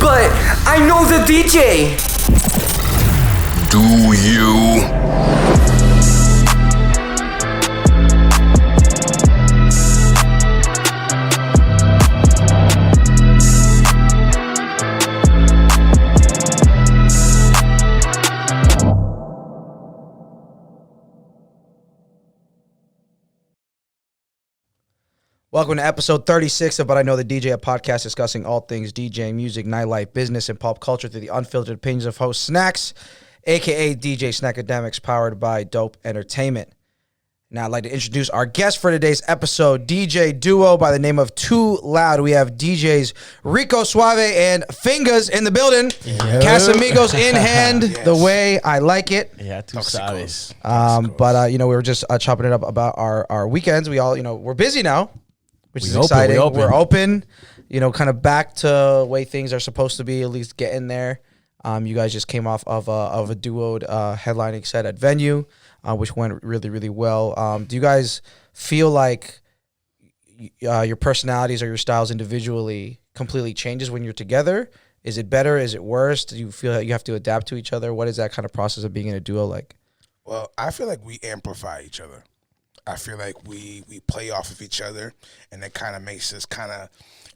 but I know the DJ. Do you? Welcome to episode 36 of But I Know the DJ, a podcast discussing all things DJ, music, nightlife, business, and pop culture through the unfiltered opinions of host Snacks, a.k.a. DJ Snackademics, powered by Dope Entertainment. Now I'd like to introduce our guest for today's episode, DJ duo by the name of Too Loud. We have DJs Rico Suave and Fingaz in the building. Yeah. Casamigos in hand, yes. The way I like it. Yeah, Too Suave. But we were just chopping it up about our weekends. We all, we're busy now. Which is exciting. We're open, kind of back to the way things are supposed to be, at least getting there. You guys just came off of a duoed headlining set at Venue, which went really, really well. Do you guys feel like your personalities or your styles individually completely changes when you're together? Is it better? Is it worse? Do you feel like you have to adapt to each other? What is that kind of process of being in a duo like? Well, I feel like we amplify each other. I feel like we play off of each other, and that kind of makes us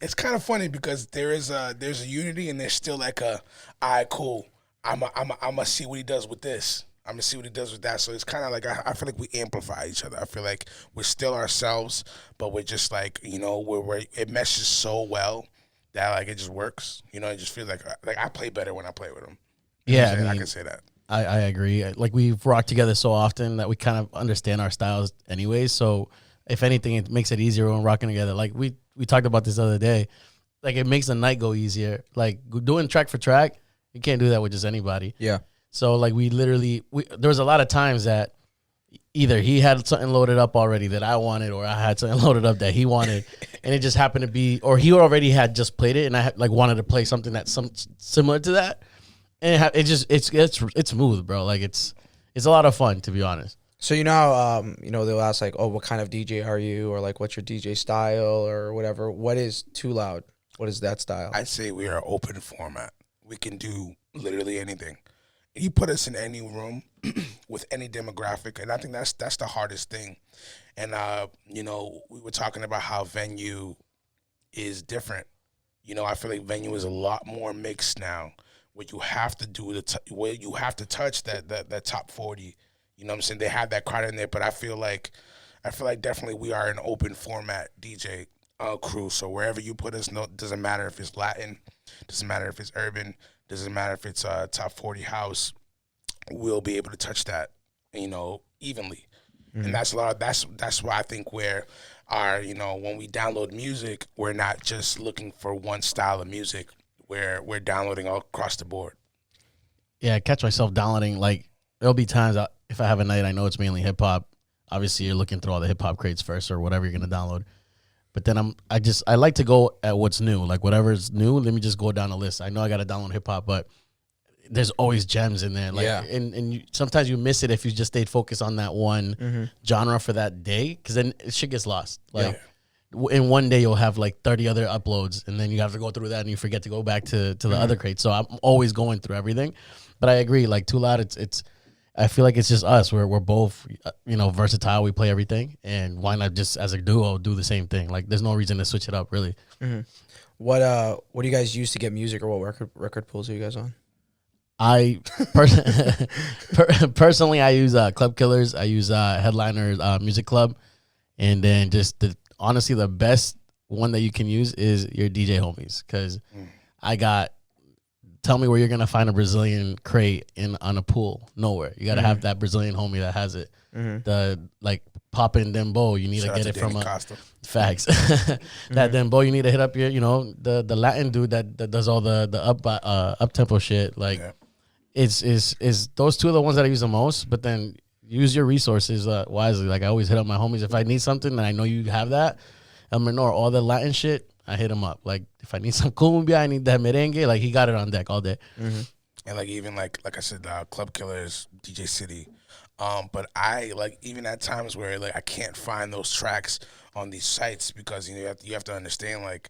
it's kind of funny because there's a unity, and there's still like all right, cool. I'm a see what he does with this. I'm gonna see what he does with that. So it's kind of like I feel like we amplify each other. I feel like we're still ourselves, but we're just like it meshes so well that like it just works. It just feels like I play better when I play with him. Yeah, I can say that. I agree. Like, we've rocked together so often that we kind of understand our styles anyways. So if anything, it makes it easier when rocking together. Like we talked about this the other day. Like, it makes the night go easier. Like, doing track for track, you can't do that with just anybody. Yeah. So like there was a lot of times that either he had something loaded up already that I wanted, or I had something loaded up that he wanted, and it just happened to be, or he already had just played it, and I wanted to play something that's similar to that. And it's smooth, bro. Like, it's a lot of fun, to be honest. So they'll ask like, oh, what kind of DJ are you, or like, what's your DJ style, or whatever. What is Too Loud? What is that style? I'd say we are open format. We can do literally anything. You put us in any room with any demographic, and I think that's the hardest thing. And we were talking about how Venue is different. I feel like Venue is a lot more mixed now, where you have to do where you have to touch that top 40. You know what I'm saying? They have that crowd in there, but I feel like definitely we are an open format DJ crew. So wherever you put us, doesn't matter if it's Latin, doesn't matter if it's urban, doesn't matter if it's top 40 house, we'll be able to touch that, evenly. Mm-hmm. And that's why I think where our, when we download music, we're not just looking for one style of music. We're downloading all across the board. Yeah, I catch myself downloading. Like, there'll be times if I have a night, I know it's mainly hip hop. Obviously, you're looking through all the hip hop crates first, or whatever you're gonna download. But then I like to go at what's new. Like, whatever's new, let me just go down the list. I know I gotta download hip hop, but there's always gems in there. Like, yeah. And sometimes you miss it if you just stayed focused on that one genre for that day, because then shit gets lost. Like. Yeah. In one day, you'll have like 30 other uploads, and then you have to go through that, and you forget to go back to the other crates. So I'm always going through everything. But I agree, like, Too Loud, I feel like it's just us. We're both, versatile. We play everything, and why not just as a duo do the same thing? Like, there's no reason to switch it up, really. Mm-hmm. What do you guys use to get music, or what record pools are you guys on? I personally, I use Club Killers. I use Headliner Music Club, and then honestly, the best one that you can use is your DJ homies, because tell me where you're going to find a Brazilian crate on a pool. Nowhere. You got to have that Brazilian homie that has it. Mm-hmm. The, like, poppin' dembo, you need to get it from facts. That dembo, you need to hit up your, the Latin dude that does all the up-tempo shit. Like, it's those two are the ones that I use the most, but then use your resources wisely. Like, I always hit up my homies. If I need something and I know you have that, I'm ignore all the Latin shit. I hit him up. Like, if I need some cumbia, I need that merengue. Like, he got it on deck all day. Mm-hmm. And like, even like I said, Club Killers, DJ City. But I like, even at times where like I can't find those tracks on these sites, because you have to understand, like,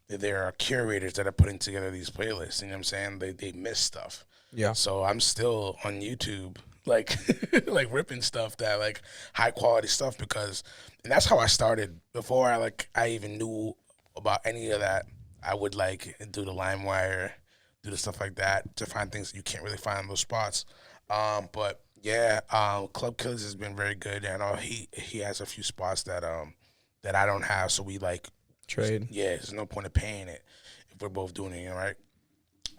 there are curators that are putting together these playlists. You know what I'm saying? They miss stuff. Yeah. So I'm still on YouTube, like like ripping stuff that like high quality stuff and that's how I started. Before I even knew about any of that, I would like do the LimeWire, do the stuff like that to find things that you can't really find in those spots. But yeah, Club Killers has been very good. I know he has a few spots that I don't have, so we like trade. Yeah, there's no point of paying it if we're both doing it, right?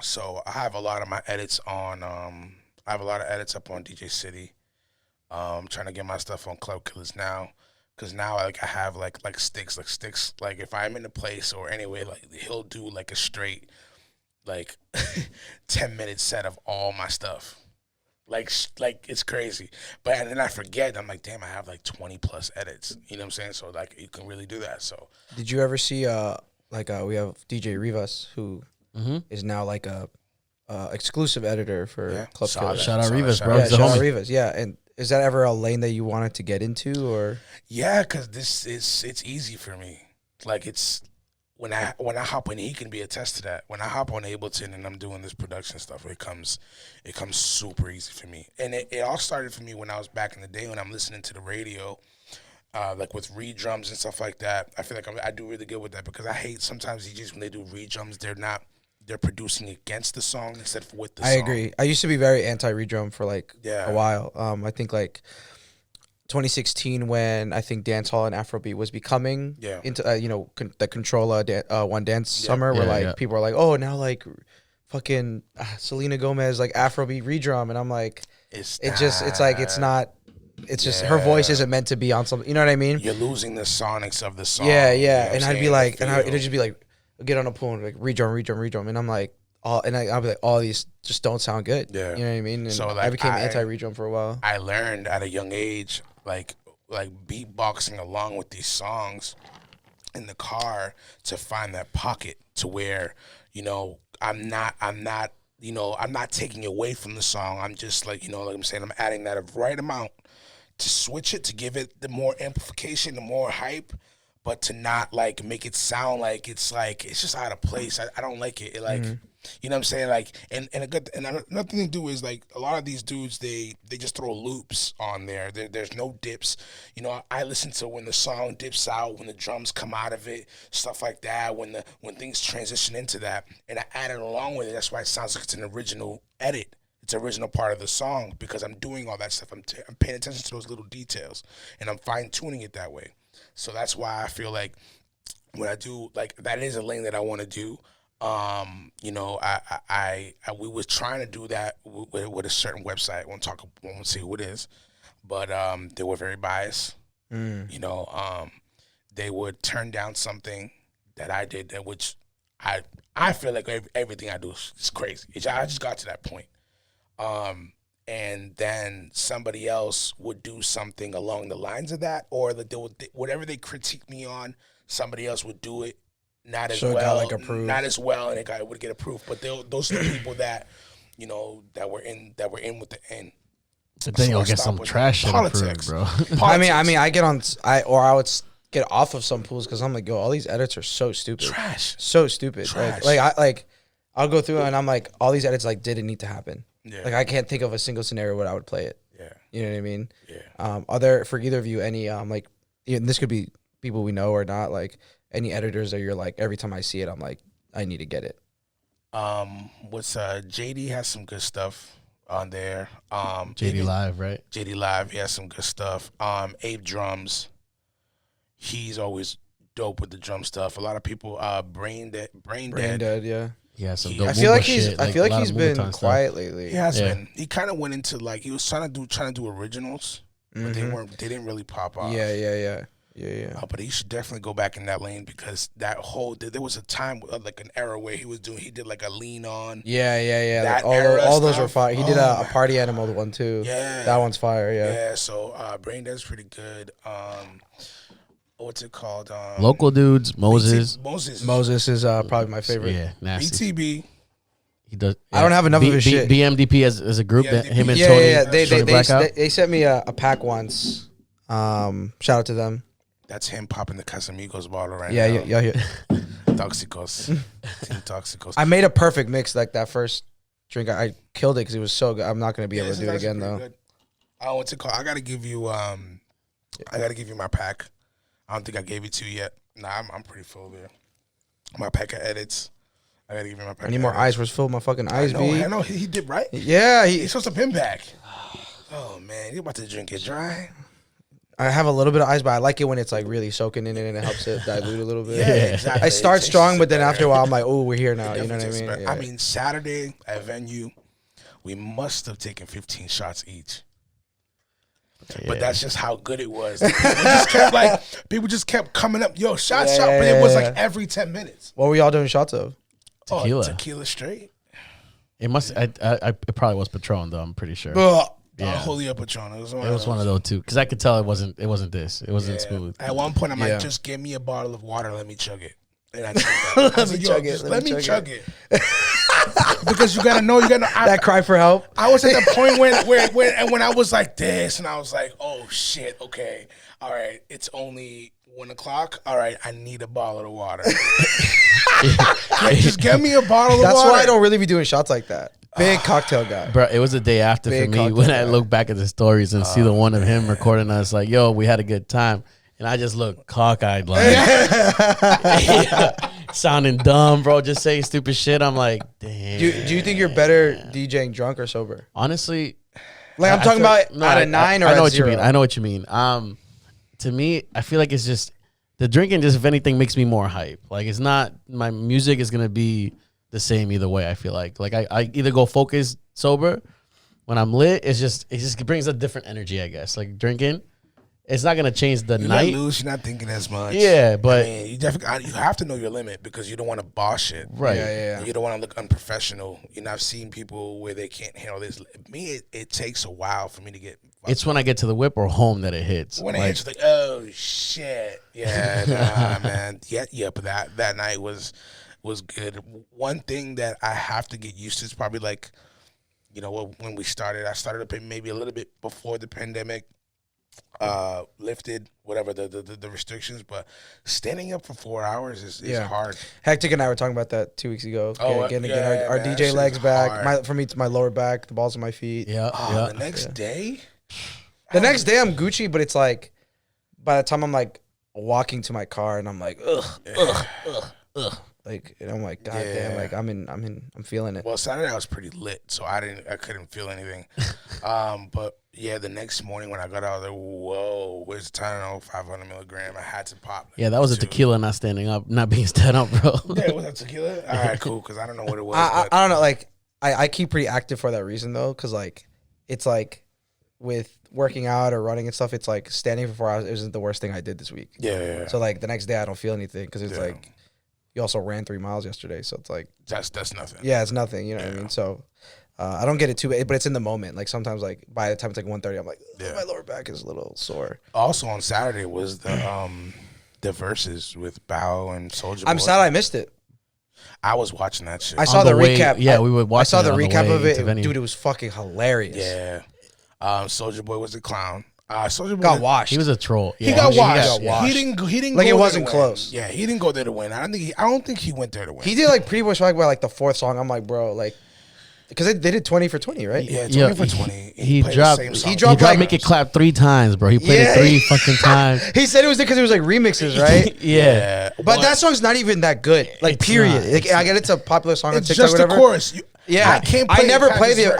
So I have a lot of my edits on. I have a lot of edits up on DJ City. I'm trying to get my stuff on Club Killers now, because now I have like sticks. Like if I'm in a place or anyway, like he'll do like a straight like 10-minute set of all my stuff. Like it's crazy. But and then I forget. I'm like, damn, I have like 20 plus edits. You know what I'm saying? So like you can really do that. So did you ever see we have DJ Rivas who is now like a exclusive editor for Club Killers. Shout out Rivas, bro. Yeah, shout out Rivas. Yeah, and is that ever a lane that you wanted to get into, or? Yeah, because it's easy for me. Like it's when I hop on, he can be attest to that. When I hop on Ableton and I'm doing this production stuff, it comes super easy for me. And it all started for me when I was back in the day when I'm listening to the radio, like with re-drums and stuff like that. I feel like I do really good with that, because I hate sometimes DJs when they do re-drums, they're producing against the song instead of with the song. I agree. I used to be very anti-redrum for a while. I think like 2016 when I think dancehall and Afrobeat was becoming into the Controlla One Dance Summer, where people are like, oh, now like fucking Selena Gomez like Afrobeat redrum, and I'm like, it's not. It's just her voice isn't meant to be on something. You know what I mean? You're losing the sonics of the song. Yeah, you know and I'd be like, it'd just be like, get on a pool and like redrum, and I'm like, I'll be like, all these just don't sound good. Yeah, you know what I mean? And so like, I became anti-redrum for a while. I learned at a young age, like beatboxing along with these songs in the car to find that pocket to where, I'm not taking away from the song. I'm just like, like I'm saying, I'm adding that right amount to switch it, to give it the more amplification, the more hype, but to not like make it sound like it's just out of place. I don't like it. You know what I'm saying? Like, and another thing to do is like a lot of these dudes, they just throw loops on there. There's no dips. I listen to when the song dips out, when the drums come out of it, stuff like that, when things transition into that, and I add it along with it. That's why it sounds like it's an original edit. It's an original part of the song, because I'm doing all that stuff. I'm paying attention to those little details, and I'm fine tuning it that way. So that's why I feel like when I do, like, that is a lane that I want to do. We was trying to do that with a certain website. I won't say who it is, but they were very biased. They would turn down something that I did, which I feel like everything I do is crazy. I just got to that point. And then somebody else would do something along the lines of that, or whatever they critique me on, somebody else would do it not as well, and it would get approved. But those are the people that, that were in with the end. But then you'll get some trash shit approved, bro. I mean, I would get off of some pools because I'm like, yo, all these edits are so stupid, so stupid. Trash. I'll go through and I'm like, all these edits like didn't need to happen. Yeah. Like I can't think of a single scenario where I would play it. Yeah. You know what I mean? Yeah. Are there, for either of you, any like, this could be people we know or not, like any editors that you're like, every time I see it, I'm like, I need to get it. JD has some good stuff on there. JD Live, right? JD Live, he has some good stuff. Abe Drums, he's always dope with the drum stuff. A lot of people, Brain Dead, yeah. Yeah, some I feel like he's been quiet lately. He has been. He kind of went into like he was trying to do originals, but they didn't really pop off. Yeah. But he should definitely go back in that lane, because there was a time like an era where he did like a lean on. Yeah. All those were fire. He did a Party Animal one too. Yeah, that one's fire. Yeah. So Brain Dead's pretty good. What's it called? Local dudes, Moses. Moses is probably my favorite. Yeah, nasty. BTB. He does. I don't have enough of his shit. BMDP as a group, that him and Tony. They sent me a pack once. Shout out to them. That's him popping the Casamigos bottle right now. Yeah. Toxicos. Team Toxicos. I made a perfect mix. Like that first drink, I killed it because it was so good. I'm not gonna be able to do it again though. Good. What's it called? I gotta give you my pack. I don't think I gave it to you yet. Nah, I'm pretty full there. My pack of edits. I gotta give you my pack. I need more ice. Where's Phil? My fucking ice, B. I know. He did right. Yeah, he's supposed to pin back. Oh man, you about to drink it dry? I have a little bit of ice, but I like it when it's like really soaking in it and it helps it dilute a little bit. Yeah, exactly. I start strong, but then after a while, I'm like, oh, we're here now. You know what I mean? Yeah. I mean, Saturday at venue, we must have taken 15 shots each. Yeah. But that's just how good it was. People just kept coming up, yo, shot. But it was like every 10 minutes. What were y'all doing shots of? Tequila. Tequila straight. It must. It probably was Patron though. I'm pretty sure. Holy Patron. It was one of those two because I could tell it wasn't this. It wasn't smooth. At one point, I'm like, just give me a bottle of water. Let me chug it. And I chugged that. Let me chug it. Because you gotta know. That cry for help. I was at the point when I was like this, and I was like, oh shit, okay, all right, it's only 1 o'clock. All right, I need a bottle of water. Just get me a bottle of water. That's why I don't really be doing shots like that. Big cocktail guy. Bro, it was the day after for me when I look back at the stories and see the one of him recording us like, yo, we had a good time. And I just look cockeyed like sounding dumb, bro, just saying stupid shit. I'm like, damn. Do you think you're better DJing drunk or sober? Honestly, like I'm talking about at a 9 or I know at what 0. you mean. I know what you mean. To me, I feel like it's just the drinking just, if anything, makes me more hype. Like it's not, my music is gonna be the same either way. I feel like I either go focused sober when I'm lit. It just brings a different energy, I guess. Like drinking, it's not gonna change the night. You're not thinking as much. Yeah, but I mean, you have to know your limit because you don't want to boss shit. Right. Yeah. You don't want to look unprofessional. I've seen people where they can't handle this. Me, it takes a while for me to get. It's when I get to the whip or home that it hits. When it hits, like, oh shit, yeah, nah, man, yeah. But that night was good. One thing that I have to get used to is probably like, when we started. I started up maybe a little bit before the pandemic lifted whatever the restrictions, but standing up for 4 hours is hard. Hectic and I were talking about that 2 weeks ago. Getting our man, DJ legs back. For me, it's my lower back, the balls of my feet. Yeah. The next day? The next day I'm Gucci, but it's like by the time I'm like walking to my car and I'm like, ugh. Like, and I'm like, God damn, like I'm feeling it. Well, Saturday I was pretty lit, so I couldn't feel anything. But yeah, the next morning when I got out there, whoa, where's the Tylenol 500 milligram? I had to pop. Yeah, that was a tequila not standing up, not being stand up, bro. Yeah, was that tequila? All right, cool, because I don't know what it was. I don't know, like I keep pretty active for that reason though, because like it's like with working out or running and stuff, it's like standing for 4 hours isn't the worst thing I did this week. Yeah. So like the next day I don't feel anything because it's like you also ran 3 miles yesterday, so it's like that's nothing. Yeah, it's nothing. You know what I mean? So I don't get it too bad, but it's in the moment. Like sometimes, like by the time it's like 1:30, I'm like, my lower back is a little sore. Also on Saturday was the verses with Bao and Soulja Boy. I'm sad I missed it. I was watching that shit. I saw the recap. Yeah, we would watch. I saw the recap of it. Dude, Dude, it was fucking hilarious. Yeah. Soulja Boy was a clown. Soulja Boy got washed. He was a troll. He got washed. He didn't. Like go it wasn't there to win. close. Yeah, he didn't go there to win. I don't think he went there to win. He did like pretty much like by like the 4th song. I'm like, bro, like, because they did 20 for 20, right? Yeah, 20 for 20. He dropped like, Make It Clap 3 times, bro. He played it 3 fucking times. He said it was because it was like remixes, right? Yeah. But that song's not even that good. Like, period. Like, I get it's a popular song on It's TikTok just or whatever. the chorus. Yeah, I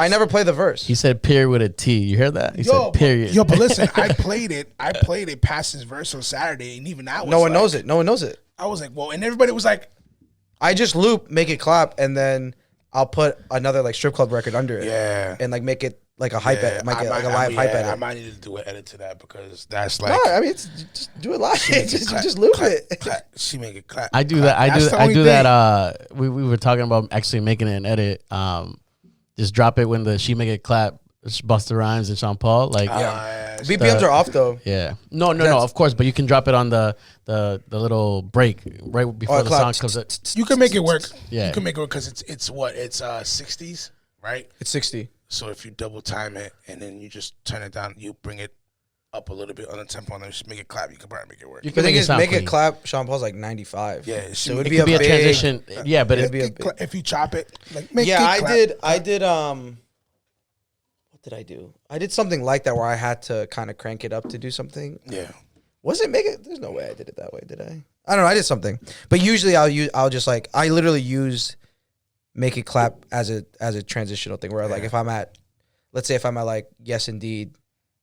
never play the verse. He said period with a T. You hear that? He said period. But listen, I played it past his verse on Saturday, and even that was no one knows it. No one knows it. I was like, well, and everybody was like, I just loop, make it clap, and then I'll put another like strip club record under it. Yeah, and like make it like a hype edit, like a live hype edit. I might need to do an edit to that because that's like. No, I mean, just do it live. just loop it. Clap. She make it clap. I do that. I do that. We were talking about actually making an edit. Just drop it when she make it clap. Busta Rhymes and Sean Paul, like BPMs are off though. Yeah, no, of course, but you can drop it on the little break right before the song comes up. You can make it work. Yeah, you can make it work because it's 60s, right? It's 60. So if you double time it and then you just turn it down, you bring it up a little bit on the tempo and then just make it clap. You can probably make it work. The thing is, make it clap. Sean Paul's like 95. Yeah, so it would It be could be a big transition. Yeah, but it'd be a if you chop it, like make yeah, it clap. I did. What did I do? I did something like that where I had to kind of crank it up to do something. Yeah. Was it make it? There's no way I did it that way, did I? I don't know. I did something, but usually I'll just like I literally use make it clap as a transitional thing where like if I'm at, let's say if I'm at like Yes Indeed,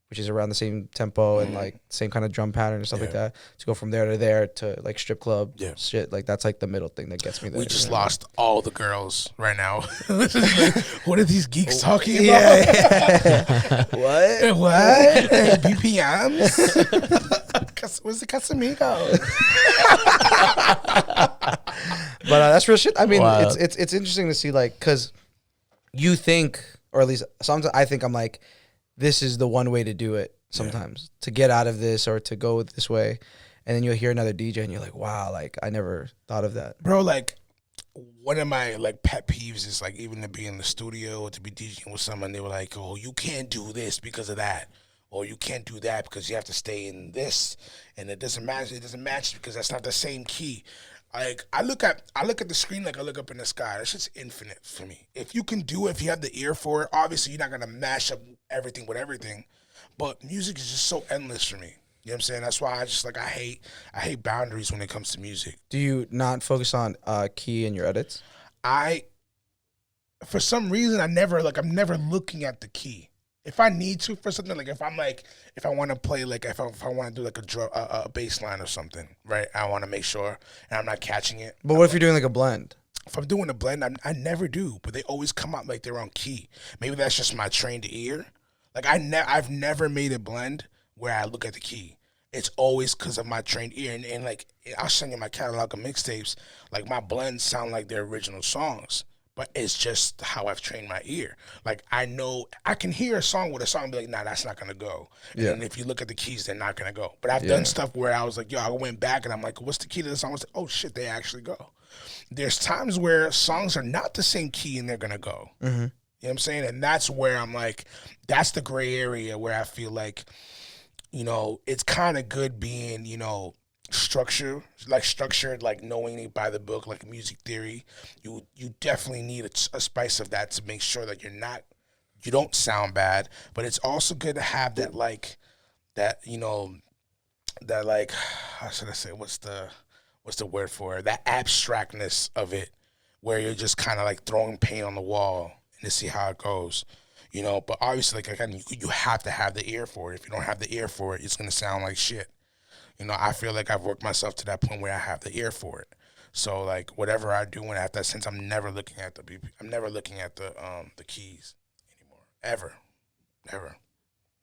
which is around the same tempo and like same kind of drum pattern and stuff like that, to go from there to there to like strip club shit, like that's like the middle thing that gets me there. We just lost all the girls right now. What are these geeks talking about? Yeah. What? BPMs? Where's the Casamigos? But that's real shit. I mean, Wow. it's interesting to see, like, because you think, or at least sometimes I think I'm like, this is the one way to do it sometimes, to get out of this or to go this way. And then you'll hear another DJ and you're like, wow, like, I never thought of that. Bro, like, one of my, like, pet peeves is, like, even to be in the studio or to be DJing with someone, they were like, oh, you can't do this because of that. Or you can't do that because you have to stay in this, and it doesn't match. It doesn't match because that's not the same key. Like I look at the screen like I look up in the sky. That's just infinite for me. If you can do it, if you have the ear for it, obviously you're not gonna mash up everything with everything. But music is just so endless for me. You know what I'm saying? That's why I just like I hate boundaries when it comes to music. Do you not focus on key in your edits? For some reason, I'm never looking at the key. If I need to for something, like if I want to play, like if I want to do like a bass line or something, right? I want to make sure and I'm not catching it. But what if you're doing like a blend? If I'm doing a blend, I never do, but they always come out like they're on key. Maybe that's just my trained ear. Like I've never made a blend where I look at the key. It's always because of my trained ear. And like I'll send you my catalog of mixtapes. Like my blends sound like their original songs. But it's just how I've trained my ear. Like, I know, I can hear a song with a song and be like, nah, that's not going to go. Yeah. And if you look at the keys, they're not going to go. But I've done stuff where I was like, yo, I went back and I'm like, what's the key to the song? I was like, oh, shit, they actually go. There's times where songs are not the same key and they're going to go. Mm-hmm. You know what I'm saying? And that's where I'm like, that's the gray area where I feel like, you know, it's kind of good being, you know, structured, like knowing it by the book, like music theory. You definitely need a spice of that to make sure that you don't sound bad. But it's also good to have that like how should I say, what's the word for it? That abstractness of it, where you're just kind of like throwing paint on the wall and to see how it goes. You know, but obviously, like again, you have to have the ear for it. If you don't have the ear for it, it's gonna sound like shit. You know, I feel like I've worked myself to that point where I have the ear for it. So like whatever I do in that sense, I'm never looking at the keys anymore. Ever.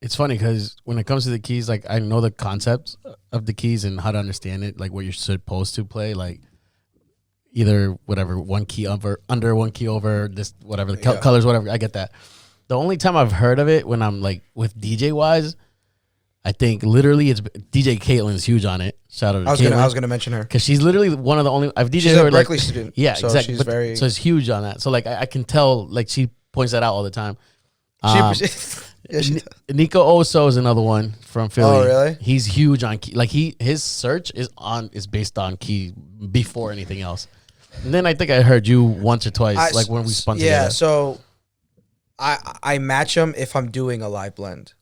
It's funny because when it comes to the keys, like I know the concepts of the keys and how to understand it, like what you're supposed to play, like either whatever, one key under one key over, this whatever, the colors, whatever. I get that. The only time I've heard of it when I'm like with DJ wise, I think literally it's DJ Caitlin's huge on it. Shout out to Caitlin. I was gonna mention her because she's literally one of the only I've DJed she's her a Berkeley like, student. Yeah, so exactly. She's very so it's huge on that. So like I can tell like she points that out all the time. yeah, she Nico Oso is another one from Philly. Oh, really? He's huge on key. Like his search is based on key before anything else. And then I think I heard you once or twice, like when we spun together. Yeah, so I match them if I'm doing a live blend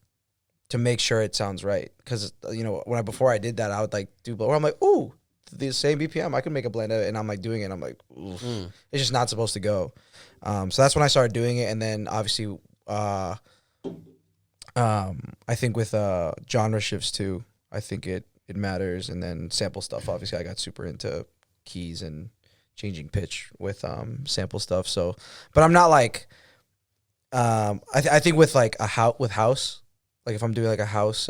to make sure it sounds right. Because you know before I did that, I would like do blow. I'm like, ooh, the same BPM, I can make a blend of it, and I'm like doing it. And I'm like, oof, it's just not supposed to go. So that's when I started doing it, and then obviously. I think with genre shifts too, I think it matters, and then sample stuff. Obviously, I got super into keys and changing pitch with sample stuff. So, but I'm not like I think with like house, like if I'm doing like a house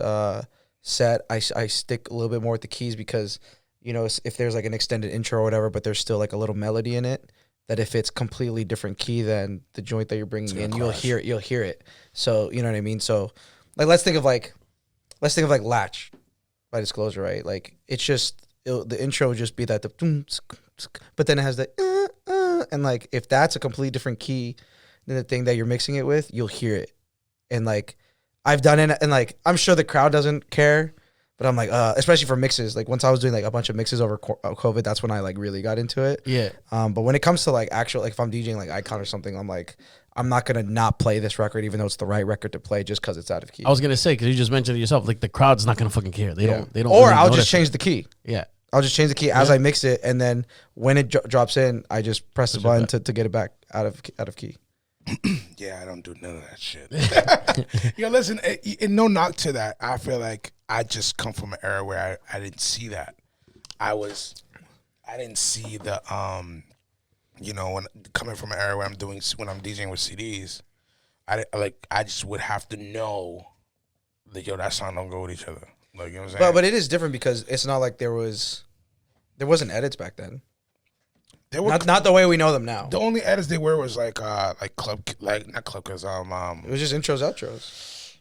set, I stick a little bit more with the keys because you know if there's like an extended intro or whatever, but there's still like a little melody in it. That if it's completely different key than the joint that you're bringing in, you'll hear it. So you know what I mean. So like let's think of like Latch by Disclosure, right? Like it's just the intro would just be that but then it has the and like if that's a completely different key than the thing that you're mixing it with, you'll hear it. And like I've done it, and like I'm sure the crowd doesn't care, but I'm like, especially for mixes. Like once I was doing like a bunch of mixes over COVID, that's when I like really got into it. Yeah. But when it comes to like actual, like if I'm DJing like Icon or something, I'm like, I'm not gonna not play this record, even though it's the right record to play, just because it's out of key. I was gonna say, because you just mentioned it yourself, like the crowd's not gonna fucking care. They don't. Or really I'll notice just change the key. Yeah. I'll just change the key as I mix it, and then when it drops in, I just press the button to get it back out of key. Yeah, I don't do none of that shit. Yo, listen, and no knock to that. I feel like I just come from an era where I didn't see that. I didn't see the when coming from an era where when I'm DJing with CDs, I just would have to know that that song don't go with each other. Like, you know what I'm saying? But it is different because it's not like there wasn't edits back then. They were not the way we know them now. The only edits they were was like club, like not club, cause it was just intros, outros.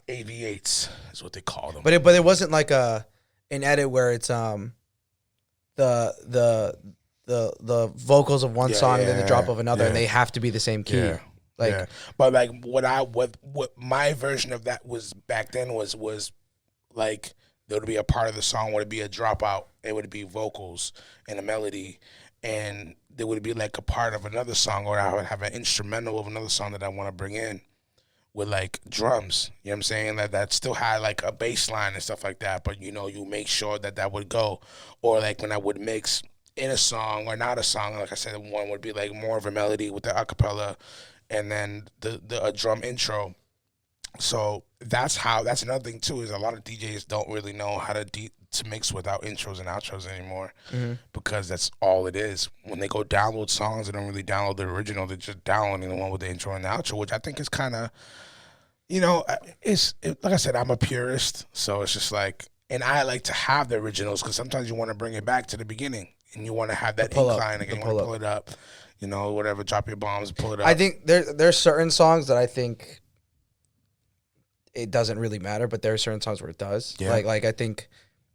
AV8s is what they call them. But it wasn't like an edit where it's the vocals of one song and then the drop of another, and they have to be the same key. Yeah. Like, but like what my version of that was back then was like there would be a part of the song where it'd be a dropout, it would be vocals and a melody, and there would be like a part of another song, or I would have an instrumental of another song that I want to bring in with like drums. You know what I'm saying? That still had like a bass line and stuff like that, but you make sure that would go. Or like when I would mix in a song or not a song, like I said, one would be like more of a melody with the acapella, and then a drum intro. So that's another thing too, is a lot of DJs don't really know how to mix without intros and outros anymore, because that's all it is. When they go download songs, they don't really download the original. They're just downloading the one with the intro and the outro, which I think is kind of, like I said, I'm a purist, so it's just like, and I like to have the originals because sometimes you want to bring it back to the beginning and you want to have that incline again. You want to pull it up, whatever, drop your bombs, pull it up. I think there's certain songs that I think it doesn't really matter, but there are certain songs where it does. Yeah. Like I think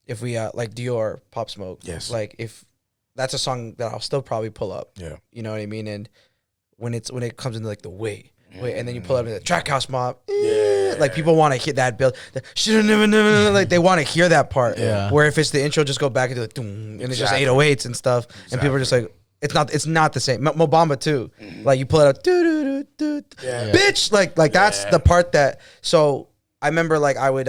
if we like Dior, Pop Smoke. Yes. Like if that's a song that I'll still probably pull up. Yeah. You know what I mean? And when it comes into like the wait, and then you pull up in the Track House Mob. Yeah. Like people want to hear that build. Like they want to hear that part. Yeah. Where if it's the intro, just go back and do it, and it's just 808s and stuff, and people are just like, it's not the same. Mo Bamba too. Like you pull it up, bitch. Like that's the part that. So I remember like I would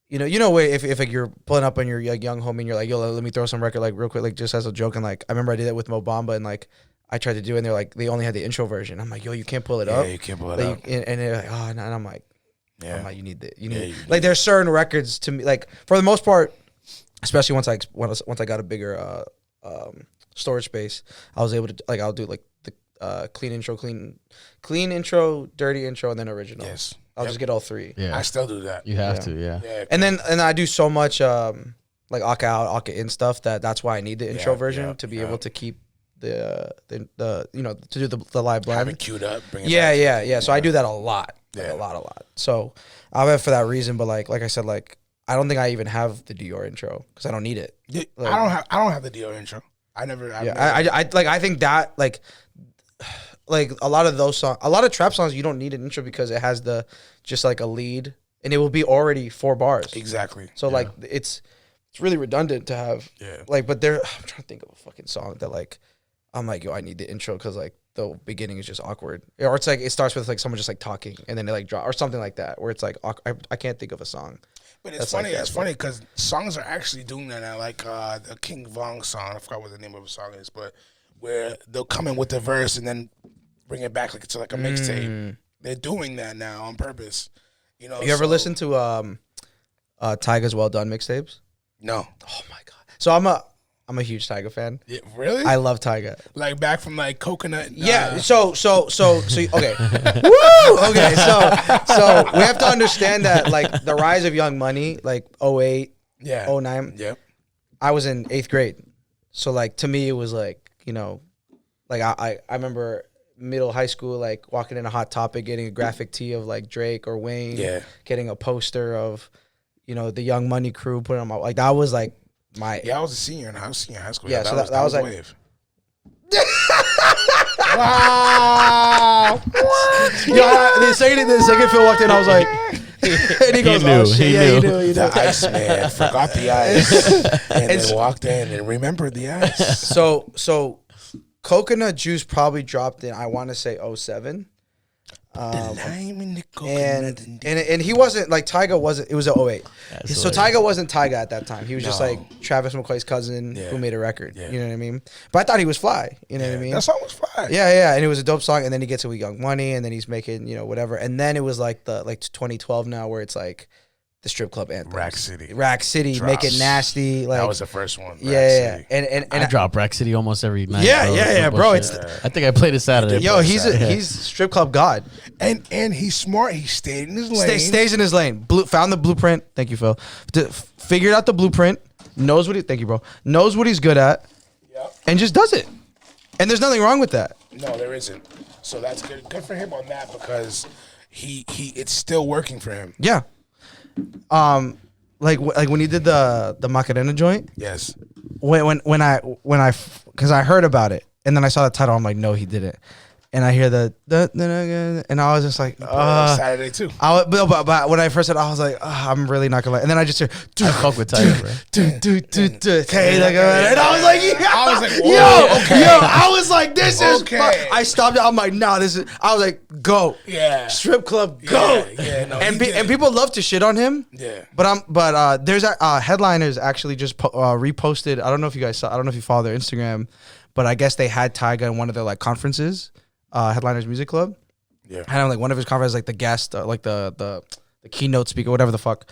if like you're pulling up on your like young homie and you're like, yo, let me throw some record like real quick, like just as a joke, and like I remember I did that with Mo Bamba, and like I tried to do it, and they're like, they only had the intro version. I'm like, yo, you can't pull it up. Yeah, you can't pull it up. And they're like, oh, and I'm like, you need it. Like there's certain records to me, like for the most part, especially once I got a bigger storage space, I was able to like I'll do like the clean intro, dirty intro, and then original. Yes. I'll just get all three. Yeah, I still do that. You have to, yeah. And then I do so much like Aka out, Aka in stuff that's why I need the intro version to be able to keep the to do the live blend. Have it queued up. Bring it Yeah. So I do that a lot, like a lot. So I'll have it for that reason. But like I said, like I don't think I even have the Dior intro because I don't need it. Like, I don't have the Dior intro. I think that like a lot of those songs, a lot of trap songs, you don't need an intro because it has just like a lead, and it will be already 4 bars. Exactly. So like it's really redundant to have. Yeah. Like, but I'm trying to think of a fucking song that like I'm like, yo, I need the intro because like the beginning is just awkward, or it's like it starts with like someone just like talking and then they like drop or something like that, where it's like I can't think of a song. But it's funny. It's funny because songs are actually doing that now. Like the King Von song, I forgot what the name of the song is, but where they'll come in with the verse and then bring it back to like a mixtape. They're doing that now on purpose. You ever listen to Tyga's Well Done mixtapes? No. Oh my god. So I'm a huge Tyga fan. Yeah, really? I love Tyga. Like back from like Coconut. Yeah. So okay. Woo! Okay. So we have to understand that like the rise of Young Money, like 08, 09. Yep. I was in 8th grade. So like to me it was like, like I remember middle high school, like walking in a Hot Topic, getting a graphic tee of like Drake or Wayne, getting a poster of, the Young Money crew, putting on my, like that was like my. Yeah, I was a senior in high school. Yeah, so that was like. Wow. The second Phil walked in, I was like, and he goes, "Oh shit, yeah, you knew." The ice man forgot the ice, and then walked in and remembered the ice. So coconut juice probably dropped in, I want to say 07. And he wasn't like Tyga wasn't. It was 08. Yeah, So Tyga wasn't Tyga at that time. He was just No. like Travis McCoy's cousin who made a record. Yeah. You know what I mean? But I thought he was fly. You know what I mean? That song was fire. Yeah, and it was a dope song. And then he gets it with Young Money, and then he's making whatever. And then it was like 2012 now, where it's like the strip club anthem. Rack City, Make It Nasty. Like that was the first one. Yeah. And I drop Rack City almost every night. Yeah, bro. It's I think I played it Saturday. yo, he's strip club god. And he's smart. He stayed in his lane. Stays in his lane. Found the blueprint. Thank you, Phil. Figured out the blueprint. Knows what thank you, bro. Knows what he's good at. Yep. And just does it. And there's nothing wrong with that. No, there isn't. So that's good. Good for him on that because he it's still working for him. Yeah. Like when he did the Macarena joint. Yes. When I because I heard about it and then I saw the title. I'm like, no, he didn't. And I hear and I was just like, Saturday too. But when I first said, I was like, I'm really not gonna lie. And then I just hear, I fuck with Tyga, bro. And I was like, I was like, this is. I stopped it. I'm like, nah, this is. I was like, go, strip club, go. No, and people love to shit on him. Yeah. But there's Headliners actually just reposted. I don't know if you guys saw. I don't know if you follow their Instagram, but I guess they had Tyga in one of their like conferences. Headliners Music Club. Yeah. Had him like one of his conferences, like the guest, like the keynote speaker, whatever the fuck.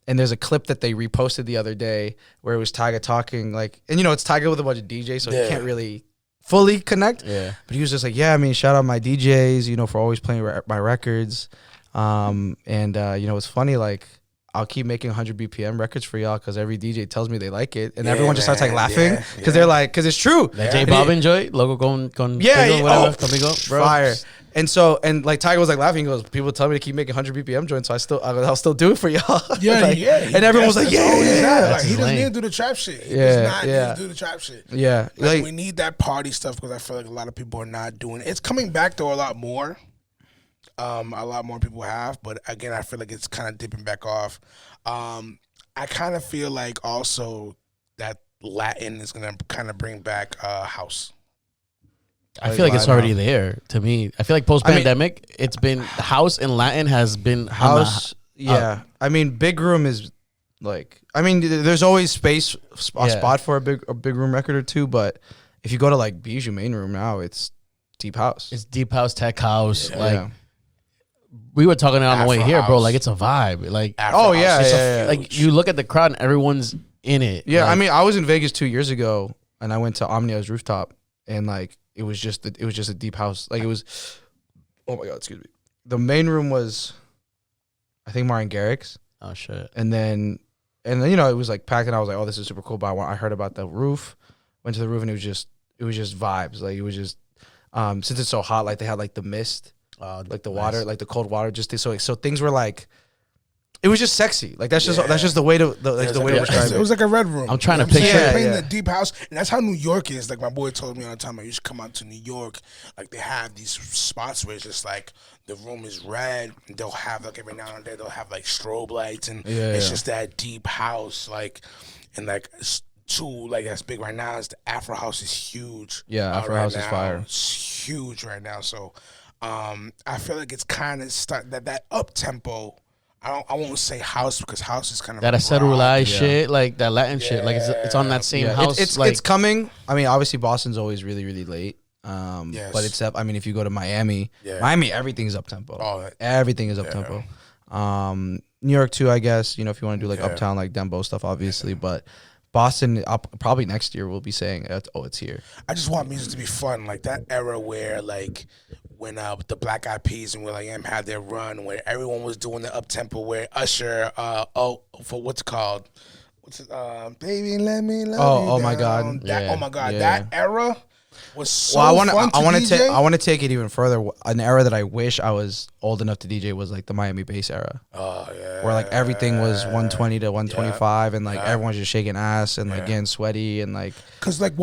And there's a clip that they reposted the other day where it was Tyga talking, like, and it's Tyga with a bunch of DJs, so he can't really fully connect. Yeah. But he was just like, yeah, I mean, shout out my DJs, for always playing my records. It's funny, like, I'll keep making 100 BPM records for y'all because every DJ tells me they like it, and everyone just starts like laughing because they're like, because it's true. That J Balvin joint, logo con whatever, conmigo, bro. Fire. And like Tyga was like laughing. He goes, people tell me to keep making 100 BPM joints, so I'll still do it for y'all. And everyone was like, yeah. Like, he doesn't need to do the trap shit. He does not need to do the trap shit. Yeah, like we need that party stuff because I feel like a lot of people are not doing it. It's coming back though a lot more. A lot more people have, but again, I feel like it's kind of dipping back off. I kind of feel like also that Latin is gonna kind of bring back house. I feel like it's already there to me. I feel like post-pandemic, it's been house and Latin has been house. I mean, big room is like. I mean, there's always space spot for a big room record or two, but if you go to like Bijou main room now, it's deep house. It's deep house, tech house, We were talking on the way here, bro. Like, it's a vibe. Like, like you look at the crowd and everyone's in it. Yeah, like, I mean, I was in Vegas 2 years ago and I went to Omnia's rooftop and like it was just a deep house. Like it was, oh my god, excuse me. The main room was, I think Martin Garrix. Oh shit. And then it was like packed and I was like, oh, this is super cool. But I heard about the roof, went to the roof and it was just vibes. Like it was just, since it's so hot, like they had like the mist. Like the water, like the cold water, so things were like, it was just sexy. Like that's just the way to describe it. It was like a red room. I'm trying to picture the deep house, and that's how New York is. Like my boy told me all the time, I used to come out to New York. Like they have these spots where it's just like the room is red. And they'll have like every now and then they'll have like strobe lights, and it's just that deep house. Like and like too like that's big right now. Is the Afro House is huge. Yeah, Afro House is fire. It's huge right now. So. I feel like it's kind of that up tempo. I won't say house because house is kind of that acerola shit, like that Latin shit. Like it's on that same house. It's coming. I mean, obviously Boston's always really really late. But except I mean, if you go to Miami, everything's up tempo. Everything is up tempo. New York too, I guess. If you want to do like uptown like Dembo stuff, obviously, but. Boston, probably next year, we'll be saying, it's here. I just want music to be fun, like that era where, like, when the Black Eyed Peas and Will.i.am had their run, where everyone was doing the up tempo, where Usher, baby, let me love you. Oh my god, that era. was so fun to DJ. I want to take it even further. An era that I wish I was old enough to DJ was like the Miami bass era. Oh yeah, where like everything was 120 to 125, and like everyone's just shaking ass and like getting sweaty and like. Cause like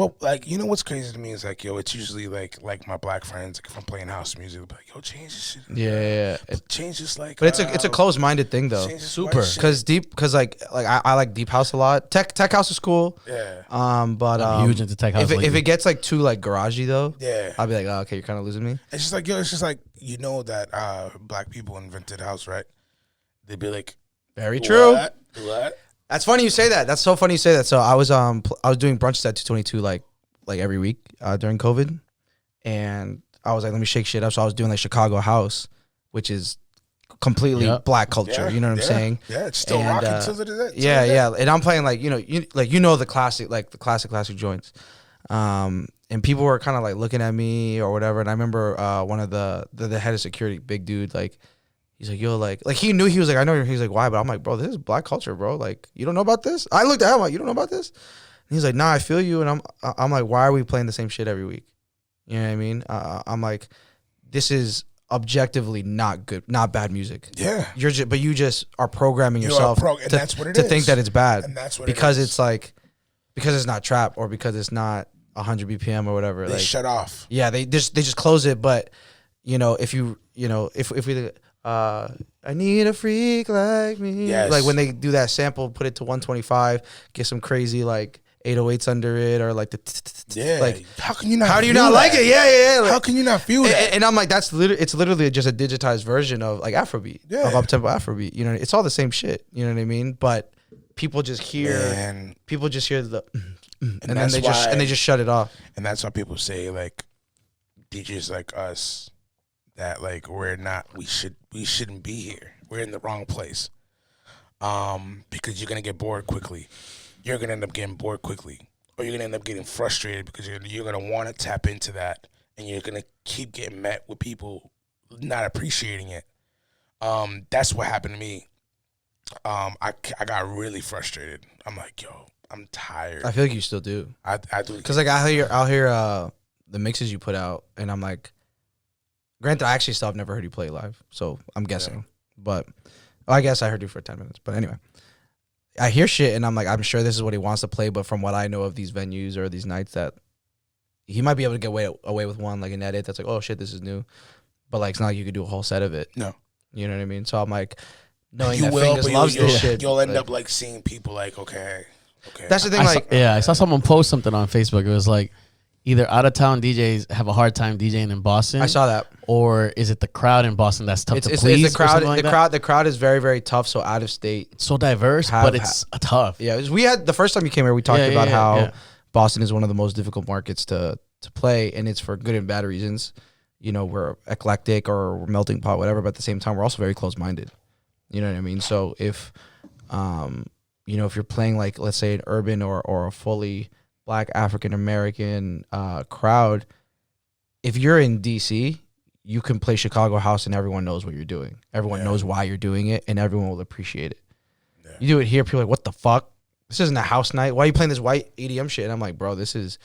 you know what's crazy to me is like, yo, it's usually like my black friends, like if I'm playing house music, they're like, yo, change this shit. Yeah. Change this like. But it's a closed minded thing though. Super. Cause like I like deep house a lot. Tech house is cool. Yeah. But I'm huge into tech house. If it gets like too like garagey though, yeah, I'll be like, oh, okay, you're kind of losing me. It's just like, yo, it's just like, you know that black people invented house, right? They'd be like, very true. What? That's funny you say that. That's so funny you say that. So I was doing brunches at 222 like every week during COVID, and I was like, let me shake shit up. So I was doing like Chicago house, which is completely black culture. You know what I'm saying? Yeah, it's still rocking till today. Yeah. And I'm playing like the classic joints. And people were kind of like looking at me or whatever. And I remember one of the head of security, big dude, like he's like, yo, like he knew, he was like, I know. He's like, why? But I'm like, bro, this is black culture, bro. Like, you don't know about this? I looked at him like, you don't know about this? And he's like, nah, I feel you. And I'm like, why are we playing the same shit every week? You know what I mean? I'm like, this is objectively not good, not bad music. Yeah. But you just are programming yourself to think that it's bad. And that's what because it is. It's like, because it's not trap or because it's not 100 BPM or whatever. They like, shut off. Yeah, they just close it. But if we I need a freak like me. Yes. Like when they do that sample, put it to 125, get some crazy like 808s under it, or like the like. How can you not? How do you not like it? Yeah. Like, how can you not feel that? And I'm like, it's literally just a digitized version of like Afrobeat, of up-tempo Afrobeat. You know, it's all the same shit. You know what I mean? But people just hear the, and then they just shut it off. And that's why people say like DJs like us, that like we shouldn't be here. We're in the wrong place. Because you're gonna get bored quickly. You're gonna end up getting bored quickly, or you're gonna end up getting frustrated because you're gonna want to tap into that, and you're gonna keep getting met with people not appreciating it. That's what happened to me. I got really frustrated. I'm like, yo, I'm tired. I feel like you still do. I do, because like I'll hear the mixes you put out, and I'm like, granted, I actually still have never heard you play live, so I'm guessing, but I guess I heard you for 10 minutes. But anyway, I hear shit, and I'm like, I'm sure this is what he wants to play, but from what I know of these venues or these nights, that he might be able to get away with one, like an edit that's like, oh shit, this is new, but like it's not like you could do a whole set of it. No, you know what I mean? So I'm like, knowing you that will, Fingaz loves this shit, you'll end up like seeing people like, okay. That's the thing. I saw someone post something on Facebook. It was like, either out of town DJs have a hard time DJing in Boston. I saw that. Or is it the crowd in Boston that's tough to please? It's the crowd. The crowd is very, very tough. So out of state, it's so diverse, but it's tough. Yeah, we had the first time you came here, we talked about how Boston is one of the most difficult markets to play, and it's for good and bad reasons. You know, we're eclectic or we're melting pot, whatever. But at the same time, we're also very close minded. You know what I mean? So if if you're playing like, let's say, an urban or a fully Black African American crowd, if you're in DC, you can play Chicago house and everyone knows what you're doing. Everyone knows why you're doing it, and everyone will appreciate it. Yeah. You do it here, people are like, what the fuck? This isn't a house night. Why are you playing this white EDM shit? And I'm like, bro, this is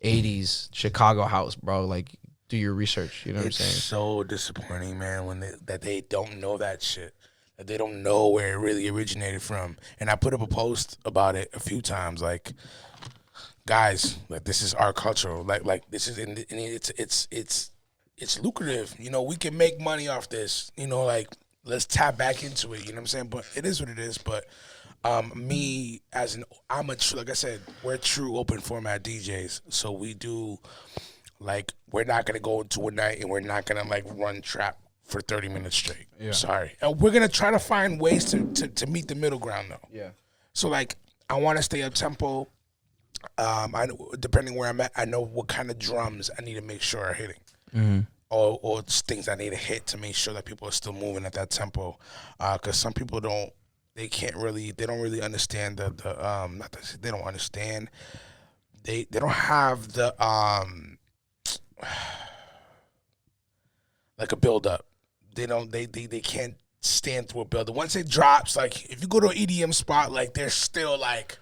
80s Chicago house, bro. Like, do your research. You know what I'm saying? It's so disappointing, man, when they don't know that shit. That they don't know where it really originated from. And I put up a post about it a few times, like, guys, like, this is our culture. Like this is, and it's lucrative. You know, we can make money off this. You know, like, let's tap back into it. You know what I'm saying? But it is what it is. But me like I said, we're true open format DJs. So we do, like, we're not gonna go into a night and we're not gonna like run trap for 30 minutes straight. Yeah. Sorry. And we're gonna try to find ways to meet the middle ground though. Yeah. So like, I want to stay up tempo. I know, depending where I'm at, I know what kind of drums I need to make sure are hitting, or things I need to hit to make sure that people are still moving at that tempo. Because some people don't really understand they don't understand. They don't have the like a build up. They can't stand through a build up. Once it drops, like if you go to an EDM spot, like they're still like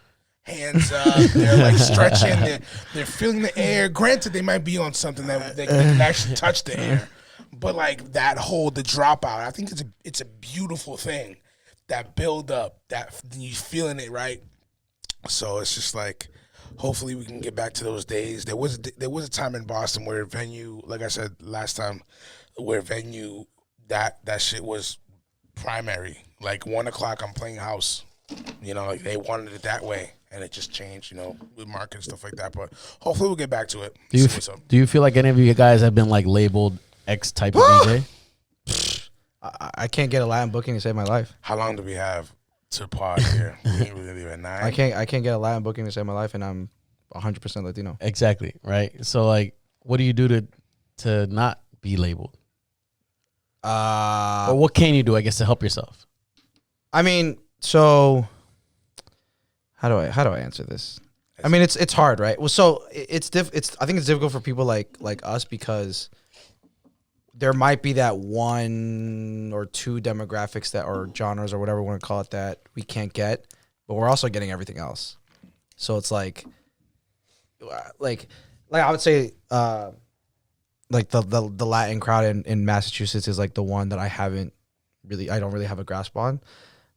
hands up, they're like stretching, they're feeling the air. Granted, they might be on something that they can actually touch the air, but like the dropout, I think it's a beautiful thing. That build up, that you feeling it, right? So it's just like, hopefully we can get back to those days. There was a time in Boston where venue, like I said last time, where venue that shit was primary. Like 1 o'clock, I'm playing house. You know, like they wanted it that way, and it just changed. You know, with market and stuff like that. But hopefully we'll get back to it. Do you feel like any of you guys have been like labeled X type of DJ? I can't get a Latin booking to save my life. How long do we have to pod here? We really leave at 9. I can't get a Latin booking to save my life, and I'm 100% Latino. Exactly, right? So like, what do you do to not be labeled? Or what can you do, I guess, to help yourself? I mean, so how do I answer this? I mean, it's hard, right? Well, so I think it's difficult for people like us because there might be that 1 or 2 demographics that or genres or whatever we want to call it that we can't get, but we're also getting everything else. So it's like I would say like the Latin crowd in Massachusetts is like the one that I don't really have a grasp on,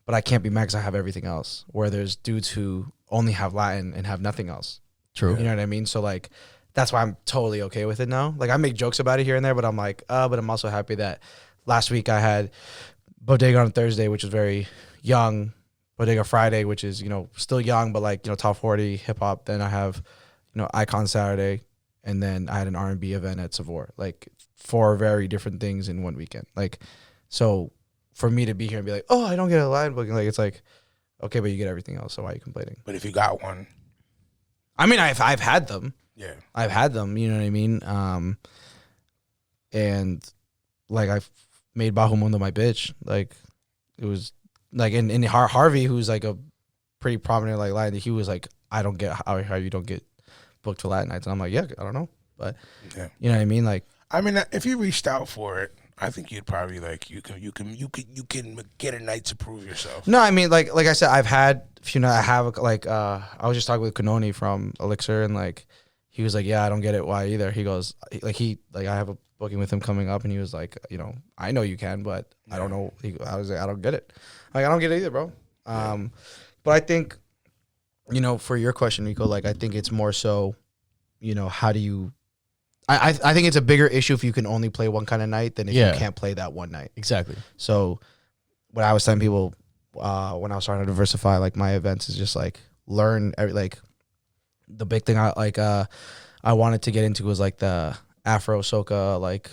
but I can't be mad because I have everything else. Where there's dudes who only have Latin and have nothing else. True. You know what I mean? So like, that's why I'm totally okay with it now. Like I make jokes about it here and there, but I'm like, but I'm also happy that last week I had Bodega on Thursday, which is very young, Bodega Friday, which is, you know, still young, but like, you know, top 40 hip hop. Then I have, you know, Icon Saturday, and then I had an R&B event at Savour. Like 4 very different things in one weekend. Like, so for me to be here and be like, oh, I don't get a Latin booking, like it's like, okay, but you get everything else, so why are you complaining? But if you got one, I mean, I've had them. Yeah, I've had them. You know what I mean? And like I've made Bajo Mundo my bitch. Like it was like in Harvey, who's like a pretty prominent like Latin. He was like, I don't get how you don't get booked for Latin nights, and I'm like, yeah, I don't know, but yeah, you know what I mean? Like, I mean, if you reached out for it, I think you'd probably like you can get a night to prove yourself. No, I mean like I said, I've had, you know, I have like I was just talking with Kanoni from Elixir, and like he was like, yeah, I don't get it, why either. He goes I have a booking with him coming up, and he was like, you know, I know you can, but I don't know. I was like, I don't get it. Like I don't get it either, bro. But I think, you know, for your question, Rico, like I think it's more so, you know, how do you? I think it's a bigger issue if you can only play one kind of night than if you can't play that one night. Exactly. So what I was telling people when I was starting to diversify like my events is just like learn like the big thing I wanted to get into was like the Afro soca, like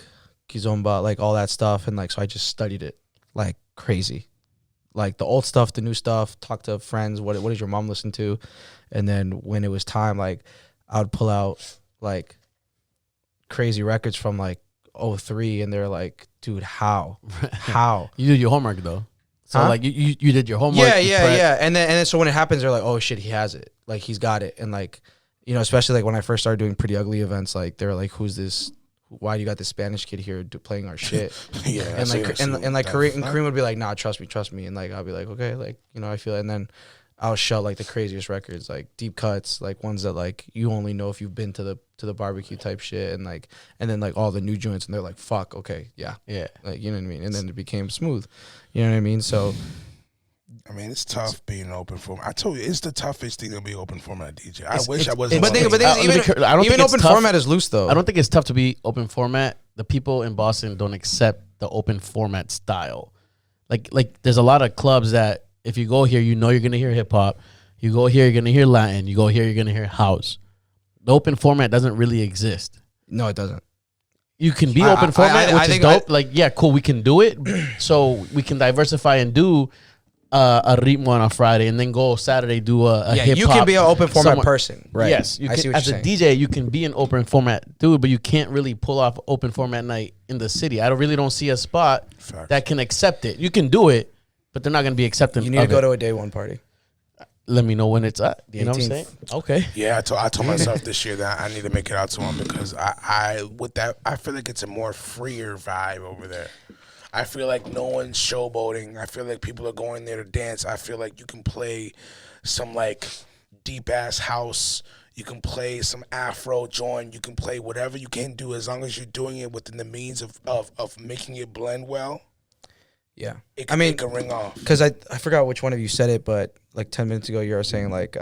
kizomba, like all that stuff, and like so I just studied it like crazy, like the old stuff, the new stuff, talk to friends, what does your mom listen to, and then when it was time, like I would pull out like crazy records from like 03, and they're like, dude, how you did your homework though, so like you did your homework. Yeah and then so when it happens, they're like, oh shit, he has it, like he's got it. And like, you know, especially like when I first started doing Pretty Ugly events, like they're like, who's this, why do you got this Spanish kid here playing our shit? Yeah, and like and like Kareem would be like, nah, trust me, and like I'll be like, okay, like, you know, I feel it. And then I'll shout like the craziest records, like deep cuts, like ones that like you only know if you've been to the barbecue type shit, and then like all the new joints, and they're like, fuck, okay, yeah, like, you know what I mean. And then it became smooth, you know what I mean. So I mean, it's tough being an open format. I told you, it's the toughest thing to be open format DJ. I wish I wasn't. But even open format is loose though. I don't think it's tough to be open format. The people in Boston don't accept the open format style. Like there's a lot of clubs that if you go here, you know you're gonna hear hip hop. You go here, you're gonna hear Latin. You go here, you're gonna hear house. The open format doesn't really exist. No, it doesn't. You can be open format, which is dope. Like, yeah, cool, we can do it. So we can diversify and do a ritmo on a Friday, and then go Saturday do a hip hop. You can be an open format person, right? Yes, you can, as a DJ, you can be an open format dude, but you can't really pull off open format night in the city. I really don't see a spot that can accept it. You can do it, but they're not going to be accepting. You need to go to a day one party. Let me know when it's at. You know what I'm saying? Okay. Yeah, I told myself this year that I need to make it out to one, because I feel like it's a more freer vibe over there. I feel like no one's showboating. I feel like people are going there to dance. I feel like you can play some like deep ass house. You can play some Afro joint. You can play whatever you can do as long as you're doing it within the means of making it blend well. Yeah, It can ring off. Because I forgot which one of you said it, but like 10 minutes ago you were saying like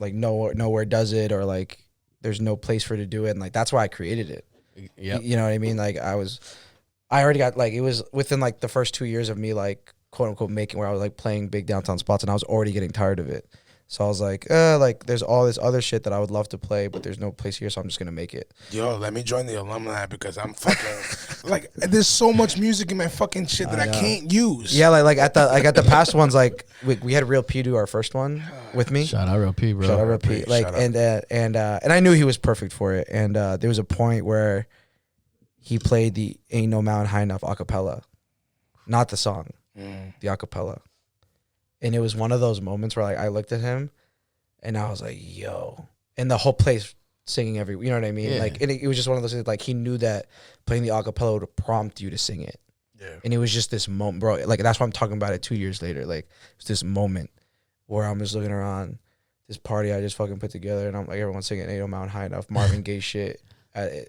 nowhere does it, or like there's no place for it to do it, and like that's why I created it. Yeah, You know what I mean? Like I already got like, it was within like the first 2 years of me like quote unquote making, where I was like playing big downtown spots, and I was already getting tired of it. So I was like there's all this other shit that I would love to play, but there's no place here, so I'm just gonna make it. Yo, let me join the alumni because I'm fucking like there's so much music in my fucking shit that I can't use. Yeah, like at the past ones, like we had Real P do our first one with me. Shout out Real P, bro. Shout out Real P. Like and I knew he was perfect for it. And there was a point where he played the Ain't No Mountain High Enough acapella, not the song, the acapella. And it was one of those moments where like I looked at him and I was like, yo, and the whole place singing you know what I mean? Yeah. Like, and it was just one of those things, like he knew that playing the acapella would prompt you to sing it. Yeah. And it was just this moment, bro. Like that's why I'm talking about it 2 years later. Like it's this moment where I'm just looking around this party I just fucking put together, and I'm like, everyone's singing Ain't No Mountain High Enough, Marvin Gaye shit,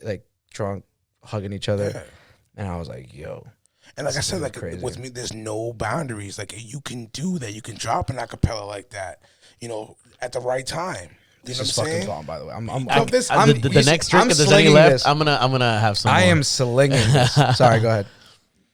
like drunk, hugging each other. Yeah. And I was like, yo. And like I said, like crazy. with me, there's no boundaries. Like you can do that. You can drop an acapella like that, at the right time. You know This is what I'm fucking saying? gone, by the way. The next drink, if there's any left, I'm gonna have some. I more. am slinging this. Sorry, go ahead.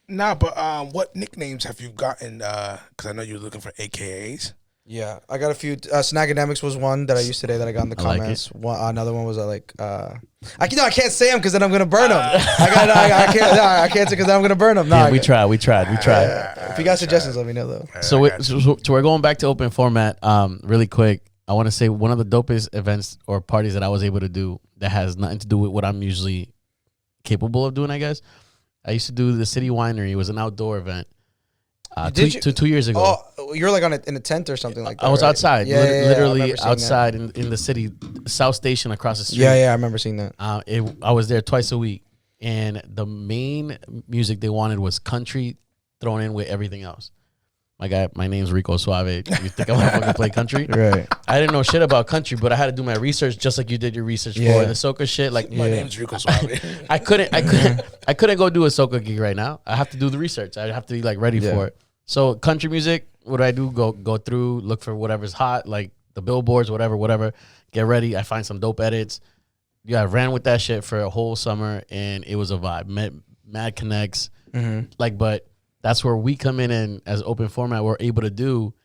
Nah, but what nicknames have you gotten? Because I know you were looking for AKAs. Yeah, I got a few. Snagademics was one that I used today that I got in the like comments. Another one was I can't say them because then I'm gonna burn them. I can't say because then I'm gonna burn them. No, Yeah, we tried. If you got suggestions, let me know though. So we're going back to open format. Really quick, I want to say one of the dopest events or parties that I was able to do that has nothing to do with what I'm usually capable of doing. I guess I used to do the City Winery. It was an outdoor event. 2 years ago. Oh, you're like in a tent or something like that. I was right? outside, Yeah, literally outside in the city, South Station across the street. Yeah, I remember seeing that. I was there twice a week, and the main music they wanted was country thrown in with everything else. My name's Rico Suave. You think I'm gonna fucking play country? Right. I didn't know shit about country, but I had to do my research just like you did your research for the soca shit. Like My name's Rico Suave. I couldn't go do a soca gig right now. I have to do the research. I have to be like ready for it. So country music, what do? Go through, look for whatever's hot, like the billboards, whatever. Get ready. I find some dope edits. Yeah, I ran with that shit for a whole summer, and it was a vibe. Mad connects. But that's where we come in, and as open format, we're able to do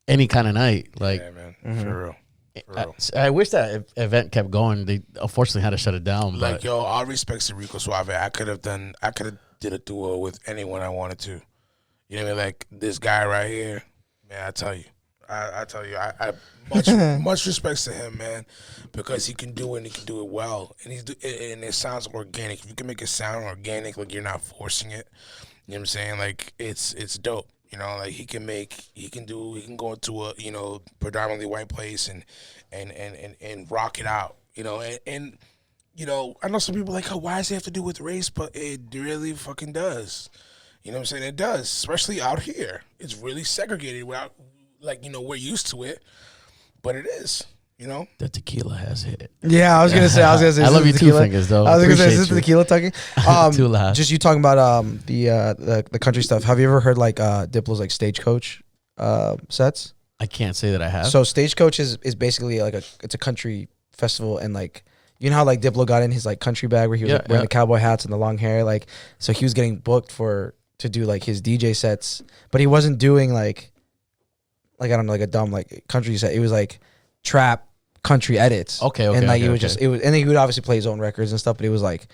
any kind of night. Like, yeah, man, for real. I wish that event kept going. They unfortunately had to shut it down. Like, but yo, all respects to Rico Suave. I could have did a duo with anyone I wanted to. You know what I mean? Like this guy right here, man. I tell you, I much respects to him, man, because he can do it and he can do it well, and and it sounds organic. If you can make it sound organic, like you're not forcing it, you know what I'm saying? Like it's dope. You know, like he can go into a predominantly white place and rock it out. And I know some people are like, oh, why does it have to do with race? But it really fucking does. You know what I'm saying? It does, especially out here. It's really segregated. Without, we're used to it, but it is. the tequila has hit. Yeah, I was gonna say. I love you too, Fingers. Though I was gonna say, is this Appreciate the tequila talking? Too loud. Just you talking about the country stuff. Have you ever heard like Diplo's like Stagecoach sets? I can't say that I have. So Stagecoach is basically like it's a country festival, and like you know how like Diplo got in his like country bag where he was like, wearing the cowboy hats and the long hair, like so he was getting booked to do like his DJ sets, but he wasn't doing like I don't know, like a dumb like country set. It was like trap country edits. Okay. And like it was just and then he would obviously play his own records and stuff, but it was like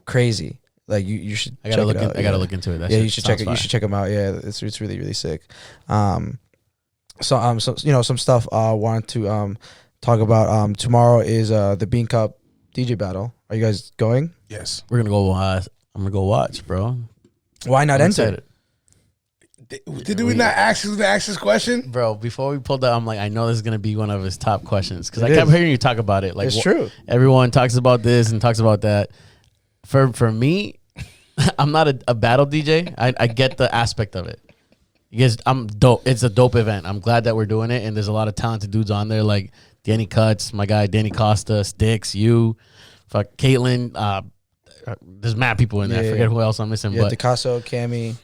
crazy. Like you should. I gotta look. I gotta look into it. You should check it. Fire. You should check him out. Yeah, it's really really sick. So some stuff I wanted to talk about. Tomorrow is the Bean Cup DJ battle. Are you guys going? Yes. We're gonna go. I'm gonna go watch, bro. Why not enter? Did we not ask this question? Bro, before we pulled that, I'm like, I know this is going to be one of his top questions. Because I kept hearing you talk about it. Like, it's true. Everyone talks about this and talks about that. For me, I'm not a battle DJ. I get the aspect of it. Because I'm dope. It's a dope event. I'm glad that we're doing it, and there's a lot of talented dudes on there, like Danny Cuts, my guy Danny Costa, Sticks, you, fuck Caitlin. There's mad people in there. I forget who else I'm missing. Yeah, but Picasso, Cammy,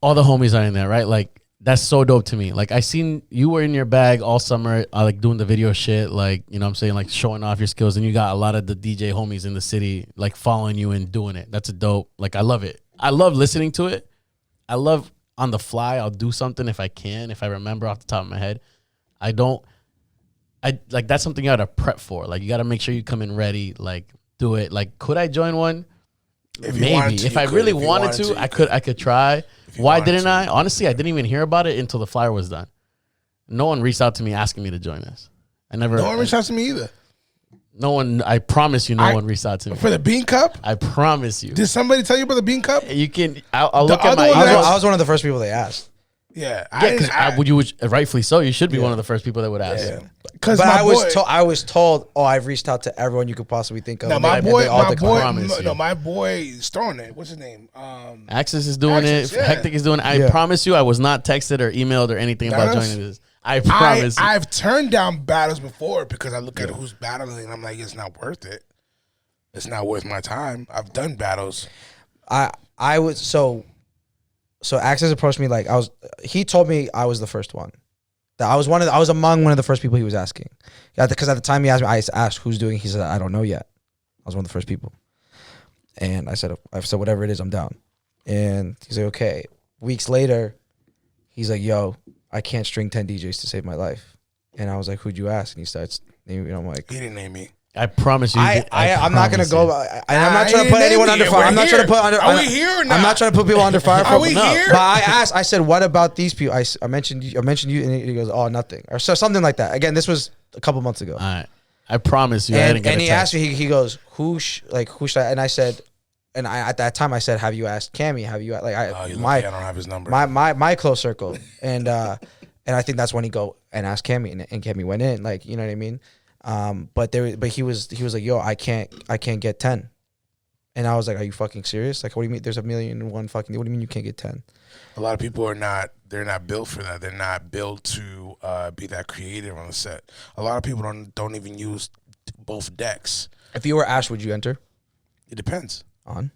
all the homies are in there, right? Like that's so dope to me. Like I seen you were in your bag all summer, like doing the video shit, like you know what I'm saying, like showing off your skills, and you got a lot of the DJ homies in the city like following you and doing it. That's a dope. Like I love it. I love listening to it. I love on the fly. I'll do something if I can, if I remember off the top of my head. I like that's something you gotta prep for. Like you gotta make sure you come in ready. Like do it. Like could I join one? Maybe if I really wanted to, I could try. Why didn't I? Honestly, I didn't even hear about it until the flyer was done. No one reached out to me asking me to join this. No one reached out to me either. No one. I promise you, no one reached out to me for the Bean Cup. I promise you. Did somebody tell you about the Bean Cup? You can. I'll look at my. I was one of the first people they asked. Yeah, because rightfully so. You should be one of the first people that would ask. Yeah. But I was told, oh, I've reached out to everyone you could possibly think of. No, my boy is throwing it. What's his name? Axis is doing it. Yeah. Hectic is doing it. I promise you, I was not texted or emailed or anything about joining this. I promise. I've turned down battles before because I look at who's battling and I'm like, it's not worth it. It's not worth my time. I've done battles. I was So Access approached me he told me I was the first one. That I was among one of the first people he was asking. Yeah, because at the time he asked me, I asked who's doing it. He said, I don't know yet. I was one of the first people. And I said whatever it is, I'm down. And he's like, okay. Weeks later, he's like, yo, I can't string 10 DJs to save my life. And I was like, who'd you ask? And he starts naming me. I'm like, he didn't name me. I promise you. I'm not gonna go. I'm not trying to put anyone under fire. I'm not trying to put under. Are we here or not? I'm not trying to put people under fire. Are we here? But I asked. I said, "What about these people?" I mentioned you, and he goes, "Oh, nothing," or so something like that. Again, this was a couple months ago. All right. I promise you. And he asked me. He goes, "Who should I?" And I said, and at that time I said, "Have you asked Cammy? Have you I don't have his number. My close circle." And I think that's when he go and asked Cammy, and Cammy went in. Like, you know what I mean? But he was like, yo, I can't get 10. And I was like, are you fucking serious? Like, what do you mean? There's 1,000,001 fucking, what do you mean you can't get 10? A lot of people they're not built for that. They're not built to be that creative on the set. A lot of people don't even use both decks. If you were Ash, would you enter? It depends on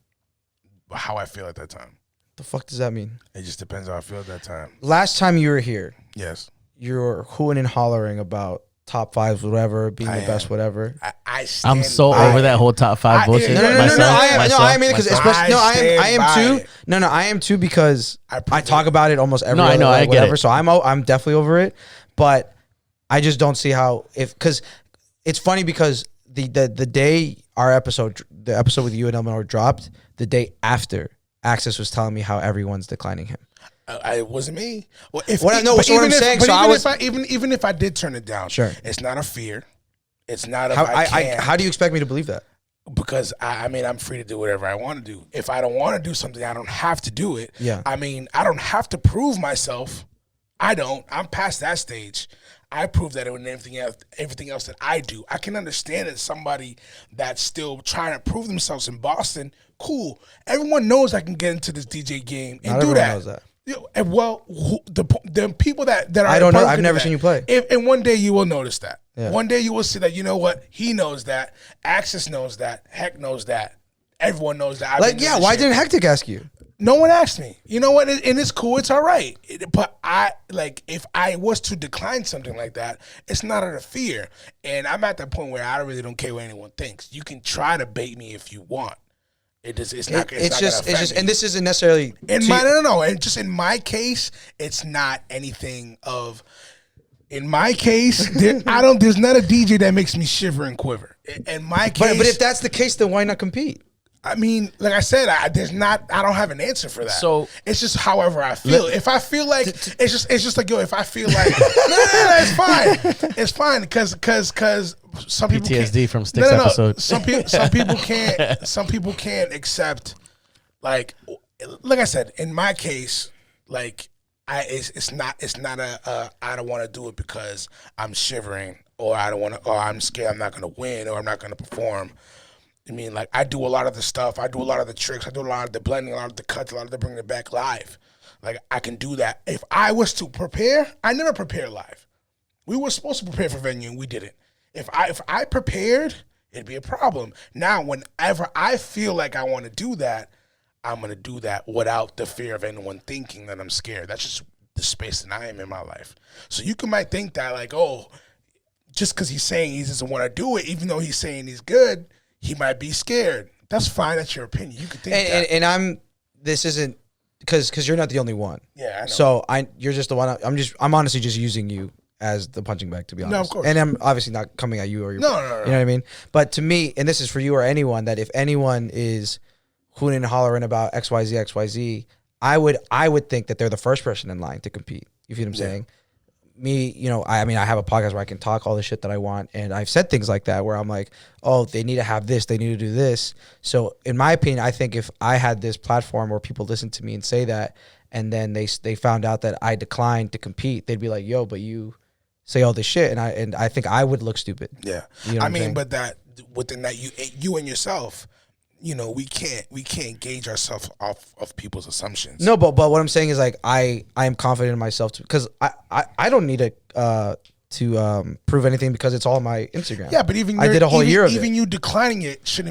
how I feel at that time. The fuck does that mean? It just depends how I feel at that time. Last time you were here, yes, you were hooting and hollering about top fives, whatever, being the best, whatever. I'm so over that whole top five bullshit. No, I mean, because especially I am too. No, I am too, because I talk about it almost every. No, I know, I get it. So I'm definitely over it, but I just don't see how because it's funny because the day the episode with you and Elmore dropped, the day after, Access was telling me how everyone's declining him. It wasn't me. Well, even if I did turn it down, sure, it's not a fear. It's not how do you expect me to believe that? Because I'm free to do whatever I want to do. If I don't want to do something, I don't have to do it. Yeah. I don't have to prove myself. I don't. I'm past that stage. I prove that in everything else that I do. I can understand that somebody that's still trying to prove themselves in Boston. Cool. Everyone knows I can get into this DJ game and do that. Knows that. Well, the people that are I don't know. I've never seen you play. And one day you will notice that. Yeah. One day you will see that. You know what? He knows that. Axis knows that. Heck knows that. Everyone knows that. Why didn't Hectic ask you? No one asked me. You know what? And it's cool. It's all right. But if I was to decline something like that, it's not out of fear. And I'm at that point where I really don't care what anyone thinks. You can try to bait me if you want. And this isn't necessarily And just in my case, it's not anything of. In my case, there's not a DJ that makes me shiver and quiver. In my case, but if that's the case, then why not compete? I mean, like I said, I don't have an answer for that. So it's just however I feel. If I feel like it's just like, yo, if I feel like no, it's fine because some people PTSD from Sticks episode. Some people can't accept like I said, in my case, like it's not a I don't want to do it because I'm shivering or I'm scared I'm not going to win or I'm not going to perform. I mean, like, I do a lot of the stuff. I do a lot of the tricks. I do a lot of the blending, a lot of the cuts, a lot of the bringing it back live. Like I can do that. If I was to prepare, I never prepare live. We were supposed to prepare for venue and we didn't. If I prepared, it'd be a problem. Now, whenever I feel like I want to do that, I'm going to do that without the fear of anyone thinking that I'm scared. That's just the space that I am in my life. So you might think that like, oh, just because he's saying he doesn't want to do it, even though he's saying he's good, he might be scared. That's fine. That's your opinion. You could think that. And this isn't because you're not the only one. Yeah, I know. So you're just the one. I'm honestly just using you as the punching bag, to be honest. No, of course. And I'm obviously not coming at you or your. No. You know what I mean? But to me, and this is for you or anyone, that if anyone is hooting and hollering about XYZ, I would think that they're the first person in line to compete. You feel what I'm saying? Me, you know, I mean, I have a podcast where I can talk all the shit that I want, and I've said things like that where I'm like, oh, they need to have this, they need to do this. So in my opinion, I think if I had this platform where people listen to me and say that, and then they found out that I declined to compete, they'd be like, yo, but you say all this shit, and I think I would look stupid. Yeah, you know I mean, but that within that you and yourself, you know, we can't gauge ourselves off of people's assumptions. No, but what I'm saying is like I am confident in myself because I don't need to prove anything because it's all on my Instagram. Yeah, but even I did a whole year of even it. you declining it should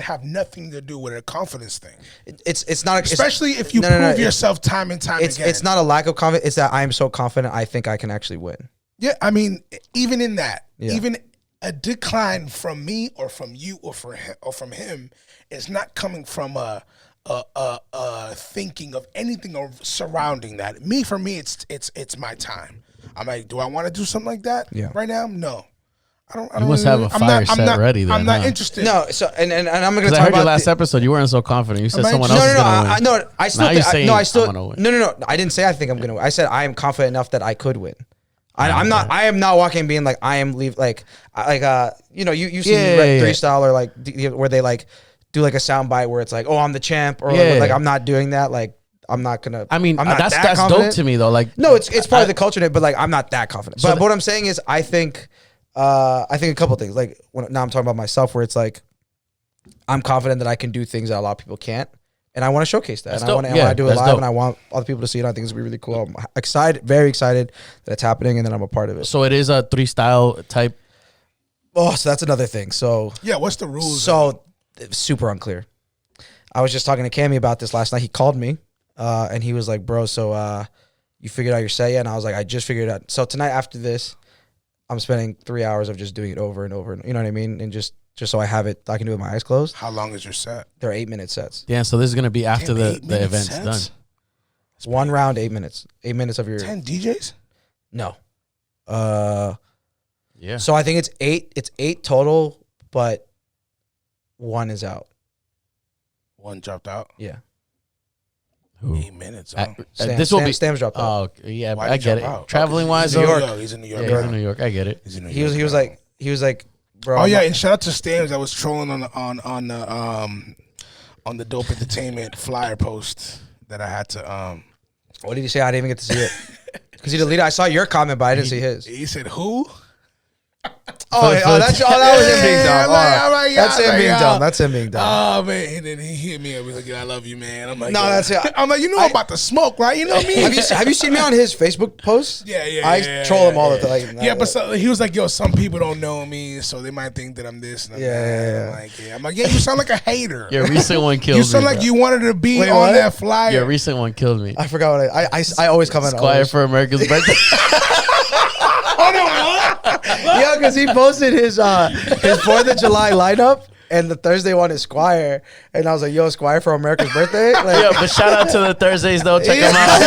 have nothing to do with a confidence thing. It's not especially if you prove yourself time and time again. It's not a lack of confidence. It's that I am so confident. I think I can actually win. Yeah, I mean, even in that, even a decline from me or from you or from him is not coming from a thinking of anything or surrounding that. For me, it's my time. I'm like, do I want to do something like that right now? No. I don't. You must have a fire set ready. Then, I'm not interested. No. So and I'm going to talk I heard about your last episode. You weren't so confident. You said someone else is going to win. I still. Now you're saying no, I still. I'm gonna win. No. I didn't say I think I'm going to win. I said I am confident enough that I could win. I'm not. I am not walking being like I am you know you see Red 3 style or like where they like do like a sound bite where it's like, oh, I'm the champ, or like I'm not doing that. Like I'm not gonna. I mean, I'm not that's confident. dope to me though. Like no, it's part of the culture, but like I'm not that confident. But what I'm saying is, I think a couple of things. Like now I'm talking about myself, where it's like I'm confident that I can do things that a lot of people can't. And I want to showcase that. That's and I want to do it live, and I want other people to see it. I think it's going to be really cool. I'm excited, very excited that it's happening, and that I'm a part of it. So it is a 3 style type. Oh, so that's another thing. So yeah, what's the rules? So it was super unclear. I was just talking to Cammy about this last night. He called me, and he was like, "Bro, so you figured out your set yet?" And I was like, "I just figured it out." So tonight after this, I'm spending 3 hours of just doing it over and over. You know what I mean? And just so I have it, I can do it with my eyes closed. How long is your set? They're 8-minute sets. Yeah, so this is gonna be after the event's done. One round, 8 minutes. 8 minutes of your 10 DJs? No. Yeah. So I think it's 8. It's 8 total, but 1 is out. 1 dropped out. Yeah. Who? 8 minutes. Huh? This will be Stam's dropped out. Oh yeah, Why'd I he get drop it. out? Traveling wise, He's in New though. York. He's in New York. Yeah, he's in New York. I get it. He's in New He York. was like, bro. Oh yeah, and shout out to Stams that was trolling on the Dope Entertainment flyer post that I had to What did he say? I didn't even get to see it because he deleted. I saw your comment, but I didn't see his. He said who? That was him being dumb. That's him being dumb. Yeah. That's him being dumb. Oh man, and then he hit me up. He's like, "Yeah, I love you, man." I'm like, No, yeah. that's it. I'm like, I'm about to smoke, right? You know me. Have you seen me on his Facebook posts? Yeah. I troll him all the time. Yeah, but so, he was like, "Yo, some people don't know me, so they might think that I'm this." And I'm that. I'm like, yeah, you sound like a hater. Your recent one killed me. You sound like you wanted to be Wait, on what? that flyer. Your recent one killed me. I forgot what I always comment on. Squire for America's birthday. Yeah, because he posted his 4th of July lineup, and the Thursday one is Squire, and I was like, "Yo, Squire for America's birthday." Like, Yeah, but shout out to the Thursdays though. Check them out.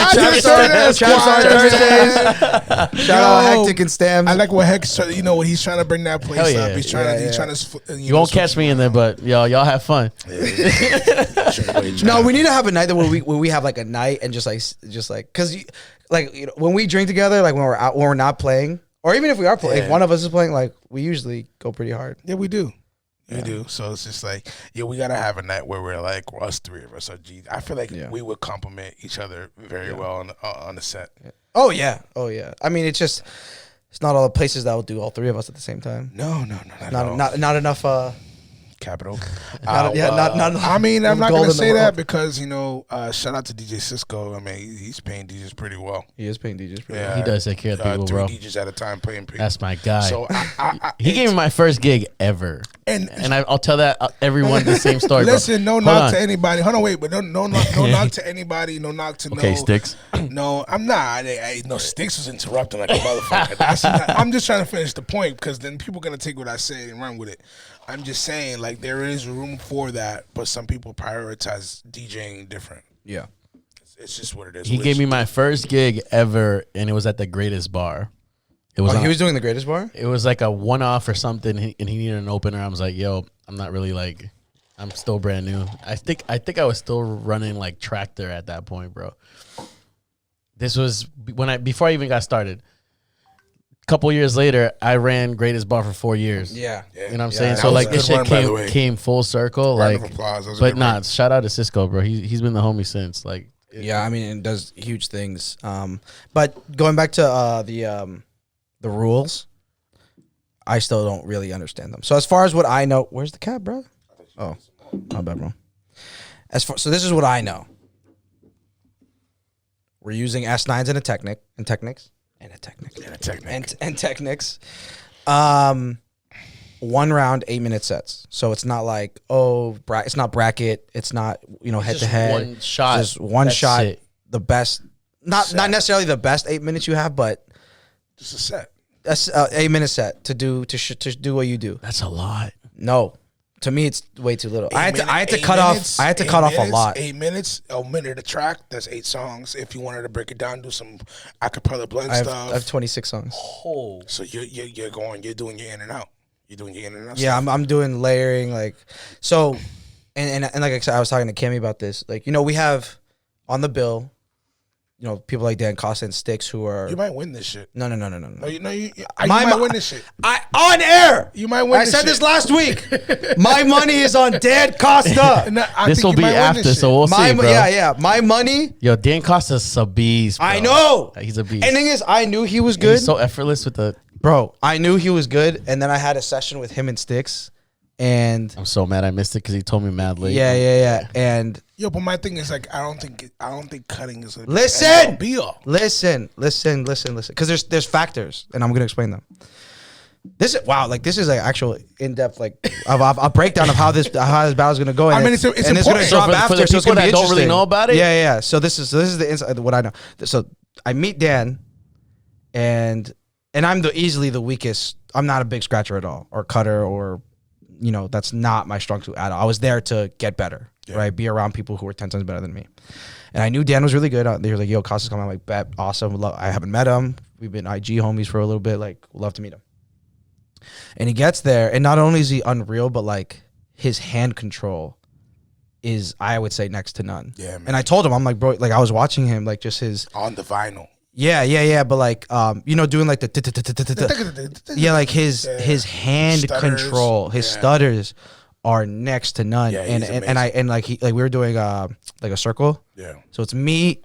Shout out Hectic and Stams. I like what Hex, what he's trying to bring that place Hell yeah. up. He's trying to. You won't catch me in there, but y'all have fun. No, we need to have a night that where we have like a night and just like because when we drink together, like when we're out, when we're not playing, or even if we are playing, if one of us is playing, like we usually go pretty hard. Yeah, we do. We do. So it's just like, we gotta have a night where we're like, us 3 of us are G. I feel like we would complement each other very well on the set. Yeah. Oh yeah. I mean, it's not all the places that will do all 3 of us at the same time. No, not Not enough. capital. Not, I mean, I'm not going to say world. that because, shout out to DJ Cisco. I mean, he's paying DJs pretty well. He is paying DJs pretty Yeah. well. He does take care of people, 3 bro. DJs at a time paying people. That's my guy. So he gave me my first gig ever. And I'll tell that everyone the same story. Listen, bro. no knock to anybody. Hold on, wait, but no knock to anybody. No knock to Okay, Sticks. No, I'm not. No, Sticks was interrupting like a motherfucker. I'm just trying to finish the point because then people are gonna take what I say and run with it. I'm just saying, like, there is room for that, but some people prioritize DJing different. Yeah. It's just what it is. He gave me my first gig ever, and it was at the Greatest Bar. It was. He was doing the Greatest Bar. It was like a one-off or something, and he needed an opener. I was like, "Yo, I'm not really like, I'm still brand new. I think I was still running like Tractor at that point, bro. This was before I even got started. A couple years later, I ran Greatest Bar for 4 years. Yeah. You know what I'm Yeah, saying? that So was like a this good shit run, by the way. came full circle. Round Like, of applause. That was a but good nah, run. shout out to Cisco, bro. He's been the homie since. Like, Yeah, I mean, it does huge things. But going back to the rules, I still don't really understand them. So as far as what I know, where's the cat, bro? Oh, my bad, bro. So this is what I know. We're using S9s and Technics. 1 round, 8-minute sets. So it's not like, it's not bracket. It's not, head to head. one shot. Just one That's shot. it. The best, not necessarily the best 8 minutes you have, but Just a set. that's 8-minute set to do what you do. that's a lot. No, to me it's way too little. I had to Eight cut minutes, off. I had to cut off a minutes, lot. 8 minutes, a minute a track. That's 8 songs. If you wanted to break it down, do some acapella blend I stuff. have 26 songs. Oh, So you're doing your in and out. You're doing your in and out. Yeah, stuff. I'm doing layering, like, so, and like I said, I was talking to Kimmy about this. Like, we have on the bill, people like Dan Costa and Sticks who are. You might win this shit. No. You might win this shit. On air. You might win. I this said shit. this last week. My money is on Dan Costa. And I this think will you be might win after, this so shit. we'll see, bro. Yeah. My money. Yo, Dan Costa's a beast, bro. I know. He's a beast. And the thing is, I knew he was And good. he's so effortless with the. Bro, I knew he was good, and then I had a session with him and Sticks, and I'm so mad I missed it because he told me mad late. yeah, and Yo, but my thing is like I don't think cutting is a Listen! be all. listen, because there's factors, and I'm gonna explain them. This is like actual in depth a breakdown of how this battle's gonna go. And I mean, it's and it's important. gonna So drop for after, the so it's people gonna be that don't really interesting. know about it? Yeah. So this is the inside what I know. So I meet Dan, and I'm easily the weakest. I'm not a big scratcher at all, or cutter, or that's not my strong suit at all. I was there to get better, right? Be around people who were 10 times better than me. And I knew Dan was really good. They were like, "Yo, Costa's coming." I'm like, "Bet, awesome." I haven't met him. We've been IG homies for a little bit. Like, love to meet him. And he gets there, and not only is he unreal, but like his hand control is, I would say, next to none. Yeah, man. And I told him, I'm like, bro, like I was watching him, like just his. On the vinyl. Yeah, but like, doing like the yeah, like his hand Stutters. control, his stutters are next to none. Yeah, and he's we were doing like a circle. Yeah. So it's me,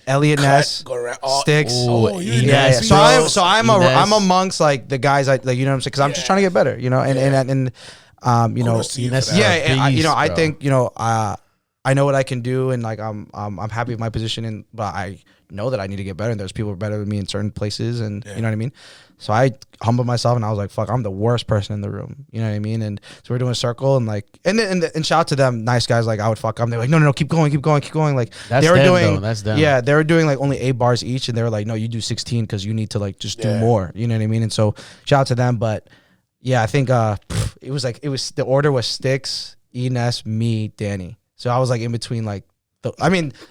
Elliot Ness, Go around. Sticks. You Yeah. Ness, So bro. I'm amongst like the guys I like, you know what I'm saying? Because I'm just trying to get better, and Kudos to you for Ness that. is yeah, a and beast, I bro. think I know what I can do, and like I'm happy with my position, but I know that I need to get better, and there's people who are better than me in certain places, and you know what I mean. So I humbled myself, and I was like, "Fuck, I'm the worst person in the room." You know what I mean? And so we're doing a circle, and like, and shout out to them, nice guys. Like I would fuck them. They're like, "No, keep going." Like That's they were them, doing, though. That's them. yeah, they were doing like only 8 bars each, and they were like, "No, you do 16 because you need to like just do more." You know what I mean? And so shout out to them, but yeah, I think the order was Sticks, Ines, me, Danny. So I was like in between like.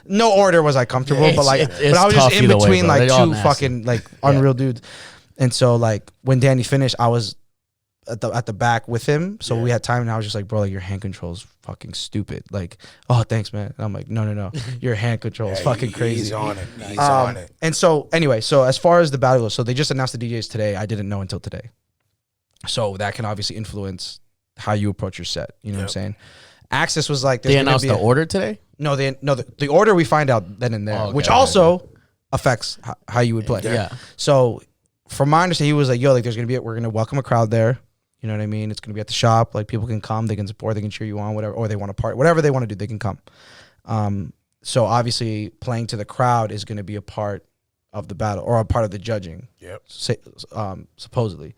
No order was I comfortable, but like, it's but I was just tough in either way, between bro. like They all 2 nasty. fucking like unreal dudes, and so like when Danny finished, I was at the back with him, so we had time, and I was just like, bro, like your hand control is fucking stupid. Like, oh, thanks, man. And I'm like, no, your hand control is fucking crazy. He's on it. He's on it. And so anyway, so as far as the battle goes, so they just announced the DJs today. I didn't know until today, so that can obviously influence how you approach your set. You know what I'm saying? Access was like They announced the order today? No, the order we find out then and there, Oh, okay. which also affects how you would play. Yeah. So from my understanding, he was like, "Yo, like there's gonna be we're gonna welcome a crowd there. You know what I mean? It's gonna be at the shop. Like people can come, they can support, they can cheer you on, whatever, or they want to part, whatever they want to do, they can come. So obviously, playing to the crowd is gonna be a part of the battle or a part of the judging. Yep. Supposedly.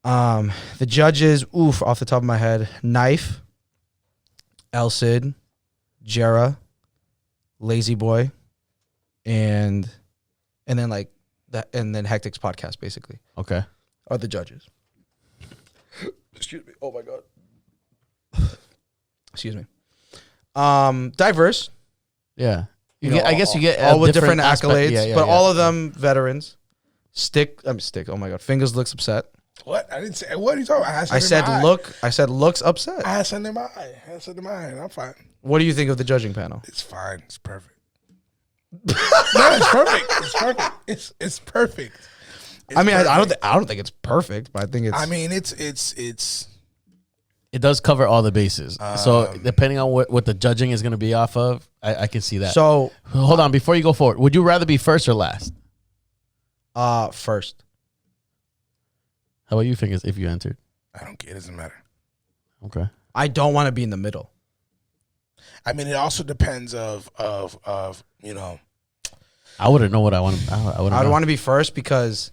The judges, off the top of my head, Knife, El Cid, Jera, Lazy Boy, and then like that, and then Hectic's podcast basically Okay. are the judges. Excuse me. Oh my god. Excuse me. Diverse. Yeah. I guess you get all with different aspect- accolades, but all of them veterans. Stick. Oh my god. Fingaz looks upset. What? I didn't say. What are you talking about? I said looks upset. I had something in my eye. I'm fine. What do you think of the judging panel? It's fine. It's perfect. No, it's perfect. It's perfect. It's perfect. I mean, perfect. I don't think it's perfect, but I think it's. I mean, it's. It does cover all the bases. So depending on what the judging is going to be off of, I can see that. So hold on, before you go forward, would you rather be first or last? First. How about you, Fingaz, if you entered? I don't care. It doesn't matter. Okay. I don't want to be in the middle. I mean, it also depends of you know. I wouldn't know what I want. I would want to be first because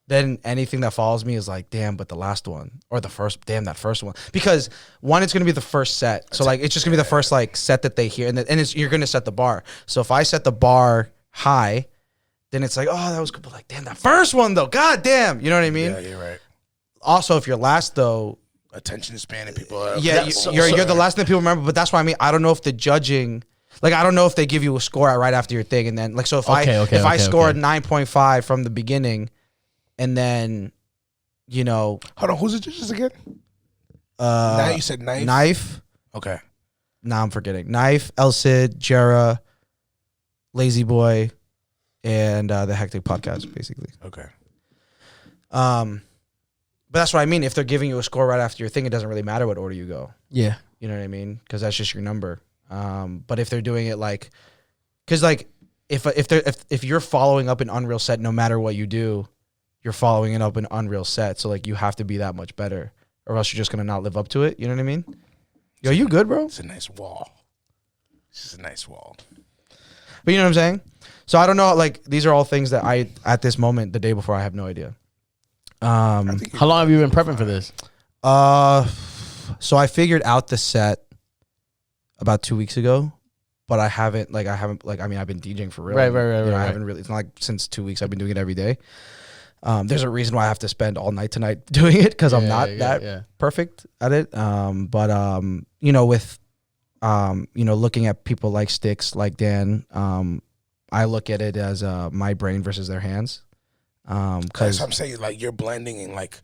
then anything that follows me is like, damn, but the last one or the first, damn, that first one. Because one, it's gonna be the first set, so like it's just gonna be the first like set that they hear, and you're gonna set the bar. So if I set the bar high, then it's like, oh, that was good, but like, damn, that first one though, god damn, you know what I mean? Yeah, you're right. Also, if you're last though, attention span and people. You're the last thing people remember. But that's what I mean. I don't know if the judging. Like, I don't know if they give you a score right after your thing, and then like, so if I score a 9.5 from the beginning, and then, you know, hold on, who's the judges again? Now you said Knife. Knife. Okay. Now I'm forgetting. Knife, El Cid, Jera, Lazy Boy, and the Hectic podcast, basically. Okay. But that's what I mean. If they're giving you a score right after your thing, it doesn't really matter what order you go. Yeah. You know what I mean? Because that's just your number. But if they're doing it like, because like if you're following up an Unreal set, no matter what you do, you're following it up an Unreal set. So like you have to be that much better, or else you're just gonna not live up to it. You know what I mean? Yo, you good, bro? It's a nice wall. It's just a nice wall. But you know what I'm saying? So I don't know. Like these are all things that I at this moment, the day before, I have no idea. How long have you been prepping for this? So I figured out the set about 2 weeks ago, but I haven't I've been DJing for real. Right. I haven't really, it's not like since 2 weeks I've been doing it every day. There's a reason why I have to spend all night tonight doing it, because I'm not that perfect at it. You know, with, you know, looking at people like Sticks, like Dan, I look at it as my brain versus their hands. Because I'm saying, like, you're blending in like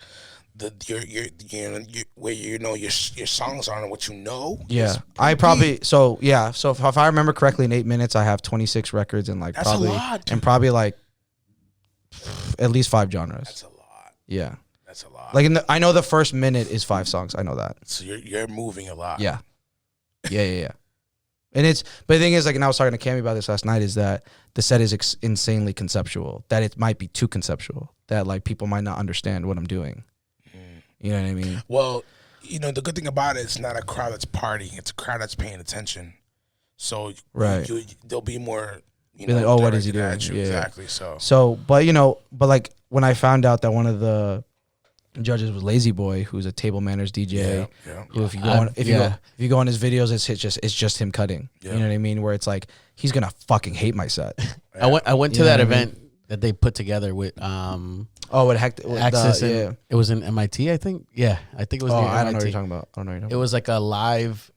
where you know your songs are and what you know. Yeah, I probably so if I remember correctly, in 8 minutes I have 26 records and like that's probably a lot, dude. and probably like at least 5 genres. That's a lot. Yeah, that's a lot. Like I know the first minute is 5 songs. I know that. So you're moving a lot. Yeah. And but the thing is, like, and I was talking to Cammy about this last night, is that the set is insanely conceptual. That it might be too conceptual. That like people might not understand what I'm doing. You know what I mean? Well, you know, the good thing about it, it's not a crowd that's partying. It's a crowd that's paying attention. So there'll be more. You know, like, oh, what is he doing? Yeah, exactly. So, but you know, like when I found out that one of the judges was Lazy Boy, who's a table manners DJ. Who, if you go on his videos, it's just him cutting. Yeah. You know what I mean? Where it's like he's gonna fucking hate my set. I went to that event that they put together with Access. It was in MIT, I think. Yeah, I think it was. I don't know what you're talking about. It was like a live.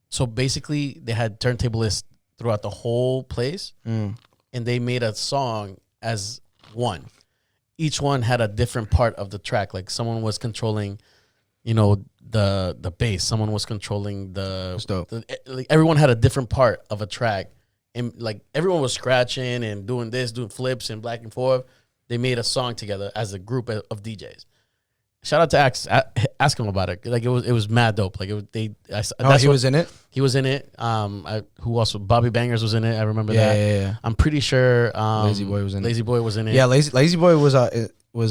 So basically, they had turntablists throughout the whole place, and they made a song as one. Each one had a different part of the track. Like someone was controlling, you know, the bass. Someone was controlling like everyone had a different part of a track, and like everyone was scratching and doing flips and back and forth. They made a song together as a group of DJs. Shout out to ask him about it. Like it was mad dope. Like he was in it. He was in it. Who else? Bobby Bangers was in it. I remember that. Yeah. I'm pretty sure. Lazy Boy was in it. Lazy Boy was in it. Yeah, Lazy Boy was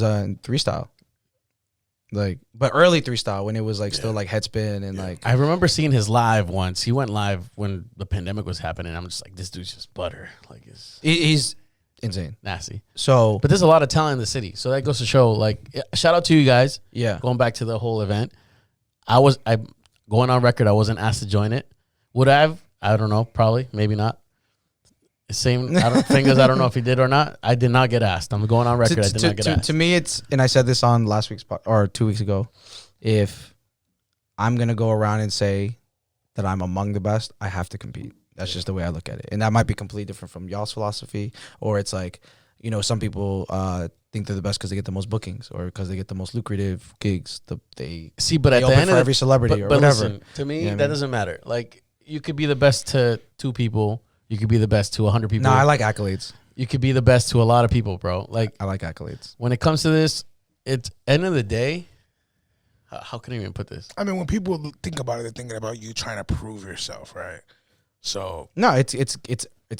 in 3 Style. Like, but early 3-style when it was like still like headspin and like. I remember seeing his live once. He went live when the pandemic was happening. I'm just like, this dude's just butter. Like, He's insane. nasty. So, But there's a lot of talent in the city. So that goes to show, like, shout out to you guys. yeah. Going back to the whole event. I going on record, I wasn't asked to join it. Would I have? I don't know. Probably. Maybe not. Same. Fingers, I don't know if he did or not. I did not get asked. I'm going on record. I did not get asked. To me, it's, and I said this on last week's or 2 weeks ago. If I'm gonna go around and say that I'm among the best, I have to compete. That's just the way I look at it, and that might be completely different from y'all's philosophy. Or it's like, you know, some people think they're the best because they get the most bookings or because they get the most lucrative gigs. They see, but at the open end for of every celebrity or but whatever. Listen, to me, Yeah, that doesn't matter. Like, you could be the best to 2 people. You could be the best to 100 people. No, I like accolades. You could be the best to a lot of people, bro. Like, I like accolades. when it comes to this, it's end of the day. How can I even put this? I mean, when people think about it, they're thinking about you trying to prove yourself, right? So No, it's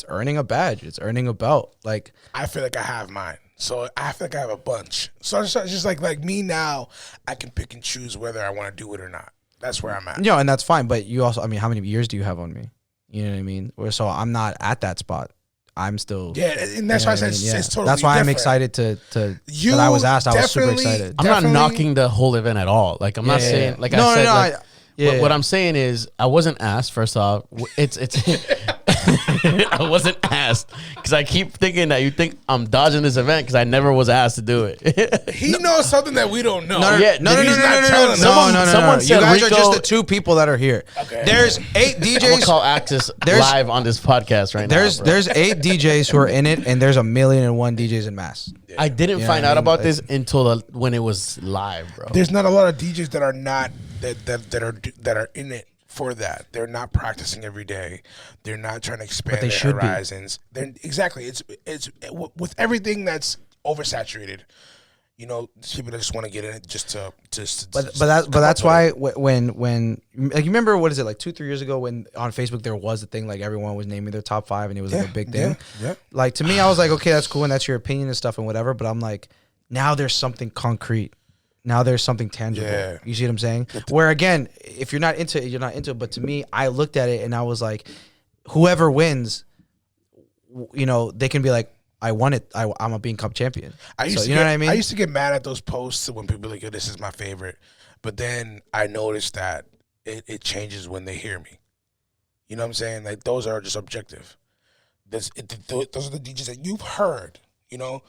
earning a badge. It's earning a belt. Like, I feel like I have mine. So I feel like I have a bunch. So it's just like me now, I can pick and choose whether I want to do it or not. That's where I'm at. and that's fine. But you also, I mean, how many years do you have on me? You know what I mean? So I'm not at that spot. I'm still. Yeah, and that's why I said it's totally That's why different. I'm excited to You that I was asked. I was super definitely- excited. I'm not Definitely- knocking the whole event at all. Like, I'm not saying, like No, I said, no, like, yeah. what I'm saying is, I wasn't asked. First off, it's I wasn't asked because I keep thinking that you think I'm dodging this event because I never was asked to do it. He knows something that we don't know. No, Yeah, no. he's not telling us. Someone said You guys are Rico- just the 2 people that are here. Okay. There's 8 I'm gonna DJs. call Axis There's- live on this podcast right now. bro. There's 8 DJs who are in it, and there's 1,000,001 DJs in mass. I didn't Yeah, find I out mean, about like- this until when it was live, bro. There's not a lot of DJs that are not that are in it for that. They're not practicing every day. They're not trying to expand they their should be. horizons. They're exactly. It's with everything that's oversaturated. You know, people that just want to get in it just to. But that's why when like, you remember, what is it, like 2-3 years ago when on Facebook there was a thing like everyone was naming their top 5 and it was like a big thing. Yeah. Like, to me, I was like, okay, that's cool and that's your opinion and stuff and whatever. But I'm like, now there's something concrete. Now there's something tangible. Yeah. You see what I'm saying? Where again, if you're not into it, you're not into it. But to me, I looked at it and I was like, whoever wins, you know, they can be like, I won it. I'm a Bean Cup champion. I used to you know what I mean? I used to get mad at those posts when people are like, "Yo, this is my favorite," but then I noticed that it changes when they hear me. You know what I'm saying? Like, those are just objective. Those are the DJs that you've heard. You know,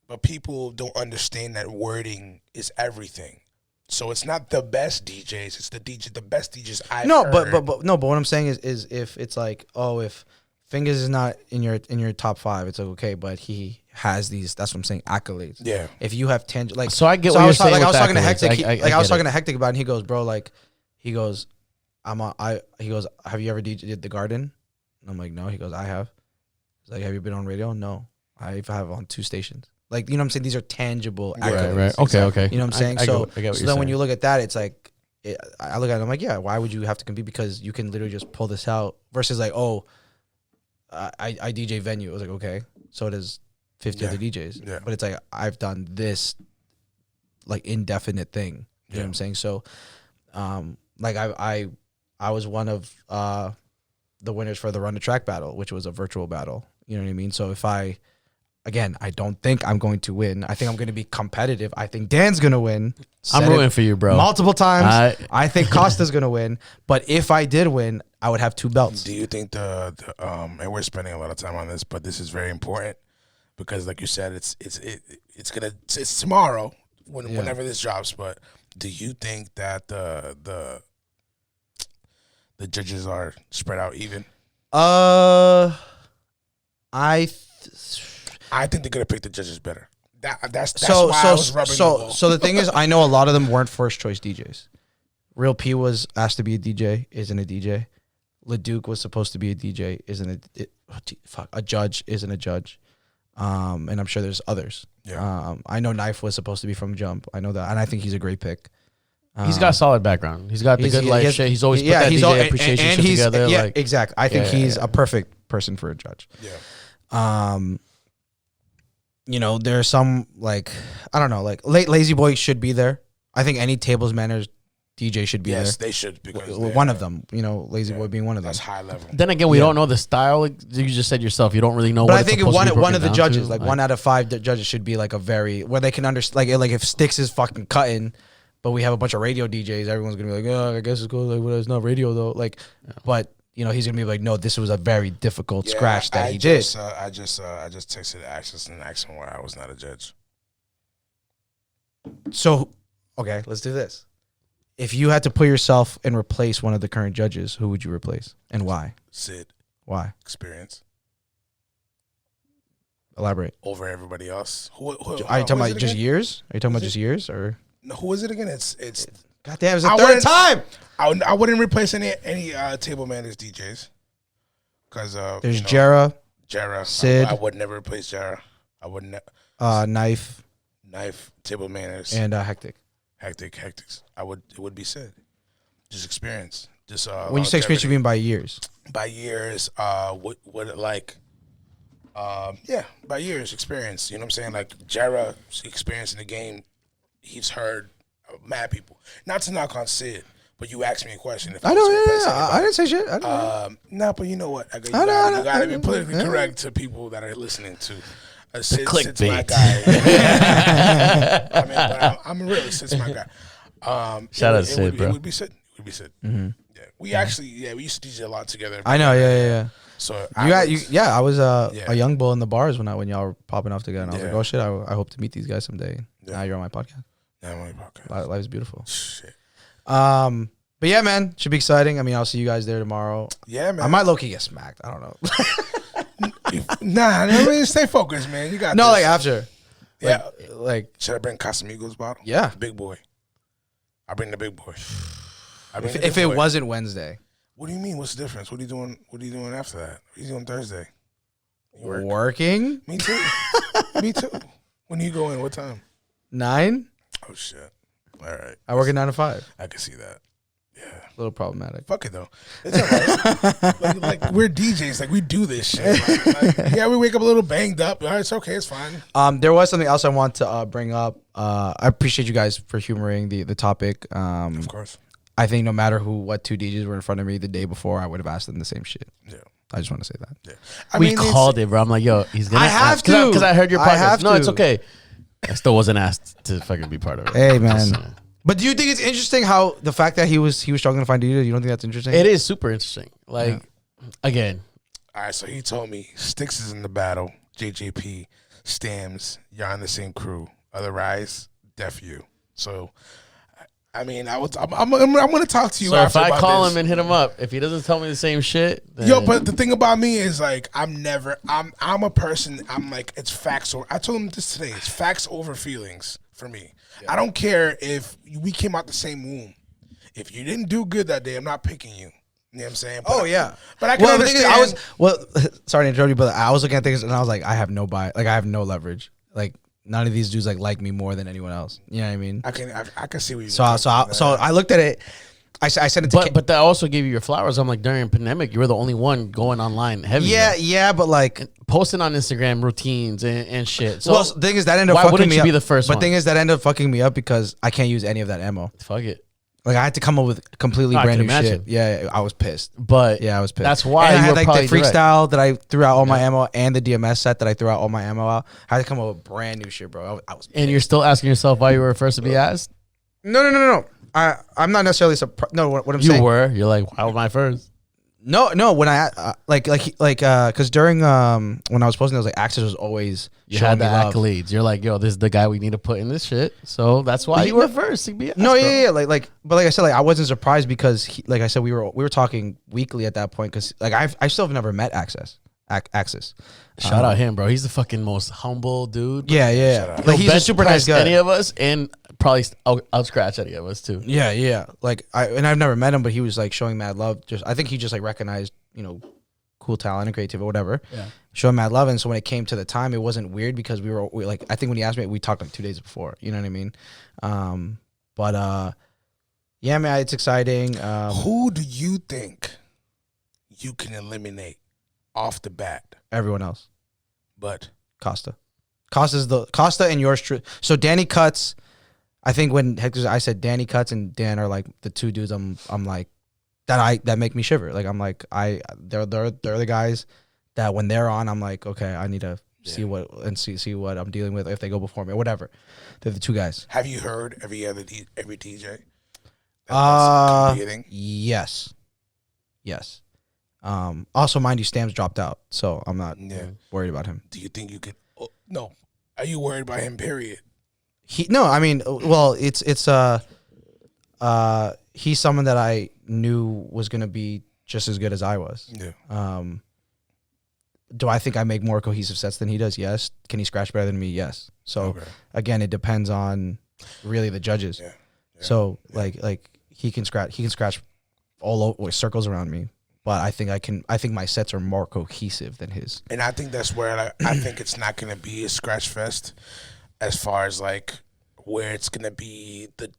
but people don't understand that wording is everything. So it's not the best DJs; it's the best DJs I've heard. But what I'm saying is if it's like, oh, if Fingaz is not in your top 5, it's like, okay, but he has these. That's what I'm saying, accolades. Yeah. If you have like, So I get what you're saying I was with talking to accolades. Hectic. I I was get talking it. to Hectic about it, and he goes, bro, like, he goes, he goes, have you ever did the Garden? And I'm like, no. He goes, I have. He's like, have you been on radio? No, I have on 2 stations. Like, you know what I'm saying? These are tangible accolades. Right. Okay. You know what I'm saying? I So get what you're then when saying. you look at that, it's like, I look at it, I'm like, yeah, why would you have to compete? Because you can literally just pull this out versus like, oh, I DJ venue. It was like, okay, so does 50 other DJs. Yeah. But it's like, I've done this like indefinite thing. You know what I'm saying? So, like I was one of the winners for the Run the Track battle, which was a virtual battle. You know what I mean? So if I don't think I'm going to win. I think I'm going to be competitive. I think Dan's going to win. I'm Said rooting it for you, bro. multiple times. I think Costa's going to win. But if I did win, I would have 2 belts. Do you think the and we're spending a lot of time on this, but this is very important because, like you said, it's tomorrow whenever this drops. But do you think that the judges are spread out even? I think they're gonna pick the judges better. That's why I was rubbing the ball. So the thing is, I know a lot of them weren't first choice DJs. Real P was asked to be a DJ, isn't a DJ. LeDuc was supposed to be a DJ, a judge, isn't a judge. And I'm sure there's others. Yeah. I know Knife was supposed to be from Jump. I know that, and I think he's a great pick. He's got solid background. He's got the good life shit. He's always put that DJ appreciation shit together. Yeah, like, exactly. I think he's a perfect person for a judge. Yeah. You know, there's some, like, I don't know, like Lazy Boy should be there. I think any tables manners DJ should be there. Yes, they should. Because one of them, you know, Lazy Boy being one of them. That's high level. Then again, we don't know the style. You just said yourself, you don't really know. But what I think it's supposed to be one of the broken judges, down to. like 1 out of 5 judges, should be like a very where they can understand. Like if Sticks is fucking cutting, but we have a bunch of radio DJs, everyone's gonna be like, oh, I guess it's cool. Like, well, it's not radio though. Like, but you know, he's gonna be like, no, this was a very difficult scratch that he did. I just texted Access and asked him why I was not a judge. So, okay, let's do this. If you had to put yourself and replace one of the current judges, who would you replace and why? Sid. Why? Experience. Elaborate. Over everybody else. Are you talking about just years? Are you talking about just years or? No, who is it again? It's. Goddamn, it's the third time. I wouldn't replace any table manners DJs. Because there's Jera, Sid. I would never replace Jera. I wouldn't. Knife, table manners, and Hectic. Hectics. It would be Sid. Just experience. Just when you say experience, you mean by years? By years, what it like? Yeah, by years experience. You know what I'm saying? Like Jera's experience in the game, he's heard mad people. Not to knock on Sid, but you asked me a question. If I know, yeah. I didn't say shit. No, but you know what? You gotta be politically correct to people that are listening to. Sid's my guy. I mean, but I'm really Sid's my guy. Shout out to Sid, bro. It would be Sid. Mm-hmm. Yeah, we used to DJ a lot together. I know, yeah. So I was a young bull in the bars when y'all were popping off together. And I was like, oh shit, I hope to meet these guys someday. Yeah. Now you're on my podcast. Now I'm on my podcast. Life is beautiful. Shit. But yeah, man, should be exciting. I mean, I'll see you guys there tomorrow. Yeah, man. I might low key get smacked. I don't know. Nah, I mean, stay focused, man. You got no, this. like after. Yeah, like should I bring Casamigos bottle? Yeah, big boy. I bring the big boy. If it wasn't Wednesday. What do you mean? What's the difference? What are you doing? What are you doing after that? What are you doing Thursday? Working? Me too. Me too. When you go in? What time? 9. Oh shit! All right. I work at 9 to 5. I can see that. Yeah. A little problematic. Fuck it though. It's all right. like we're DJs. Like we do this shit. Like, yeah, we wake up a little banged up. All right, it's okay. It's fine. There was something else I want to bring up. I appreciate you guys for humoring the topic. Of course. I think no matter what 2 DJs were in front of me the day before, I would have asked them the same shit. Yeah. I just want to say that. Yeah. We called it, bro. I'm like, yo, he's gonna. I have to because I heard your podcast. No, to. it's okay. I still wasn't asked to fucking be part of it. Hey, man. But do you think it's interesting how the fact that he was struggling to find DJs? You don't think that's interesting? It is super interesting. Like, again. All right, so he told me Sticks is in the battle. JJP, Stams, you're on the same crew. Otherwise, deaf you. So, I mean, I'm going to talk to you. So after if I about call this. him and hit him up, if he doesn't tell me the same shit, then Yo, but the thing about me is like I'm a person. I'm like it's facts. Or I told him this today. It's facts over feelings for me. Yeah. I don't care if we came out the same womb. If you didn't do good that day, I'm not picking you. You know what I'm saying? But but I can understand. Sorry to interrupt you, but I was looking at things and I was like, I have no I have no leverage. Like none of these dudes like me more than anyone else. You know what I mean? I can see what you. So I looked at it. I sent it to. But that also gave you your flowers. I'm like, during pandemic, you were the only one going online heavy. Yeah, but like posting on Instagram routines and shit. So well, the thing is that ended up why fucking wouldn't me you up. be the first but one? thing is that ended up fucking me up because I can't use any of that ammo. Fuck it. Like I had to come up with completely brand new shit. Yeah, I was pissed. But yeah, I was pissed. That's why and I had were like the direct. freestyle that I threw out all my ammo and the DMS set that I threw out all my ammo out. I had to come up with brand new shit, bro. I was pissed. And you're still asking yourself why you were first to be asked? No. I'm not necessarily surprised. No, what I'm saying. You were. You're like, why was I first? No. When I because during when I was posting, I was like, Access was always You showing had the me love. accolades. You're like, yo, this is the guy we need to put in this shit. So that's why you were first. CBS, No, bro. yeah. But like I said, like I wasn't surprised because like I said, we were talking weekly at that point because like I still have never met Access. Shout out him, bro. He's the fucking most humble dude. Yeah. Like he's a super nice guy. Any of us, and probably I'll scratch any of us too. Yeah. Like I've never met him, but he was like showing mad love. I think he just like recognized, cool talent and creativity, whatever. Yeah. Showing mad love, and so when it came to the time, it wasn't weird because we like I think when he asked me, we talked like 2 days before. You know what I mean? Yeah, man, it's exciting. Who do you think you can eliminate off the bat? Everyone else, but Costa and yours. So Danny cuts. I think when Hector's, I said Danny Cuts and Dan are like the two dudes. I'm like that make me shiver. Like I'm like they're the guys that when they're on, I'm like, okay, I need to see what I'm dealing with if they go before me or whatever. They're the two guys. Have you heard every DJ? Yes. Also, mind you, Stam's dropped out, so I'm not worried about him. Do you think you could? Oh, no. Are you worried about him? Period. No. I mean, well, it's he's someone that I knew was gonna be just as good as I was. Yeah. Do I think I make more cohesive sets than he does? Yes. Can he scratch better than me? Yes. So again, it depends on really the judges. Yeah. So like he can scratch all over circles around me, but I think my sets are more cohesive than his. And I think that's where I think it's not going to be a scratch fest as far as like where it's going to be the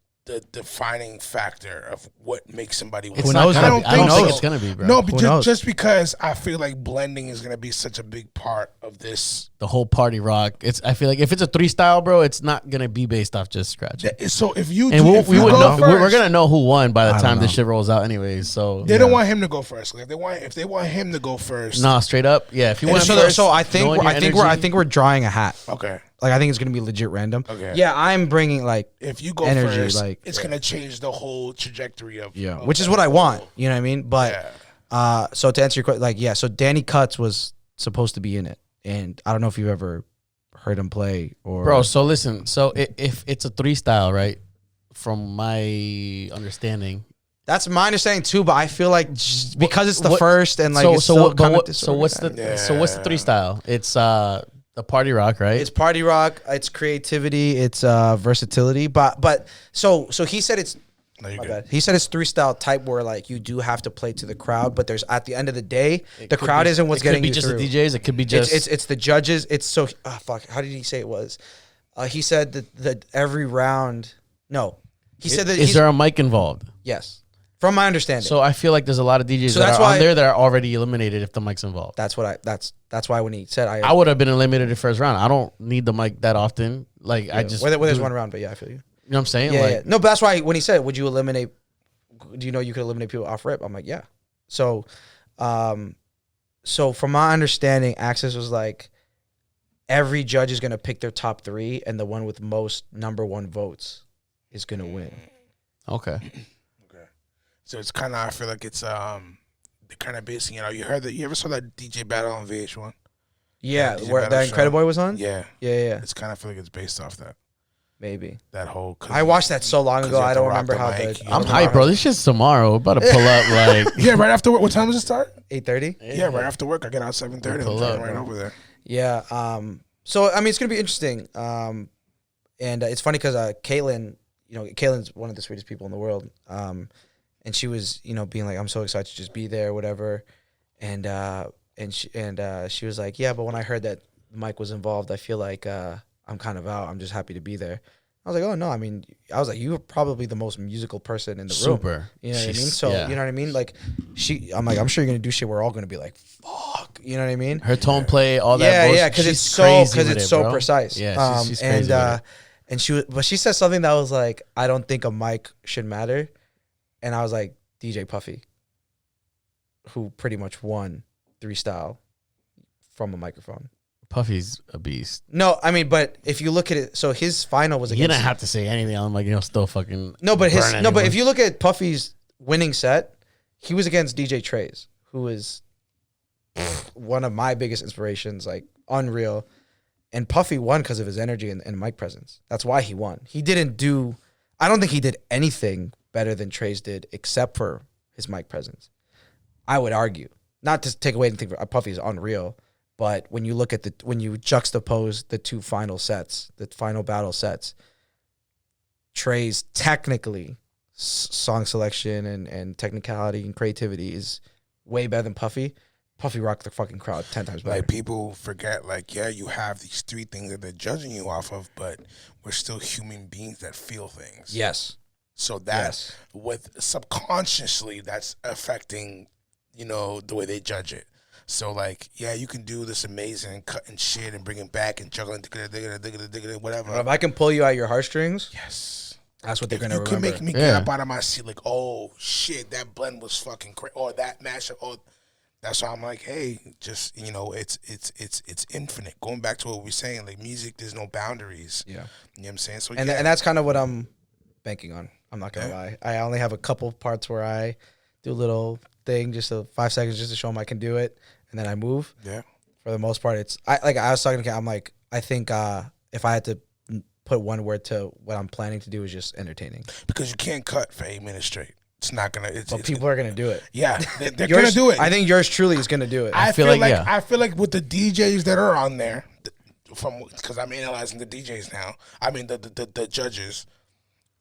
defining factor of what makes somebody win. I don't think it's going to be, bro. No, but just because I feel like blending is going to be such a big part of this. The whole party rock. I feel like if it's a 3 style, bro, it's not going to be based off just scratch. So if you and we're going to know who won by the time this shit rolls out anyways. So they don't want him to go first. Like if they want him to go first. Nah, straight up. Yeah, if you want first. So I think we're drawing a hat. Okay. Like I think it's gonna be legit random. Okay. Yeah, I'm bringing like if you go energy, first, like it's gonna change the whole trajectory of which is what I want. You know what I mean? But so to answer your question, like so Danny Cuts was supposed to be in it, and I don't know if you've ever heard him play or bro. So listen, so if it's a 3 style, right? From my understanding. That's my understanding too, but I feel like because it's the first and like so what's the 3 style? It's the party rock, right? It's party rock. It's creativity. It's versatility. But so he said it's. No, you're good. He said it's 3 style type where like you do have to play to the crowd, but there's at the end of the day the crowd isn't what's getting you through. It could be just the DJs. It could be just it's the judges. It's so fuck. How did he say it was? He said that every round. No, he said that. Is there a mic involved? Yes. From my understanding. So I feel like there's a lot of DJs that are on there that are already eliminated if the mic's involved. That's why when he said I would have been eliminated the first round. I don't need the mic that often. Like I just where there's one round, but yeah, I feel you. You know what I'm saying? Yeah, yeah. No, but that's why when he said, would you eliminate, do you know you could eliminate people off rip? I'm like, yeah. So so from my understanding, Access was like every judge is gonna pick their top 3 and the one with most number 1 votes is gonna win. Okay. So it's kind of, I feel like it's they're kind of basing, you ever saw that DJ battle on VH1? Yeah, where that Incrediboy was on? Yeah. It's kind of feel like it's based off that. Maybe. That whole. I watched that so long ago, I don't remember how good. I'm hyped, bro. This shit's tomorrow. We're about to pull up like. Yeah, right after work. What time does it start? 8:30? Yeah, right after work. I get out 7:30. I'm right over there. Yeah. So, I mean, it's going to be interesting. And it's funny because Caitlin, Caitlin's one of the sweetest people in the world. And she was, being like, I'm so excited to just be there, whatever. And she was like, yeah, but when I heard that Mike was involved, I feel like I'm kind of out. I'm just happy to be there. I was like, oh, no. I mean, I was like, you were probably the most musical person in the room. Super. You know what I mean? So, you know what I mean? Like, I'm like, I'm sure you're going to do shit. We're all going to be like, fuck. You know what I mean? Her tone play, all that. Yeah, because it's so precise. Yeah, she's crazy and she said something that was like, I don't think a mic should matter. And I was like, DJ Puffy, who pretty much won 3 style from a microphone. Puffy's a beast. No, I mean, but if you look at it, so his final was against. You didn't have to say anything. I'm like, still fucking. No, but if you look at Puffy's winning set, he was against DJ Trays, who is one of my biggest inspirations, like unreal. And Puffy won because of his energy and mic presence. That's why he won. I don't think he did anything better than Trays did, except for his mic presence. I would argue, not to take away anything. Puffy is unreal, but when you look at when you juxtapose the 2 final sets, the final battle sets, Trays technically song selection and technicality and creativity is way better than Puffy. Puffy rocked the fucking crowd 10 times better. Like people forget, like, yeah, you have these 3 things that they're judging you off of, but we're still human beings that feel things. Yes. So that with subconsciously that's affecting, the way they judge it. So like, yeah, you can do this amazing cutting shit and bringing back and juggling, whatever. If I can pull you out your heartstrings, yes, That's what they're gonna You remember. can make me get up out of my seat like, oh shit, that blend was fucking crazy, or that mashup. Oh, that's why I'm like, hey, just it's infinite. Going back to what we're saying, like music, there's no boundaries. Yeah, you know what I'm saying. So and that's kind of what I'm banking on. I'm not gonna lie. I only have a couple parts where I do a little thing, just 5 seconds, just to show them I can do it, and then I move. Yeah. For the most part, I was talking to Kat, I'm like, I think if I had to put one word to what I'm planning to do is just entertaining. Because you can't cut for 8 minutes straight. It's not gonna. But people are gonna do it. Yeah, they're gonna do it. I think yours truly is gonna do it. I feel like with the DJs that are on there, because I'm analyzing the DJs now. I mean the judges.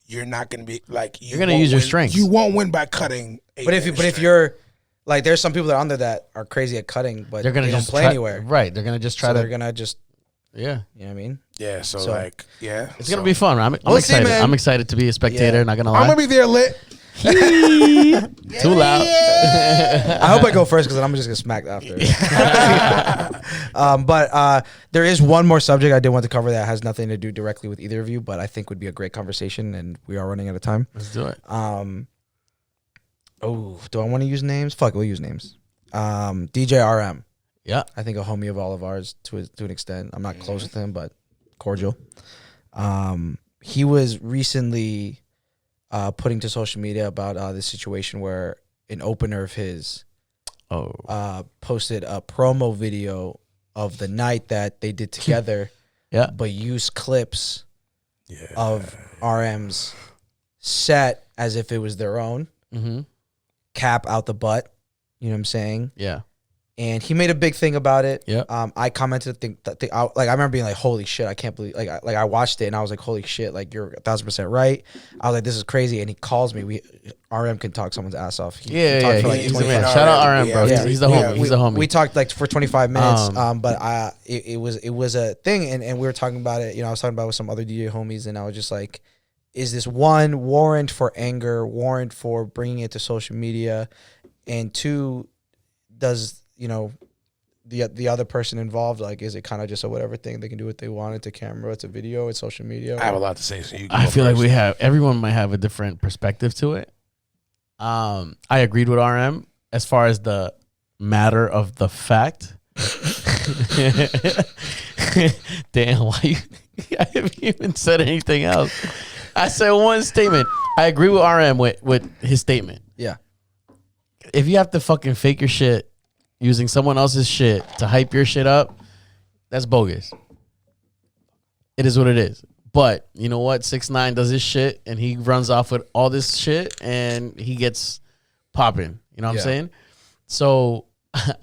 You're not gonna be like you're gonna use your strengths. You won't win by cutting. But if you're like, there's some people that are on there that are crazy at cutting, but they don't play anywhere. Right? They're gonna just try to. They're gonna just. Yeah. You know what I mean? Yeah. So like, yeah, it's gonna be fun. I'm excited. See, I'm excited to be a spectator. Not gonna lie. I'm gonna be there lit. Too loud. I hope I go first because then I'm just gonna smack after. But there is one more subject I did want to cover that has nothing to do directly with either of you, but I think would be a great conversation, and we are running out of time. Let's do it. Do I want to use names? Fuck, we'll use names. DJ RM. Yeah, I think a homie of all of ours to an extent. I'm not close with him, but cordial. He was recently putting to social media about this situation where an opener of his posted a promo video of the night that they did together, but used clips of RM's set as if it was their own. Mm-hmm. Cap out the butt. You know what I'm saying? Yeah. And he made a big thing about it. Yeah. I commented, I remember being like, "Holy shit! I can't believe." I watched it and I was like, "Holy shit! Like you're 1,000% right." I was like, "This is crazy." And he calls me. RM can talk someone's ass off. He talked for like he's 25 Shout out RM, bro. Yeah. He's the homie. He's the homie. We talked like for 25 minutes. But it was a thing, and we were talking about it. You know, I was talking about it with some other DJ homies, and I was just like, "Is this one warrant for anger? Warrant for bringing it to social media? And two, does the other person involved, like, is it kind of just a whatever thing? They can do what they want. It's a camera, it's a video, it's social media." I have a lot to say. So I feel like everyone might have a different perspective to it. I agreed with RM as far as the matter of the fact. Damn, why I haven't even said anything else. I said one statement. I agree with RM with his statement. Yeah. If you have to fucking fake your shit using someone else's shit to hype your shit up, that's bogus. It is what it is. But you know what? 6ix9ine does his shit and he runs off with all this shit and he gets popping. You know what I'm saying? So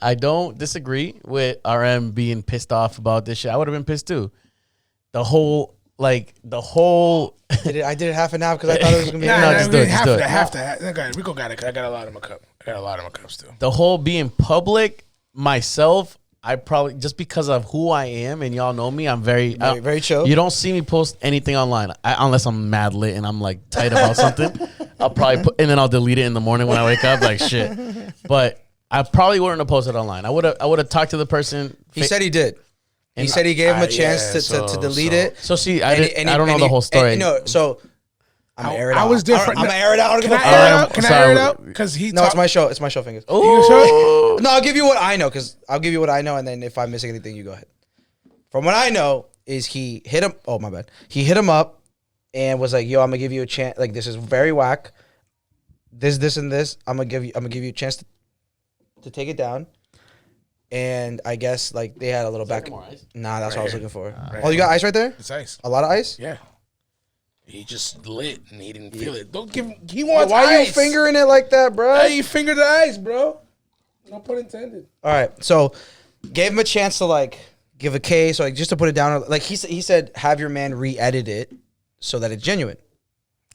I don't disagree with RM being pissed off about this shit. I would have been pissed too. The whole I did it half an hour because I thought it was gonna be. Just do it. Rico got it. I got a lot in my cup. I got a lot in my cups too. The whole being public, myself, I probably just because of who I am and y'all know me, I'm very chill. You don't see me post anything online unless I'm mad lit and I'm like tight about something. I'll probably and then I'll delete it in the morning when I wake up like shit. But I probably wouldn't have posted online. I would have talked to the person. He said he did. He said he gave him a chance to delete it. So see, I don't know the whole story. So I'm gonna air it out. I was different. I'm gonna air it out. Can I air it out? Because it's my show. It's my show, Fingers. Ooh. No, I'll give you what I know. And then if I'm missing anything, you go ahead. From what I know is he hit him. Oh my bad. He hit him up and was like, "Yo, I'm gonna give you a chance. Like this is very whack. This, and this. I'm gonna give you a chance to take it down." And I guess like they had a little back. Nah, that's what I was looking for. Oh, you got ice right there? It's ice. A lot of ice? Yeah. He just lit and he didn't feel it. Don't give him. He wants Why ice. are you fingering it like that, bro? Hey, you fingered the ice, bro. No pun intended. All right, so gave him a chance to like give a case, or like just to put it down. Like he said, have your man re-edit it so that it's genuine.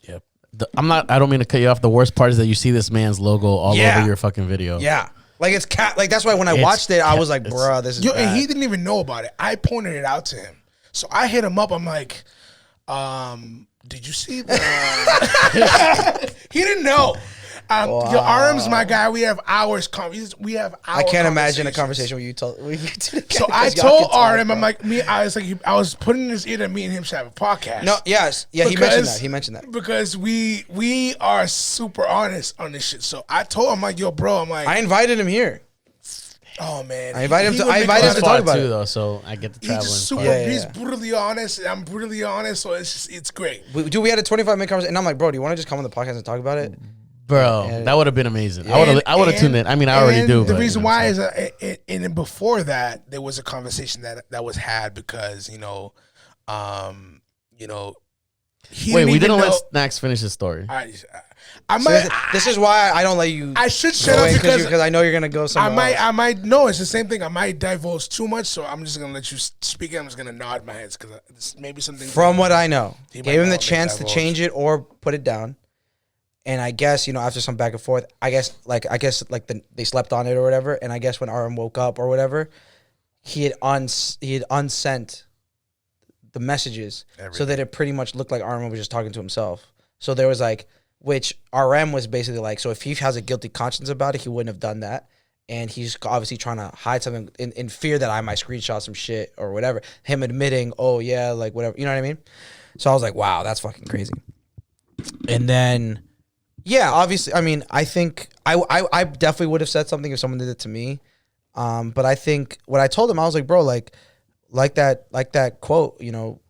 Yep. I don't mean to cut you off. The worst part is that you see this man's logo all over your fucking video. Yeah. Like it's cat. Like that's why when I watched it, I was like, "Bruh, this is bad." And he didn't even know about it. I pointed it out to him, so I hit him up. I'm like, "Did you see that?" He didn't know. Your RM's my guy. We have hours. We have hours. I can't imagine a conversation where you told. So I told RM, I was putting in his ear that me and him should have a podcast. No, yes, yeah, he mentioned that. He mentioned that because we are super honest on this shit. So I told him, I'm like, yo, bro, I'm like, I invited him here. Oh man, I invited him to talk about it though, so I get to travel. He's brutally honest, and I'm brutally honest, so it's great. We had a 25-minute conversation, and I'm like, bro, do you want to just come on the podcast and talk about it? Bro, that would have been amazing. I would have tuned in. I mean, I already do. The reason why is, and before that, there was a conversation that was had because Wait, we didn't let Snacks finish his story. This is why I don't let you. I should shut up because I know you're gonna go somewhere else. I might. No, it's the same thing. I might divulge too much, so I'm just gonna let you speak. I'm just gonna nod my head because maybe something. From what I know, gave him the chance to change it or put it down, and I guess after some back and forth, I guess they slept on it or whatever, and I guess when RM woke up or whatever, he had unsent the messages so that it pretty much looked like RM was just talking to himself. So there was which RM was basically like, so if he has a guilty conscience about it, he wouldn't have done that. And he's obviously trying to hide something in fear that I might screenshot some shit or whatever. Him admitting, oh yeah, like whatever, you know what I mean? So I was like, wow, that's fucking crazy. And then, yeah, obviously, I mean, I think I definitely would have said something if someone did it to me. But I think what I told him, I was like, bro, like that quote,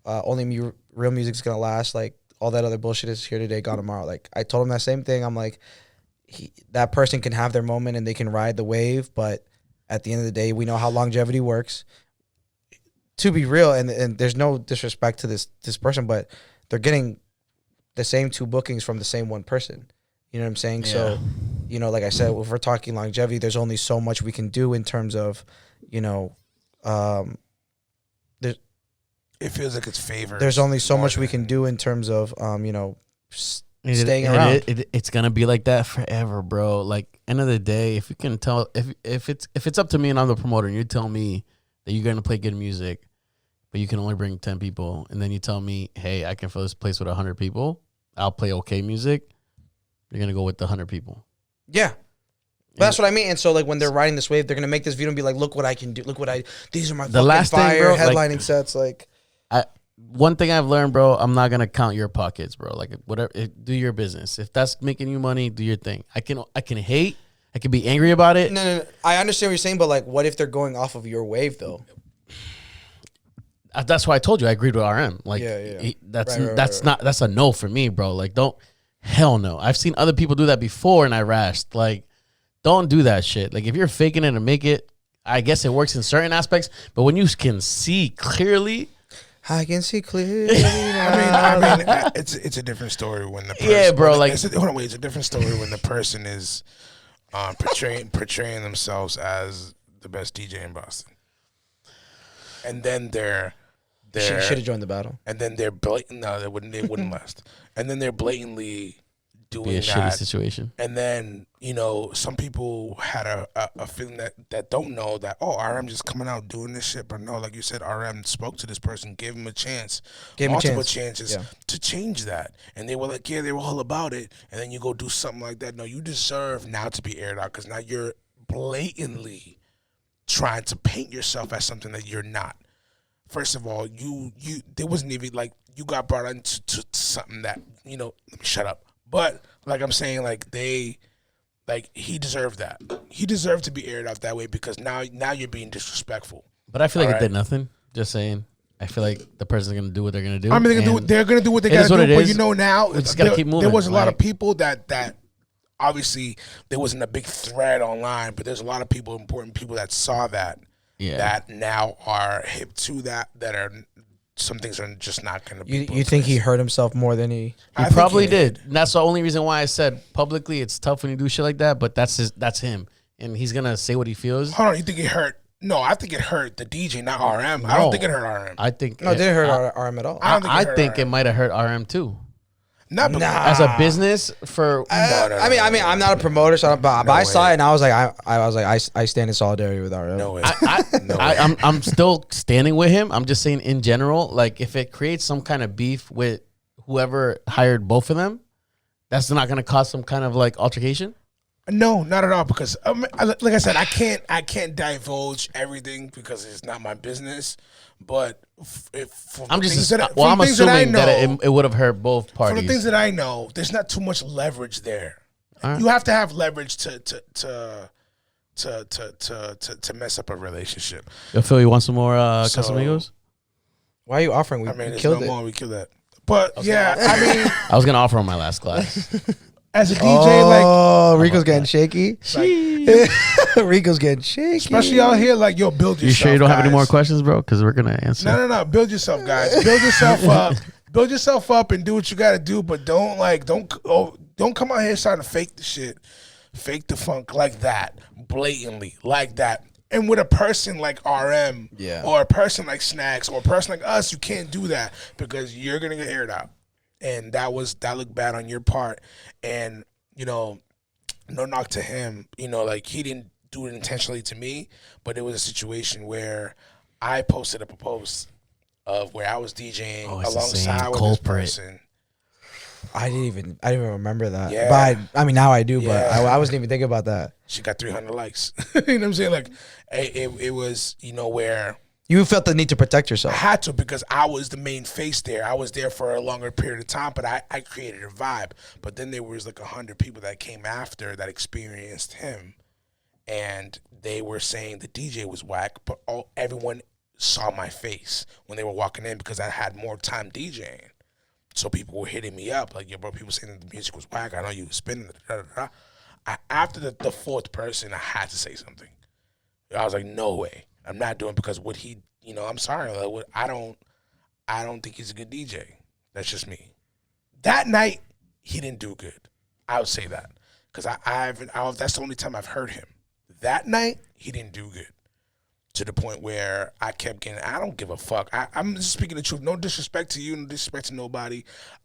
only real music's gonna last, like, all that other bullshit is here today, gone tomorrow. Like, I told him that same thing. I'm like, that person can have their moment and they can ride the wave, but at the end of the day, we know how longevity works. To be real, and there's no disrespect to this person, but they're getting the same 2 bookings from the same one person. You know what I'm saying? Yeah. So, like I said, if we're talking longevity, there's only so much we can do in terms of, it feels like it's favored. There's only so much we can do in terms of, staying around. It's gonna be like that forever, bro. Like, end of the day, if you can tell, if it's up to me and I'm the promoter, and you tell me that you're gonna play good music, but you can only bring 10 people, and then you tell me, hey, I can fill this place with 100 people, I'll play okay music. You're gonna go with the 100 people. Yeah. But that's what I mean. And so, like, when they're riding this wave, they're gonna make this video and be like, "Look what I can do! Look what these are my fucking last fire thing, bro, headlining sets." Like, one thing I've learned, bro, I'm not gonna count your pockets, bro. Like, whatever, do your business. If that's making you money, do your thing. I can hate, I can be angry about it. No. I understand what you're saying, but like, what if they're going off of your wave though? That's why I told you I agreed with RM. Like, yeah. That's a no for me, bro. Like, hell no. I've seen other people do that before and I rashed. Like, don't do that shit. Like, if you're faking it to make it, I guess it works in certain aspects, but when you can see clearly. I can see clearly. I mean, it's a different story when the person. Yeah, bro. Like, it's a different story when the person is portraying themselves as the best DJ in Boston, and then they're should have joined the battle. And then they're blatant. No, they wouldn't last. And then they're blatantly doing be a that. Shitty situation. And then some people had a feeling that don't know that RM just coming out doing this shit, but no, like you said, RM spoke to this person, gave him a chance, multiple chances to change that, and they were like, yeah, they were all about it, and then you go do something like that. No, you deserve now to be aired out because now you're blatantly trying to paint yourself as something that you're not. First of all, you there wasn't even like you got brought into something that let me shut up. But like I'm saying, he deserved that. He deserved to be aired out that way because now you're being disrespectful. But I feel like it did nothing. Just saying. I feel like the person's gonna do what they're gonna do. I mean, they're gonna do what they gotta do. But now we just gotta keep moving. There was a lot of people that obviously there wasn't a big thread online, but there's a lot of important people that saw that. Yeah. That now are hip to that are some things are just not going to be. You think he hurt himself more than he probably did. And that's the only reason why I said publicly it's tough when you do shit like that. But that's him, and he's gonna say what he feels. Hold on, you think it hurt? No, I think it hurt the DJ, not RM. No, I don't think it hurt RM. I think it didn't hurt RM at all. I think it might have hurt RM too. Not as a business for. I mean, I'm not a promoter, so but I saw it and I was like, I stand in solidarity with RM. No way. I'm still standing with him. I'm just saying in general, like if it creates some kind of beef with whoever hired both of them, That's not gonna cause some kind of like altercation. No, not at all. Because like I said, I can't divulge everything because it's not my business. But I'm assuming that it would have hurt both parties. For the things that I know, there's not too much leverage there. Right. You have to have leverage to mess up a relationship. Yo, Phil, you want some more Casamigos? Why are you offering? We killed it. We killed that. But yeah, I was gonna offer on my last glass. As a DJ, Rico's getting shaky. Rico's getting shaky. Especially out here, like, yo, build yourself. You sure you don't guys. have any more questions, bro? Because we're gonna answer. No. Build yourself, guys. Build yourself up. Build yourself up and do what you got to do. But don't come out here trying to fake the shit, fake the funk like that, blatantly like that. And with a person like RM, or a person like Snacks, or a person like us, you can't do that because you're gonna get aired out. And that looked bad on your part. And, no knock to him, like he didn't do it intentionally to me, but it was a situation where I posted up a post of where I was DJing alongside with this person. I didn't even remember that. Yeah. But now I do, but I wasn't even thinking about that. She got 300 likes. You know what I'm saying? Like it was, where you felt the need to protect yourself. I had to because I was the main face there. I was there for a longer period of time, but I created a vibe. But then there was like 100 people that came after that experienced him, and they were saying the DJ was whack, but everyone saw my face when they were walking in because I had more time DJing. So people were hitting me up like, yo, bro, people saying that the music was whack. I know you were spinning. After the fourth person, I had to say something. I was like, no way. I'm not doing it because what he, I'm sorry. Like, I don't think he's a good DJ. That's just me. That night, he didn't do good. I would say that because that's the only time I've heard him. That night, he didn't do good to the point where I kept getting, I don't give a fuck. I'm just speaking the truth. No disrespect to you, no disrespect to nobody.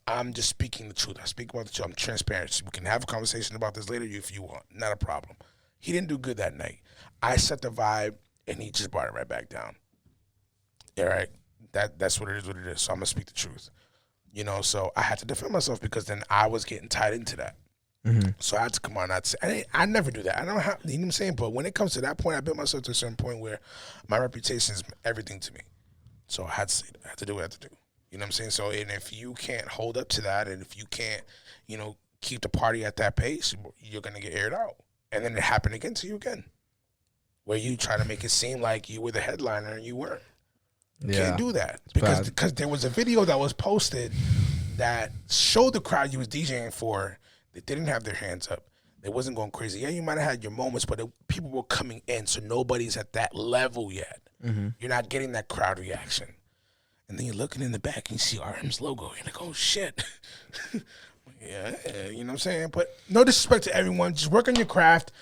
I'm just speaking the truth. I speak about the truth. I'm transparent. So we can have a conversation about this later if you want. Not a problem. He didn't do good that night. I set the vibe. And he just brought it right back down. All right, that's what it is. So I'm gonna speak the truth, So I had to defend myself because then I was getting tied into that. Mm-hmm. So I had to come on. I never do that. I don't have. You know what I'm saying? But when it comes to that point, I built myself to a certain point where my reputation is everything to me. So I had to say that. I had to do what I had to do. You know what I'm saying? So and if you can't hold up to that, and if you can't, keep the party at that pace, you're gonna get aired out. And then it happened again to you again. Where you try to make it seem like you were the headliner and you weren't. You can't do that. Because there was a video that was posted that showed the crowd you was DJing for that didn't have their hands up. They wasn't going crazy. Yeah, you might have had your moments, but people were coming in, so nobody's at that level yet. Mm-hmm. You're not getting that crowd reaction. And then you're looking in the back and you see RM's logo. You're like, oh, shit. Yeah, you know what I'm saying? But no disrespect to everyone. Just work on your craft.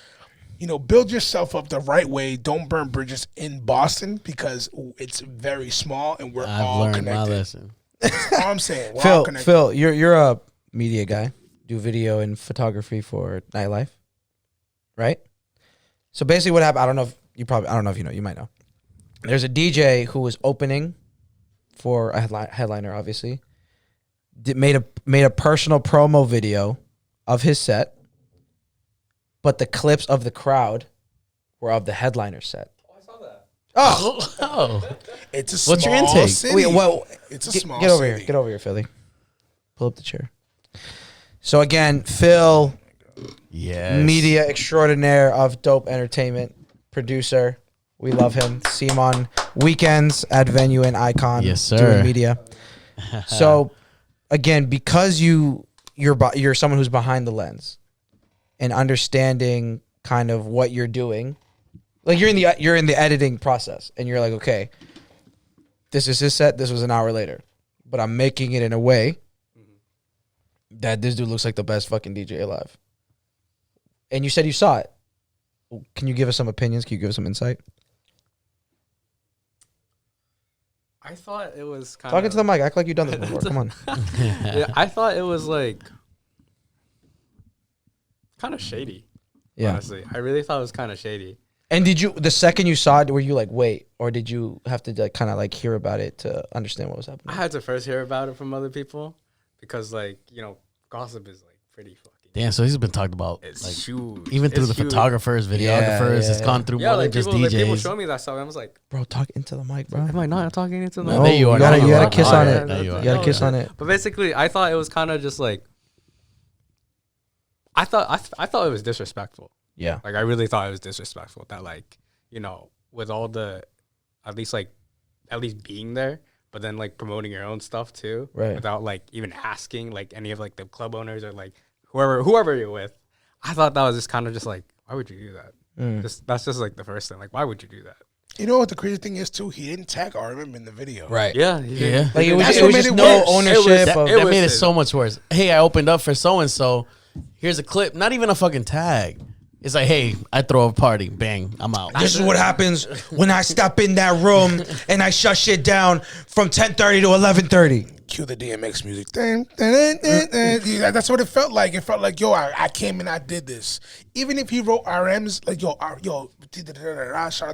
Build yourself up the right way. Don't burn bridges in Boston because it's very small and we're all connected. I've learned my lesson. That's all I'm saying. Phil, you're a media guy. Do video and photography for nightlife, right? So basically, what happened? I don't know if you know. You might know. There's a DJ who was opening for a headliner. Obviously, made a personal promo video of his set. But the clips of the crowd were of the headliner set. Oh, I saw that. Oh. It's a small What's your intake? city. It's a small get over city. Here. Get over here, Philly. Pull up the chair. So again, Phil, media extraordinaire of Dope Entertainment, producer. We love him. See him on weekends at Venue and Icon. Yes, sir. Doing media. So again, because you're someone who's behind the lens. And understanding kind of what you're doing, like you're in the editing process, and you're like, okay, this is his set. This was an hour later, but I'm making it in a way that this dude looks like the best fucking DJ alive. And you said you saw it. Can you give us some opinions? Can you give us some insight? I thought it was kind talking to the mic. Act like you've done this before. Come on. Yeah, I thought it was like kind of shady. Yeah, honestly, I really thought it was kind of shady. And did you, the second you saw it, were you like, wait, or did you have to like kind of like hear about it to understand what was happening? I had to first hear about it from other people because, like, gossip is like pretty fucking. Damn, so he's been talked about It's like huge. even through It's the huge. photographers, videographers. It's gone through Yeah, more like than just people, DJs. people show me that stuff. I was like, Bro, talk into the mic, bro. am I not talking into the No, mic? there you are. You gotta, Now you you gotta are. kiss Oh, on yeah, it. now you are. You gotta kiss on it. But basically, I thought it was kind of just like, I thought it was disrespectful. Yeah. Like I really thought it was disrespectful that like, you know, with all the, at least being there, but then like promoting your own stuff too, Right. without like even asking like any of like the club owners or like whoever you're with. I thought that was just kind of just like, why would you do that? That's just like the first thing. Like, why would you do that? You know what the crazy thing is too? He didn't tag RM in the video. Right. Yeah, Yeah. Like it was, That's it what was made just it no worse. ownership of. That was- made it so much worse. Hey, I opened up for so and so. Here's a clip. Not even a fucking tag. It's like, hey, I throw a party. Bang, I'm out. This is what happens when I step in that room and I shut shit down from 10:30 to 11:30. Cue the DMX music. Dun, dun, dun, dun, dun. Yeah, that's what it felt like. It felt like, yo, I came and I did this. Even if he wrote RM's, like, shout out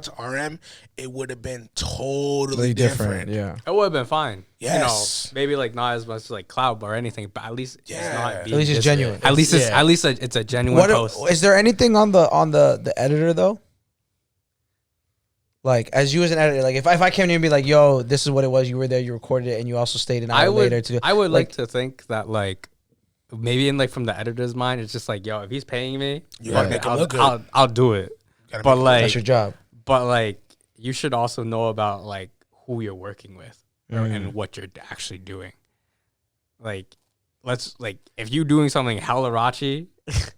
to RM, it would have been totally different. Yeah. it would have been fine. Yes. You know, maybe like not as much like cloud or anything, but at least it's Yeah. not. At being least it's dis- genuine. At least it's a genuine What post. is there anything on the editor though? Like as you as an editor, like if I came to you and be like, "Yo, this is what it was. You were there. You recorded it, and you also stayed an hour later to do." I would like to think that like maybe in like from the editor's mind, it's just like, yo, if he's paying me, You gotta make it look good. I'll do it. Gotta But make it like, That's your job. but like, you should also know about like who you're working with and what you're actually doing. Like, let's like if you doing something hella raunchy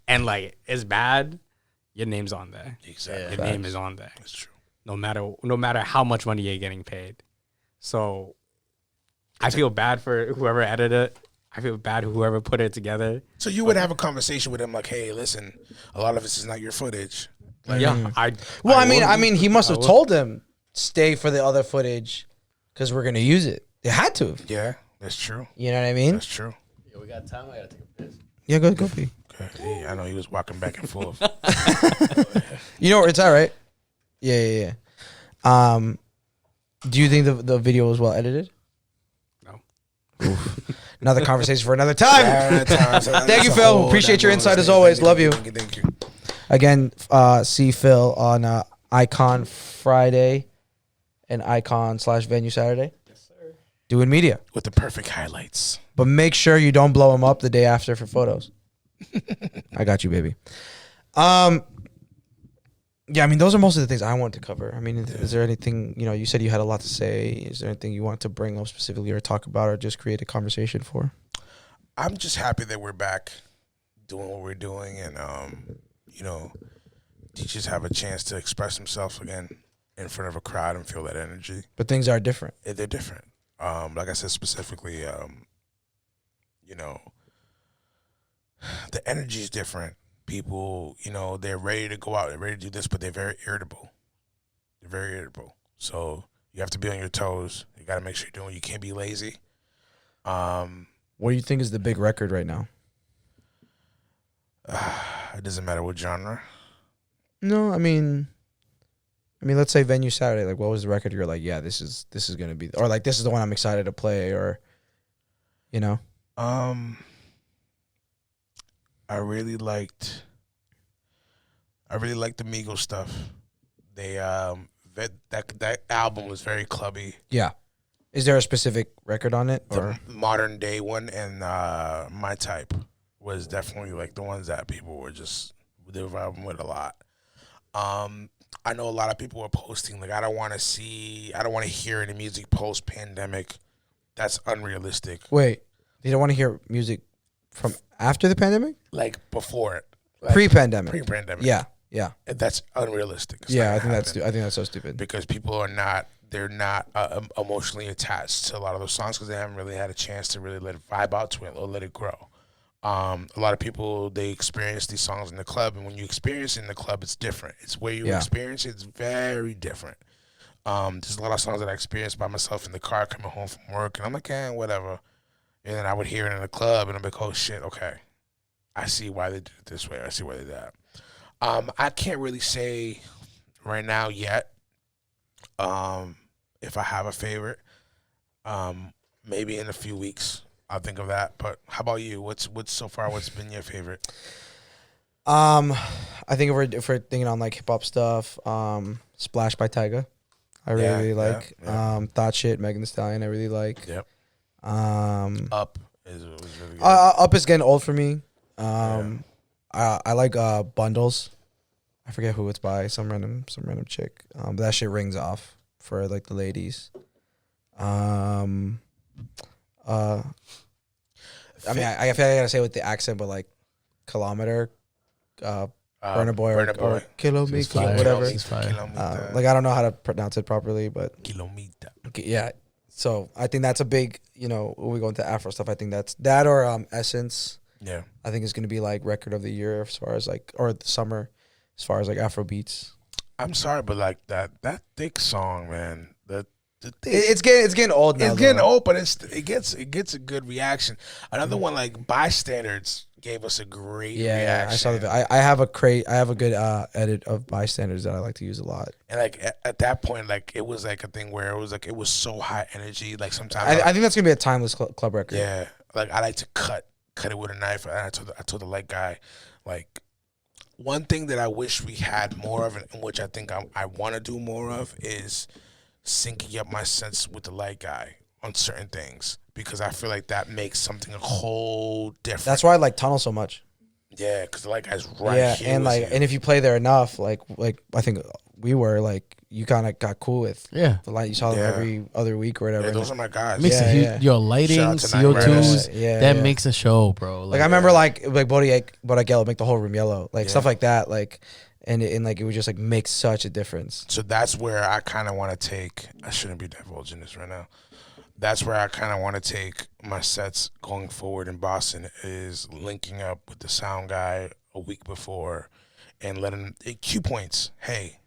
and like it's bad, your name's on there. Exactly. Your name is on there. That's true. No matter how much money you're getting paid. So I feel bad for whoever edited it. I feel bad whoever put it together. So you would have a conversation with him like, hey, listen, a lot of this is not your footage. Like, Yeah, Well, I would. mean, he must have would. told him stay for the other footage because we're gonna use it. They had to. yeah, that's true. You know what I mean? That's true. Yeah, we got time. I gotta take a piss. Yeah, go pee. Okay. Yeah, I know he was walking back and forth. You know where it's at, right? Yeah. Do you think the video was well edited? No. Another conversation for another time. Thank you, Phil. Appreciate your insight as always. Love you. Thank you. Again, see Phil on Icon Friday and Icon/Venue Saturday. Yes, sir. Doing media. With the perfect highlights. But make sure you don't blow him up the day after for photos. I got you, baby. Yeah, I mean, those are most of the things I wanted to cover. I mean, is there anything, you said you had a lot to say. Is there anything you want to bring up specifically or talk about or just create a conversation for? I'm just happy that we're back doing what we're doing and, teachers have a chance to express themselves again in front of a crowd and feel that energy. But things are different. They're different. Like I said, specifically, the energy is different. People, they're ready to go out, they're ready to do this, but they're very irritable. So you have to be on your toes. You got to make sure you're doing. You can't be lazy. What do you think is the big record right now? It doesn't matter what genre. No, I mean, let's say Venue Saturday. Like, what was the record? You're like, yeah, this is gonna be, or like, this is the one I'm excited to play, or, I really liked the Migos stuff. They that album was very clubby. Yeah. Is there a specific record on it, The or modern day one and My Type was definitely like the ones that people were just they were vibing with a lot. I know a lot of people were posting like I don't want to hear any music post pandemic. That's unrealistic. wait, you don't want to hear music from after the pandemic, Like before it, like pre-pandemic? pre-pandemic. Yeah. And that's unrealistic. It's Yeah, not I think gonna happen. that's so stupid. Because people are not emotionally attached to a lot of those songs because they haven't really had a chance to really let it vibe out to it or let it grow. A lot of people, they experience these songs in the club, and when you experience it in the club, it's different. It's where you experience it. It's very different. There's a lot of songs that I experienced by myself in the car coming home from work, and I'm like, whatever. And then I would hear it in the club, and I'm like, oh, shit, okay. I see why they did it this way. I see why they did that. I can't really say right now yet if I have a favorite. Maybe in a few weeks I'll think of that. But how about you? What's so far? What's been your favorite? I think if we're thinking on like hip hop stuff, Splash by Tyga, I really like. Thought Shit, Megan Thee Stallion, I really like. Yep. Up was really good. Up is getting old for me. I like Bundles. I forget who it's by, some random chick. But that shit rings off for like the ladies. I mean, I feel like I gotta say it with the accent, but like Kilometer, Burna Boy or Kilomita, whatever. Like I don't know how to pronounce it properly, but Kilomita. Yeah. So I think that's a big, when we go into Afro stuff, I think that's that or Essence. Yeah. I think it's gonna be like record of the year as far as like, or the summer, as far as like Afro beats. I'm sorry, but like that thick song, man. It's getting old now. It's getting old, but it gets a good reaction. Another one like Bystanders gave us a great reaction. Yeah, I saw that. I have a good edit of Bystanders that I like to use a lot. And like at that point, like it was like a thing where it was so high energy. Like sometimes I think that's gonna be a timeless club record. Yeah, like I like to cut it with a knife. And I told the light guy, like one thing that I wish we had more of, and which I think I want to do more of, is syncing up my sense with the light guy on certain things, because I feel like that makes something a whole different. That's why I like Tunnel so much. Yeah, because the light guy's right here. And like, and if you play there enough, like I think we were like, you kind of got cool with the light. You saw them every other week or whatever. Yeah, those are my guys. Makes a huge, your lighting, CO2s, that makes a show, bro. Like I remember like Bodak Yellow make the whole room yellow, like stuff like that, like. And like it would just like make such a difference. So that's where I kind of want to take. I shouldn't be divulging this right now. That's where I kind of want to take my sets going forward in Boston, is linking up with the sound guy a week before and letting cue points. Hey,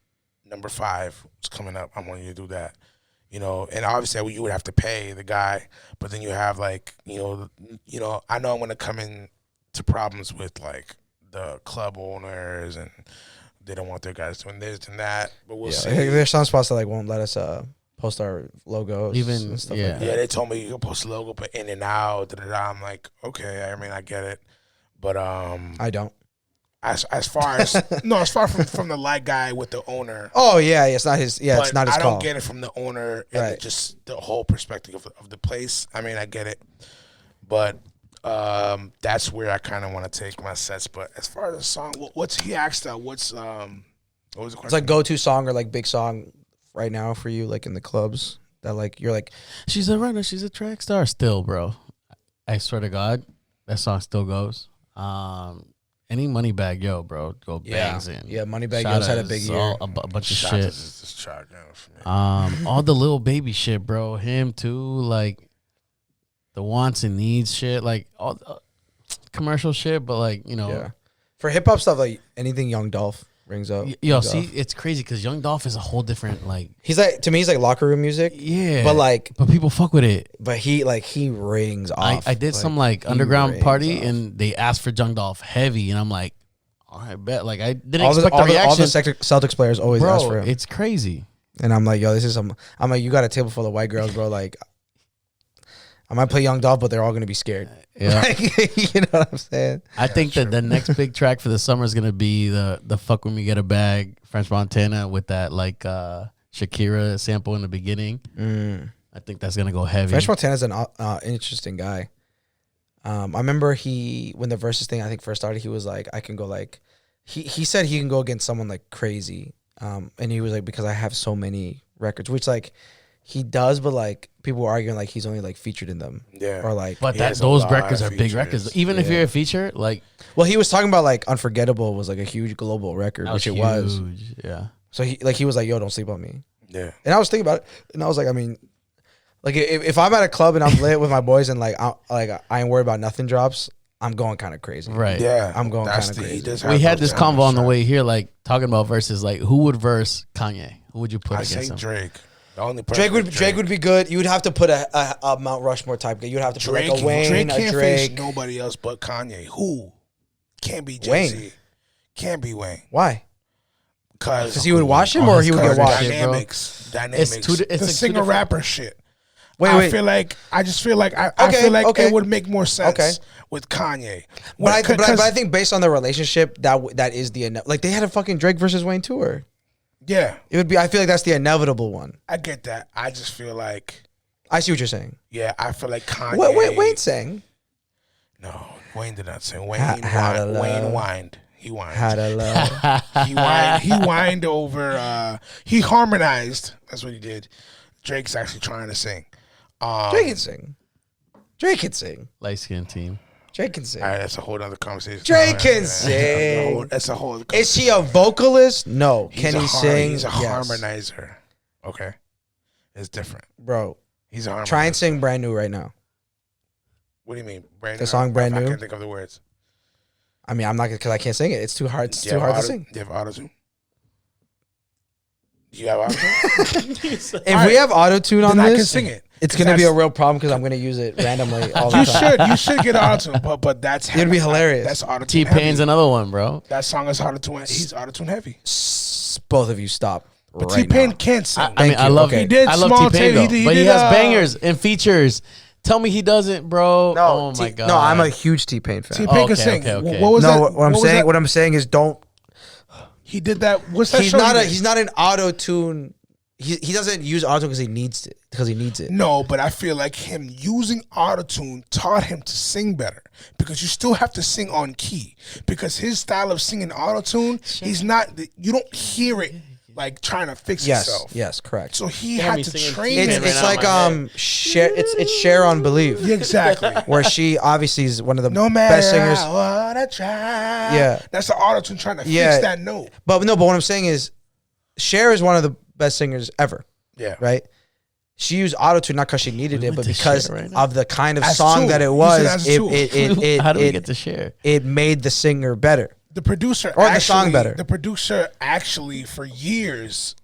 number 5 is coming up. I want you to do that. And obviously you would have to pay the guy, but then you have like, I know I'm going to come in to problems with like the club owners, and they don't want their guys doing this and that, but we'll see. There's some spots that like won't let us post our logos, even and stuff like that. Yeah, they told me you can post a logo, but in and out. I'm like, okay, I mean, I get it, but I don't. As far as as far from the light guy with the owner. Oh yeah, it's not his. Yeah, it's not his call. I don't get it from the owner and just the whole perspective of the place. I mean, I get it, but. That's where I kind of want to take my sets. But as far as the song, what's he asked? What was the question? It's like go-to song or like big song right now for you, like in the clubs that like you're like. She's a runner. She's a track star still, bro. I swear to God, that song still goes. Any Moneybag Yo, bro, go bangs in. Yeah, Moneybag Yo's had a big year. A bunch of shit. Track, all the Lil Baby shit, bro. Him too, like. The wants and needs shit, like all commercial shit, but like, For hip hop stuff, like anything Young Dolph brings up. It's crazy because Young Dolph is a whole different, like. He's like, to me, he's like locker room music. Yeah. But people fuck with it. But he rings off. I did some like underground party and they asked for Young Dolph heavy, and I'm like, all right, bet. Like I didn't expect the reaction. All the Celtics players always ask for him. It's crazy. And I'm like, yo, this is some. I'm like, you got a table full of white girls, bro. Like. I might play Young Dolph, but they're all going to be scared. Yeah. You know what I'm saying? I think that the next big track for the summer is going to be the Fuck When We Get a Bag, French Montana, with that like Shakira sample in the beginning. I think that's going to go heavy. French Montana's an interesting guy. I remember when the Versus thing I think first started, he was like, I can go like, he said he can go against someone like crazy. And he was like, because I have so many records, which like, he does, but like people were arguing like he's only like featured in them. Yeah. Or like, but those records are big records. Even if you're a feature, like. Well, he was talking about like Unforgettable was like a huge global record, which it was. Yeah. So he was like, yo, don't sleep on me. Yeah. And I was thinking about it, and I was like, I mean, like if I'm at a club and I'm lit with my boys and like I ain't worried about nothing drops, I'm going kind of crazy. Right. Yeah. I'm going kind of crazy. We had this convo on the way here, like talking about verses, like who would verse Kanye? Who would you put against him? I say Drake. The only Drake would be good. You would have to put a Mount Rushmore type guy. You would have to put like a Wayne, Drake can't a Drake. face nobody else but Kanye. Who? Can't be Jay-Z. Can't be Wayne. Why? Because he would watch him or he would get watched. Dynamics. It's the singer-rapper shit. I feel like I feel like it would make more sense with Kanye. But I think based on the relationship, that is like they had a fucking Drake versus Wayne tour. Yeah, it would be. I feel like that's the inevitable one. I get that. I just feel like I see what you're saying. Yeah, I feel like Kanye. What Wayne sang? No, Wayne did not sing. Wayne whined. He whined. Had a love. He whined over. He harmonized. That's what he did. Drake's actually trying to sing. Drake can sing. Drake can sing. Light skin team. Drake can sing. All right, that's a whole other conversation. Drake can sing. That's a whole. Is he a vocalist? No. Can he sing? He's a harmonizer. Okay, it's different, bro. He's a harmonizer. Try and sing "Brand New" right now. What do you mean, brand new? The song "Brand New"? I can't think of the words. I mean, I'm not because I can't sing it. It's too hard. It's too hard to sing. Do you have auto-tune? Do you have auto-tune? If we have auto-tune on this, I can sing it. It's gonna be a real problem because I'm gonna use it randomly all the time. You should get auto-tune, but that's it'd be hilarious. That's auto-tune. T-Pain's another one, bro. That song is auto-tune. He's auto-tune heavy. Both of you stop. But T-Pain can't sing. I mean, I love He did. I love T-Pain though, but he has bangers and features. Tell me he doesn't, bro. No, oh my god. No, I'm a huge T-Pain fan. T-Pain can sing. Okay. What was that? What I'm saying is don't. He did that. What's that? He's not an auto-tune. He doesn't use auto because he needs it. No, but I feel like him using autotune taught him to sing better because you still have to sing on key because his style of singing autotune, he's not. You don't hear it like trying to fix himself. Yes, correct. So he had to train. It's like Cher. It's Cher on Believe. Yeah, exactly. Where she obviously is one of the no matter best singers. How I try. Yeah, that's the autotune trying to fix that note. But what I'm saying is, Cher is one of the best singers ever. Yeah. Right? She used autotune not because she needed it, but because of the kind of song that it was. How do we get to Cher? It made the singer better. The producer the song better. The producer actually for years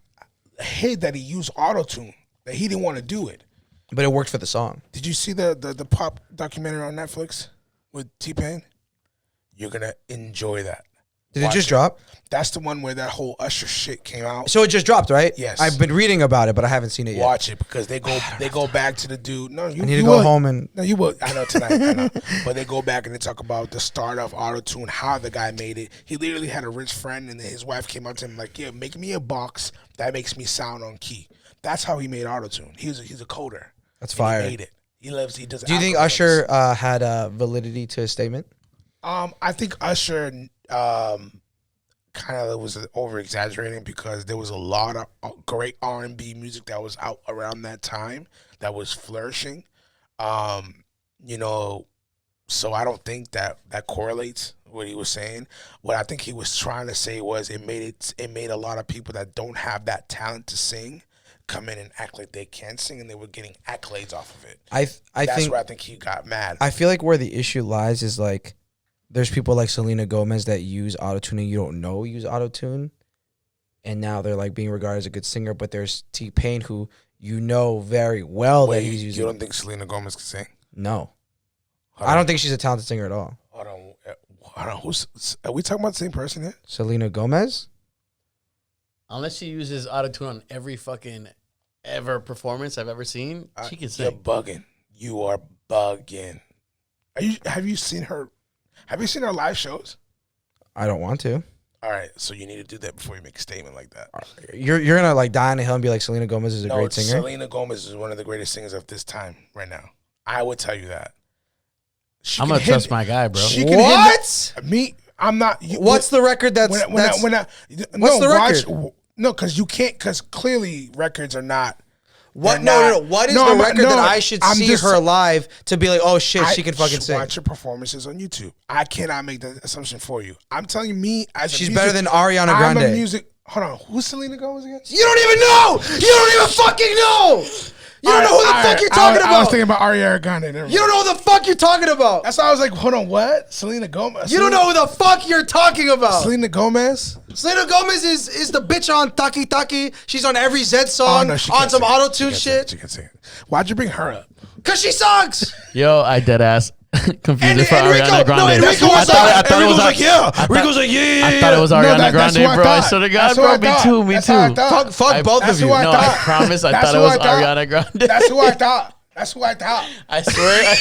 hid that he used autotune. That he didn't want to do it. But it worked for the song. Did you see the pop documentary on Netflix with T-Pain? You're gonna enjoy that. Did it just drop? That's the one where that whole Usher shit came out. So it just dropped, right? Yes. I've been reading about it, but I haven't seen it yet. Watch it because they go back to the dude. No, you I need to go home and. No, you will. I know tonight. I know. But they go back and they talk about the start of autotune, how the guy made it. He literally had a rich friend, and then his wife came up to him like, "Yeah, make me a box that makes me sound on key." That's how he made autotune. He's a coder. That's fire. He made it. He does. Do you think Usher had validity to his statement? I think Usher kind of was over exaggerating because there was a lot of great R&B music that was out around that time that was flourishing. So I don't think that correlates what he was saying. What I think he was trying to say was it made a lot of people that don't have that talent to sing come in and act like they can sing, and they were getting accolades off of it. That's where I think he got mad. I feel like where the issue lies is like there's people like Selena Gomez that use autotune and you don't know use autotune, and now they're like being regarded as a good singer. But there's T-Pain who you know very well that he's using. You don't think Selena Gomez can sing? No. I don't think she's a talented singer at all. Hold on. Are we talking about the same person here? Selena Gomez? Unless she uses autotune on every fucking ever performance I've ever seen, she can sing. You're bugging. You are bugging. Have you seen her? Have you seen her live shows? I don't want to. All right, so you need to do that before you make a statement like that. You're gonna like die on a hill and be like Selena Gomez is a great singer? Selena Gomez is one of the greatest singers of this time right now. I would tell you that. I'm gonna trust my guy, bro. What? Me? I'm not. What's the record what's the record? No, because you can't. Because clearly records are not. What? No. What is the record that I should see her live to be like, oh shit, she can fucking sing? Watch her performances on YouTube. I cannot make that assumption for you. I'm telling you, me as she's better than Ariana Grande. I'm a music. Hold on, who's Selena Gomez again? You don't even know. You don't even fucking know. You don't know who the fuck you're talking about. I was thinking about Ariana Grande. You don't know who the fuck you're talking about. That's why I was like, hold on, what? Selena Gomez. You don't know who the fuck you're talking about. Selena Gomez? Selena Gomez is the bitch on Taki Taki. She's on every Zed song, on some auto-tune shit. She can sing it. Why'd you bring her up? Because she sucks. Yo, I dead ass. Confused it for Ariana Grande. No, Enrico was like, yeah. Rico's like, yeah. I thought it was Ariana Grande, bro. I swear to God, bro. Me too. Fuck both of you. No, I promise. I thought it was Ariana Grande. That's who I thought. That's who I thought. I swear.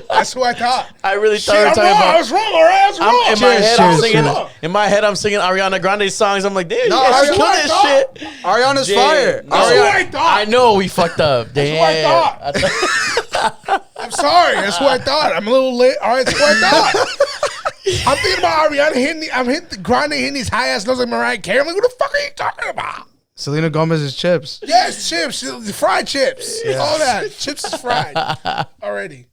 That's who I thought. I really Shit, thought we were I'm talking wrong. about. I was wrong. All right, I was wrong. In my head, I'm cheers, singing. cheers. In my head, I'm singing Ariana Grande songs. I'm like, damn, No, you guys Ariana- kill this shit. Ariana's Yeah. fire. That's who I thought. I know we fucked up. Damn. That's who I thought. I'm sorry. That's who I thought. I'm a little late. All right, that's who I thought. I'm thinking about Ariana hitting. I'm hitting the Grande hitting these high ass notes like Mariah Carey. I'm like, what the fuck are you talking about? Selena Gomez's chips. Yes, chips, fried chips, all that. Chips is fried already.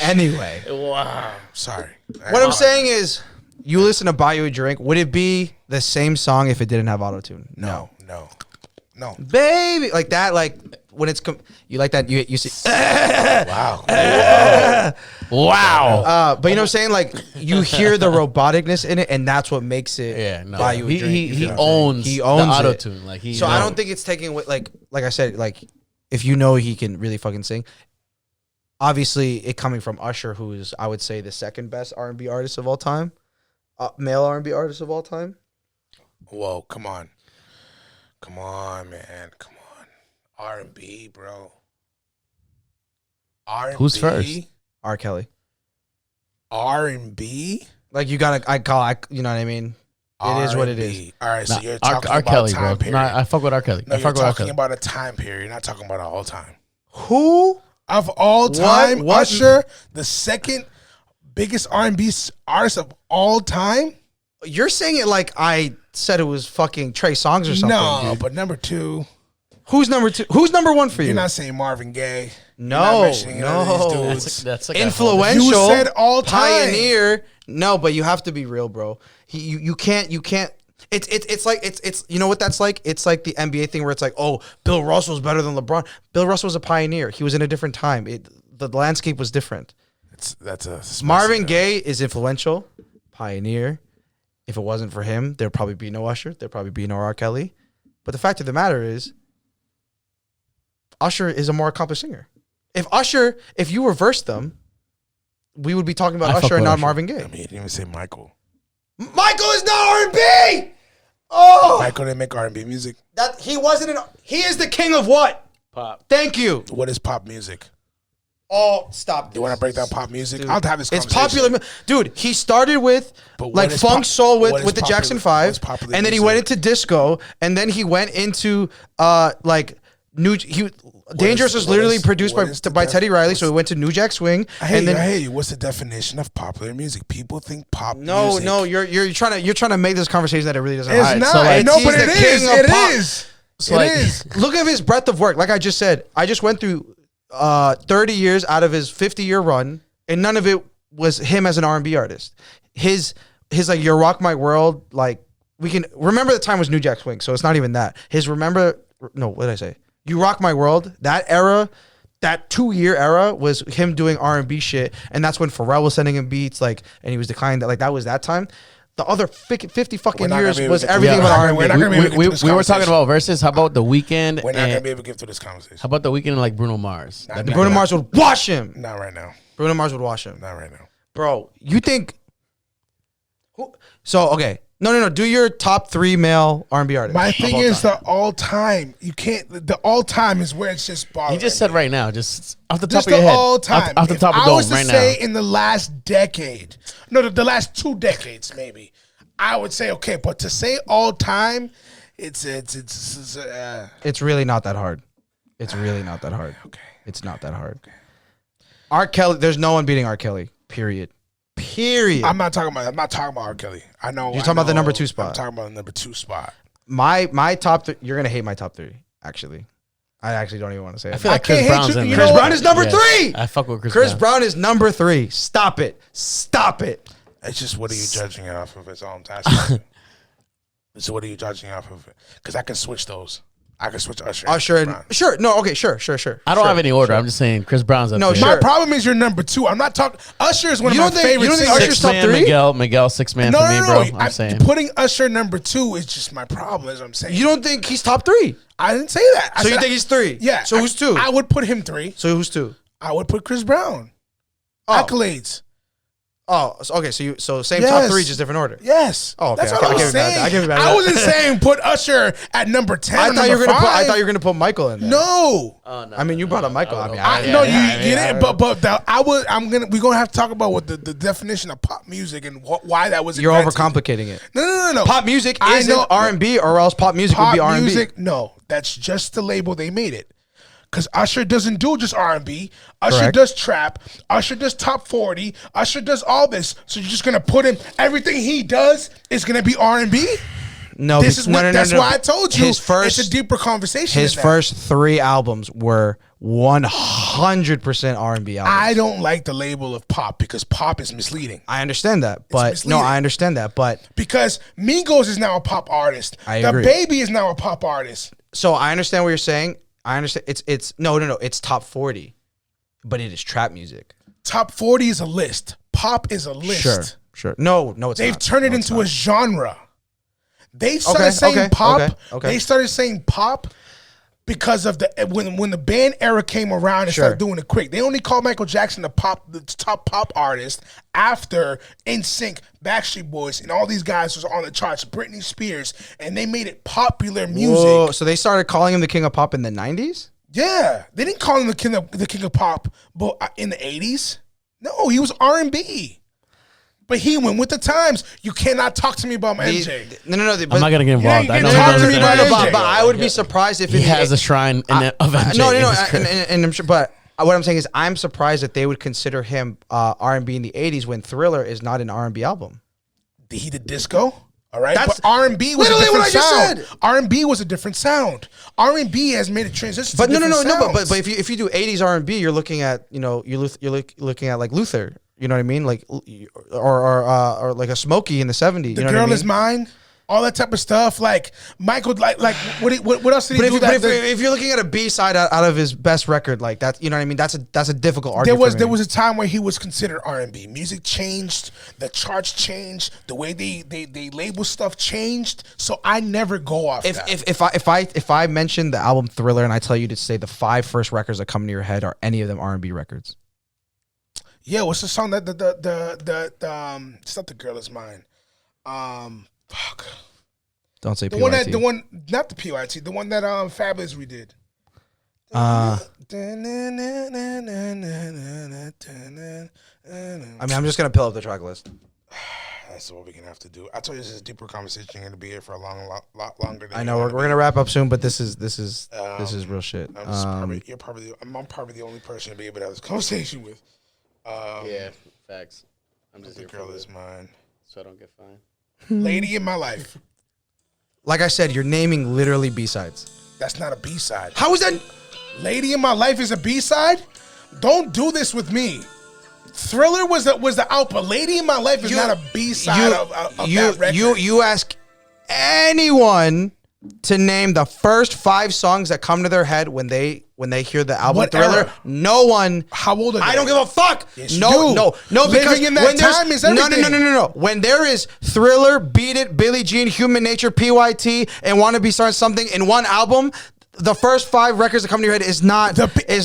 Anyway, Wow. Sorry. what I'm saying is, you listen to Buy You a Drink. Would it be the same song if it didn't have auto-tune? No. Baby, like that, like when it's you like that, you see. Wow. Wow. But you know what I'm saying? Like you hear the roboticness in it, and that's what makes it. Yeah, no. Buy You a Drink. He owns He owns the it. auto tune. Like he. So I knows. don't think it's taking away. Like I said, like if you know he can really fucking sing. Obviously, it coming from Usher, who's I would say the second best R&B artist of all time, male R&B artist of all time. Whoa, come on, man, come on. R&B, bro. R&B. Who's first? R. Kelly. R&B. Like you gotta, you know what I mean? It is what it is. All right, so Nah, you're talking R. about Kelly, a time bro. period. Nah, I fuck with R. Kelly. No, I you're fuck with R. talking Kelly. about a time period. You're not talking about all time. Who? Of all time, What? Usher, the second biggest R&B artist of all time. You're saying it like I said it was fucking Trey Songz or something. No, dude. but number two, Who's number two? Who's number one for you? you're not saying Marvin Gaye. No, You're not mentioning none of these no. dudes. That's like Influential. You said all time. Pioneer. No, but you have to be real, bro. You can't. It's like it's you know what that's like? It's like the NBA thing where it's like, oh, Bill Russell's better than LeBron. Bill Russell was a pioneer. He was in a different time. The landscape was different. That's a Marvin Gaye is influential, pioneer. If it wasn't for him, there'd probably be no Usher. There'd probably be no R. Kelly. But the fact of the matter is, Usher is a more accomplished singer. If you reverse them, we would be talking about I fuck Usher and with not Usher. Marvin Gaye. I mean, he didn't even say Michael. Michael is not R&B. Oh, Michael didn't make R&B music. that he wasn't. He is the king of what? Pop. Thank you. What is pop music? Oh, stop. You want to break down pop music? Dude, I'll have this it's conversation. popular, dude. He started with But what like is funk pop- soul what with is the popular- Jackson 5, what's popular and then he music? went into disco, and then he went into like new. Dangerous was what literally is- produced what is the by Teddy Riley, so what's- he went to New Jack Swing, I hate and then you. I hate you. What's the definition of popular music? People think pop no, music. no, you're trying to make this conversation that it really doesn't. It's Alright, not. so, like, no, he's but the it king is. of It pop. is. So It like, is. Look at his breadth of work. Like I just said, I just went through 30 years out of his 50-year run, and none of it was him as an R&B artist. His like "You Rock My World," like we can remember the time was New Jack Swing, so it's not even that. What did I say? "You Rock My World." That era, that 2-year era was him doing R&B shit, and that's when Pharrell was sending him beats, like, and he was declining. That was that time. The other 50 fucking not gonna years be able was to get everything through about that. R&B. We're not gonna be able to get through this we were talking conversation. about verses. How about the Weeknd? We're not gonna and be able to get through this conversation. how about the Weeknd and like Bruno Mars? That'd be Bruno cool. Mars would wash him. Not right now. Bruno Mars would wash him. Not right now. Bro, you think so? Okay, no. Do your top 3 male R&B artists. My of thing all is time. the all time. You can't. The all time is where it's just bothering. He just said me. right now, just off the top Just of your the head, all time. off the top of If I dome was to right say now. in the last decade, no, the last 2 decades maybe, I would say okay. But to say all time, it's It's really not that hard. It's really not that hard. okay. It's not that hard. R. Kelly, there's no one beating R. Kelly. Period. I'm not talking about R. Kelly. I know You're talking about the number 2 I'm spot. talking about the number 2 spot. My top. You're gonna hate my top 3. Actually, I actually don't even want to say it. I feel like I can't Chris hate Brown's you- in you there. know Chris Brown is number 3. I fuck with Chris Chris Brown. Brown is number 3. Stop it. Stop it. It's just what are you judging it off of? It's all I'm asking. So what are you judging off of it? Because I can switch those. I can switch Usher. Usher and Brown. sure. No. Okay. Sure. I don't have any order. I'm just saying Chris Brown's up No, there. sure. My problem is you're number 2. I'm not talking. Usher is one You of don't my think- favorite you don't think singers. Usher's top 6-man, 3? Miguel 6-man No, for me, no, bro. no. I'm saying. Putting Usher number 2 is just my problem. Is what I'm saying. You don't think he's top 3? I didn't say that. I So you said think he's 3? Yeah. So who's 2? I would put him 3. So who's 2? I would put Chris Brown. Oh. Accolades. Oh, okay. So same top three, just different order. Yes. Oh, okay. That's what I was saying. I wasn't saying put Usher at number 10. I thought you were gonna put Michael in there. No. Oh, no. I mean, you brought up Michael. You didn't. But we're gonna have to talk about what the definition of pop music and why that was. You're invented. overcomplicating it. No. Pop music isn't R&B, or else pop music would be R&B. Music, no, that's just the label they made it. Because Usher doesn't do just R&B. Usher Correct. does trap. Usher does top 40. Usher does all this. So you're just gonna put him. Everything he does is gonna be R&B. No, This is that's why I told you. It's a deeper conversation. His first 3 albums were 100% R&B albums. I don't like the label of pop because pop is misleading. I understand that, but I understand that, but because Migos is now a pop artist. I agree. The Baby is now a pop artist. So I understand what you're saying. I understand. It's no. It's top 40, but it is trap music. Top 40 is a list. Pop is a list. Sure. No, it's They've not. turned it into a genre. They started saying pop. Okay. They started saying pop because of when the band era came around and started doing it quick. They only called Michael Jackson the top pop artist after NSYNC, Backstreet Boys, and all these guys was on the charts. Britney Spears, and they made it popular music. Whoa, so they started calling him the king of pop in the 90s? Yeah, they didn't call him the king of pop, but in the 80s, no, he was R&B. But he went with the times. You cannot talk to me about my MJ. No. I'm not gonna get involved. Yeah, I you know can talk to me about MJ. But I would be surprised if he has a shrine of MJ. No, and I'm sure, but what I'm saying is I'm surprised that they would consider him R&B in the 80s when Thriller is not an R&B album. He did disco. All right, That's but R&B was a literally different what I just sound. said. R&B was a different sound. R&B has made a transition. But to no. sounds. But if you do 80s R&B, you're looking at you're looking at like Luther. You know what I mean? Like or like a Smokey in the 70s. The you know Girl what I mean? Is Mine, all that type of stuff. Like Michael, like what else did he do? If you're looking at a B side out of his best record, like that, you know what I mean? That's a difficult argument. There was a time where he was considered R&B. Music changed, the charts changed, the way they label stuff changed. So I never go off that. If I mention the album Thriller and I tell you to say the 5 first records that come to your head, are any of them R&B records? Yeah, what's the song that it's not The Girl Is Mine. Fuck. Don't say The PYT. one not the PYT, the one that Fabulous redid. I mean, I'm just gonna pull up the track list. That's what we're gonna have to do. I told you this is a deeper conversation. You're gonna be here for a lot longer. Than I know we're gonna wrap up soon, but this is real shit. I'm probably the only person to be able to have this conversation with. Yeah, facts. I'm just The Girl Is Mine. So I don't get fined. Lady in My Life. Like I said, you're naming literally B-sides. That's not a B-side. How is that? Lady in My Life is a B-side? Don't do this with me. Thriller was the out, but Lady in My Life is not a B-side of that record. You ask anyone to name the first 5 songs that come to their head when they hear the album What Thriller. era? No one. How old are they? I don't give a fuck. Yes, No. you do. Because Living in that when there's- time is everything. No. When there is Thriller, Beat It, Billie Jean, Human Nature, PYT, and Wanna Be Starting Something in one album, the first 5 records that come to your head is not not the Lady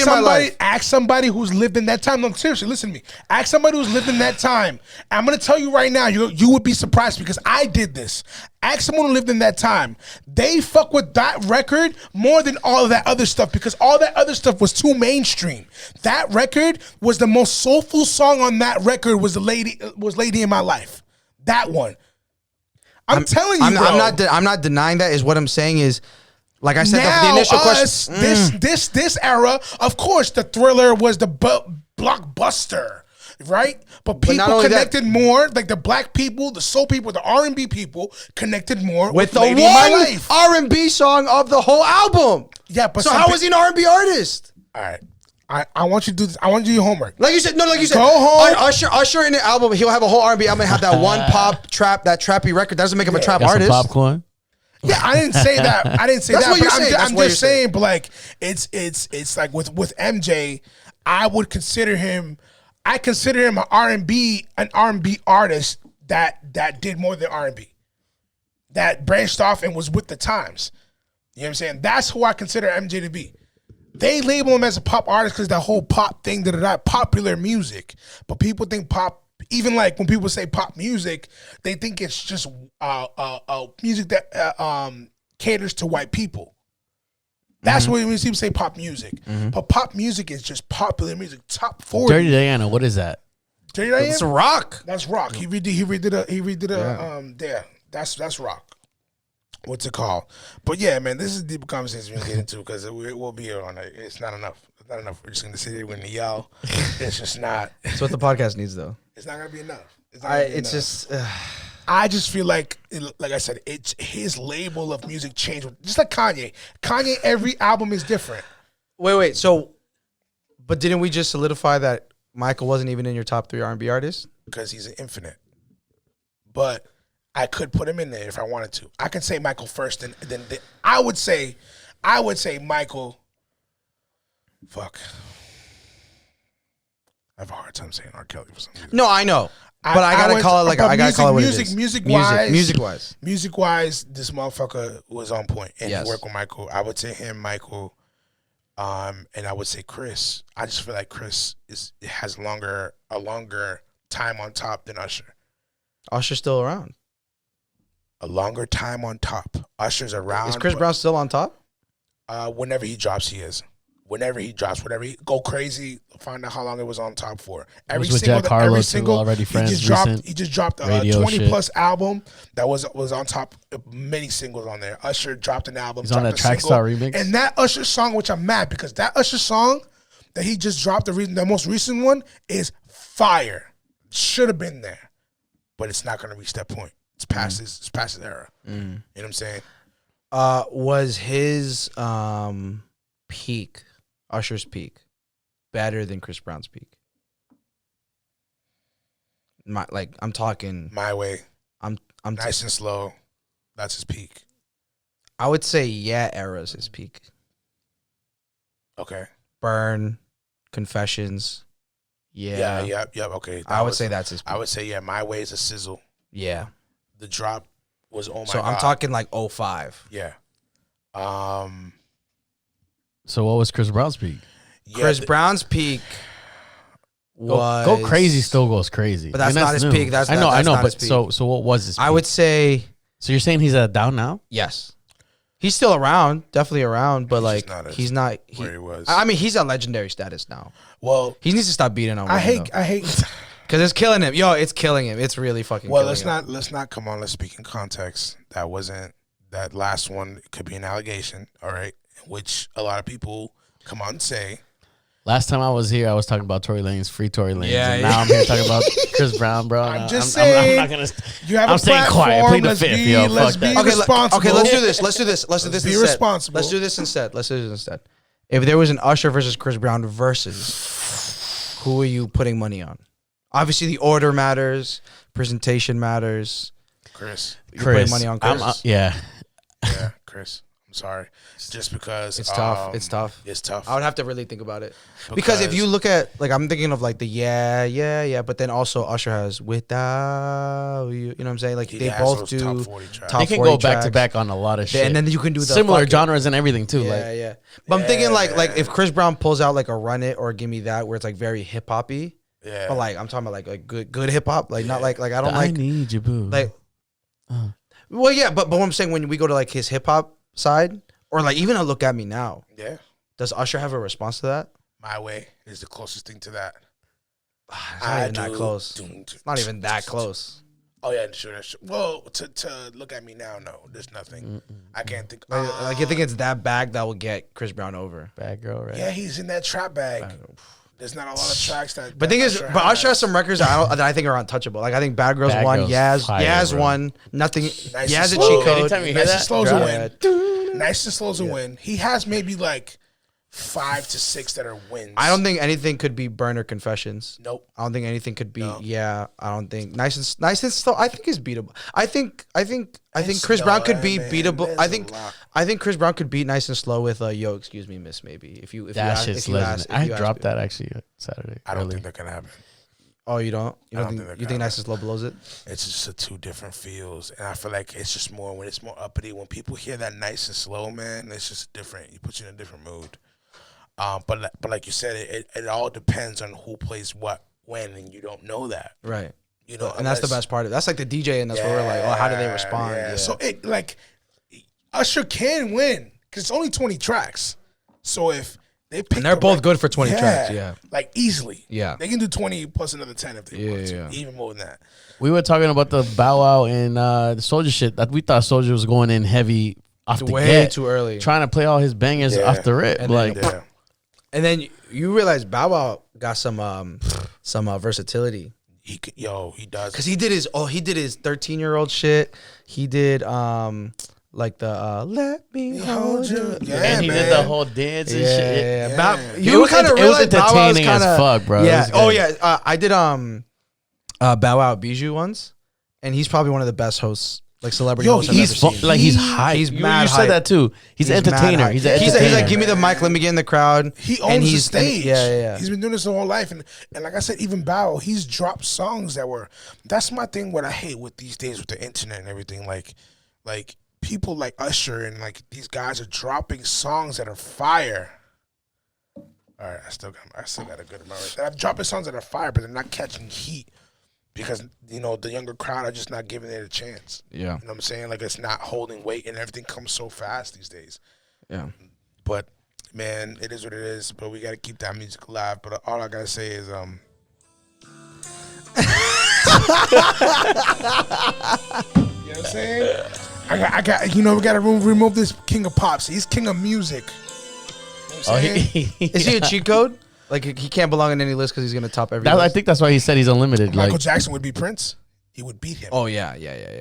in My Life. Ask somebody who's lived in that time. No, seriously, listen to me. Ask somebody who's lived in that time. I'm going to tell you right now, you would be surprised because I did this. Ask someone who lived in that time. They fuck with that record more than all of that other stuff because all that other stuff was too mainstream. That record was the most soulful song on that record was Lady in My Life. That one. I'm telling you, bro. I'm not denying that. Is what I'm saying is, like I said, now, the initial question. This era, of course, the Thriller was the blockbuster, right? But people connected more, like the black people, the soul people, the R&B people connected more with the Lady in My Life. R&B song of the whole album. Yeah, but so how is he an R&B artist? All right. I want you to do this. I want you to do your homework. Like you said, go home. Usher in the album, he'll have a whole R&B album and have that one pop trap, that trappy record. That doesn't make him a trap artist. Popcorn. Yeah, I didn't say that. That's what you're saying. I'm just saying, but like it's like with MJ, I consider him an R&B artist that did more than R&B. That branched off and was with the times. You know what I'm saying? That's who I consider MJ to be. they label him as a pop artist because that whole pop thing, popular music. But people think pop, even like when people say pop music, they think it's just music that caters to white people. That's what when people say pop music. But pop music is just popular music. Top 40. Dirty Diana, what is that? Dirty Diana? It's rock. That's rock. He redid a yeah. That's rock. What's it called? But yeah, man, this is a deeper conversation we're gonna get into because we'll be here on it. It's not enough. It's not enough. We're just gonna sit here and yell. It's just not. That's what the podcast needs, though. It's not gonna be enough. I I just feel like I said, it's his label of music changed. Just like Kanye. Kanye, every album is different. Wait. So, but didn't we just solidify that Michael wasn't even in your top 3 R&B artists? Because he's an infinite. But I could put him in there if I wanted to. I could say Michael first, and then I would say Michael. Fuck. I have a hard time saying R. Kelly for some reason. No, I know. But I gotta call it what it is. Music wise, this motherfucker was on point, and he worked with Michael. I would say him, Michael, and I would say Chris. I just feel like Chris has a longer time on top than Usher. Usher's still around. A longer time on top. Usher's around. Is Chris Brown still on top? Whenever he drops, he is. Whenever he go crazy, find out how long it was on top for. Every single, already friends. He just dropped a 20+ album that was on top. Many singles on there. Usher dropped an album. He's on that Trackstar remix. And that Usher song, which I'm mad because that Usher song that he just dropped, the most recent one, is fire. Should have been there, but it's not going to reach that point. It's past his era. You know what I'm saying? Was his peak, Usher's peak, better than Chris Brown's peak? I'm talking My Way. I'm Nice and Slow. That's his peak. I would say era's his peak. Okay. Burn, Confessions. Yeah. Okay. I would say that's his peak. I would say My Way is a sizzle. Yeah. The drop was oh my god. So I'm talking like 05. Yeah. So what was Chris Brown's peak? Chris Brown's peak was Go Crazy still goes crazy. But that's not his peak. I know, but so what was his peak? I would say so you're saying he's down now? yes. He's still around, definitely around, but he's not he's not where he was. I mean, he's at legendary status now. Well, He needs to stop beating on I women, hate because it's killing him. Yo, it's killing him. It's really fucking Well, killing him. let's not come on, let's speak in context. That last one could be an allegation, all right? Which a lot of people come on and say. Last time I was here, I was talking about Tory Lanez, free Tory Lanez. Yeah, and yeah. now I'm here talking about Chris Brown, bro. I'm just saying. I'm not gonna. You have I'm a staying platform. quiet. Plead the Let's fifth, be, yo. let's Fuck be that. responsible. Okay, let's do this. Be responsible. Let's do this instead. If there was an Usher versus Chris Brown versus, who are you putting money on? Obviously, the order matters. Presentation matters. Chris. You're putting money on Chris. Yeah, Chris. I'm sorry. Just because It's tough. It's tough. It's tough. I would have to really think about it. Because if you look at, I'm thinking of the yeah, but then also Usher has Without You. You know what I'm saying? He they has both those do top 40 tracks. they can 40 go back to tracks. back on a lot of shit, And then you can do the similar fucking- genres and everything too. Yeah. But I'm thinking if Chris Brown pulls out a Run It or Give Me That, where it's very hip hoppy. Yeah. But I'm talking about good hip hop. Not I don't I need you, boo. Well, yeah, but what I'm saying, when we go to his hip hop side, or even a Look at Me Now, Yeah. does Usher have a response to that? My Way is the closest thing to that. It's not even that close. It's not even that close. Oh yeah, sure. Well, to Look at Me Now, no, there's nothing. I can't think. You think it's that bag that will get Chris Brown over? Bad girl, right? Yeah, he's in that trap bag. There's not a lot of tracks that. But thing is, Usher has some records that I think are untouchable. I think Bad Girls Bad won. Girls Yaz fire, bro. won. Nothing. Nice Yaz a and Slow. cheat code. Anytime you hear Nice and that, Slow's a drop win. Nice and Slow's a win. He has maybe 5 to 6 that are wins. I don't think anything could be Burner Confessions. Nope. I don't think anything could be. No. Yeah, I don't think Nice and Slow. I think is beatable. I think Chris Brown could be beatable. I think Chris Brown could beat Nice and Slow with Yo, Excuse Me, Miss. Maybe if you That ask, shit's if you ask, legendary. if you I ask dropped people. that actually Saturday. I don't early. think that can happen. Oh, you don't? You I don't don't think? think You that think can Nice and Slow blows it? It's just two different feels, and I feel like it's just more when it's more uppity. When people hear that Nice and Slow, man, it's just different. You put you in a different mood. But like you said, it all depends on who plays what when, and you don't know that. Right. You know, and that's the best part of it. That's like the DJ, and that's where we're like, oh, how do they respond? Yeah. So it like Usher can win because it's only 20 tracks. So if they pick, and they're both good for 20 tracks. Yeah, like easily. Yeah, they can do 20 plus another 10 if they want to. Yeah. Even more than that. We were talking about the Bow Wow and the Soulja shit. That we thought Soulja was going in heavy off the way get, too early, trying to play all his bangers off the rip. And then you realize Bow Wow got some versatility. He does, because he did his 13-year-old shit. He did like the let me hold you, and he did the whole dance and shit. Yeah. You kind of realize Bow Wow's entertaining as fuck, bro. Yeah. I did Bow Wow Bijou once, and he's probably one of the best hosts. Like celebrity hosts I've ever seen. Like he's hype. He's mad You said that too. He's an entertainer. He's like, give me the mic, let me get in the crowd. He owns the stage. Yeah. He's been doing this the whole life, and like I said, even Bow, he's dropped songs that were. That's my thing. What I hate with these days with the internet and everything, like people like Usher and like these guys are dropping songs that are fire. All right, I still got a good amount. I'm dropping songs that are fire, but they're not catching heat. Because, you know, the younger crowd are just not giving it a chance. Yeah. You know what I'm saying? Like, it's not holding weight, and everything comes so fast these days. Yeah. But, man, it is what it is. But we got to keep that music alive. But all I got to say is, You know what I'm saying? I got we got to remove this king of pops. He's king of music. You know what I'm saying? Is he a cheat code? Like, he can't belong in any list because he's going to top every list. I think that's why he said he's unlimited. Michael Jackson would be Prince. He would beat him. Oh, yeah.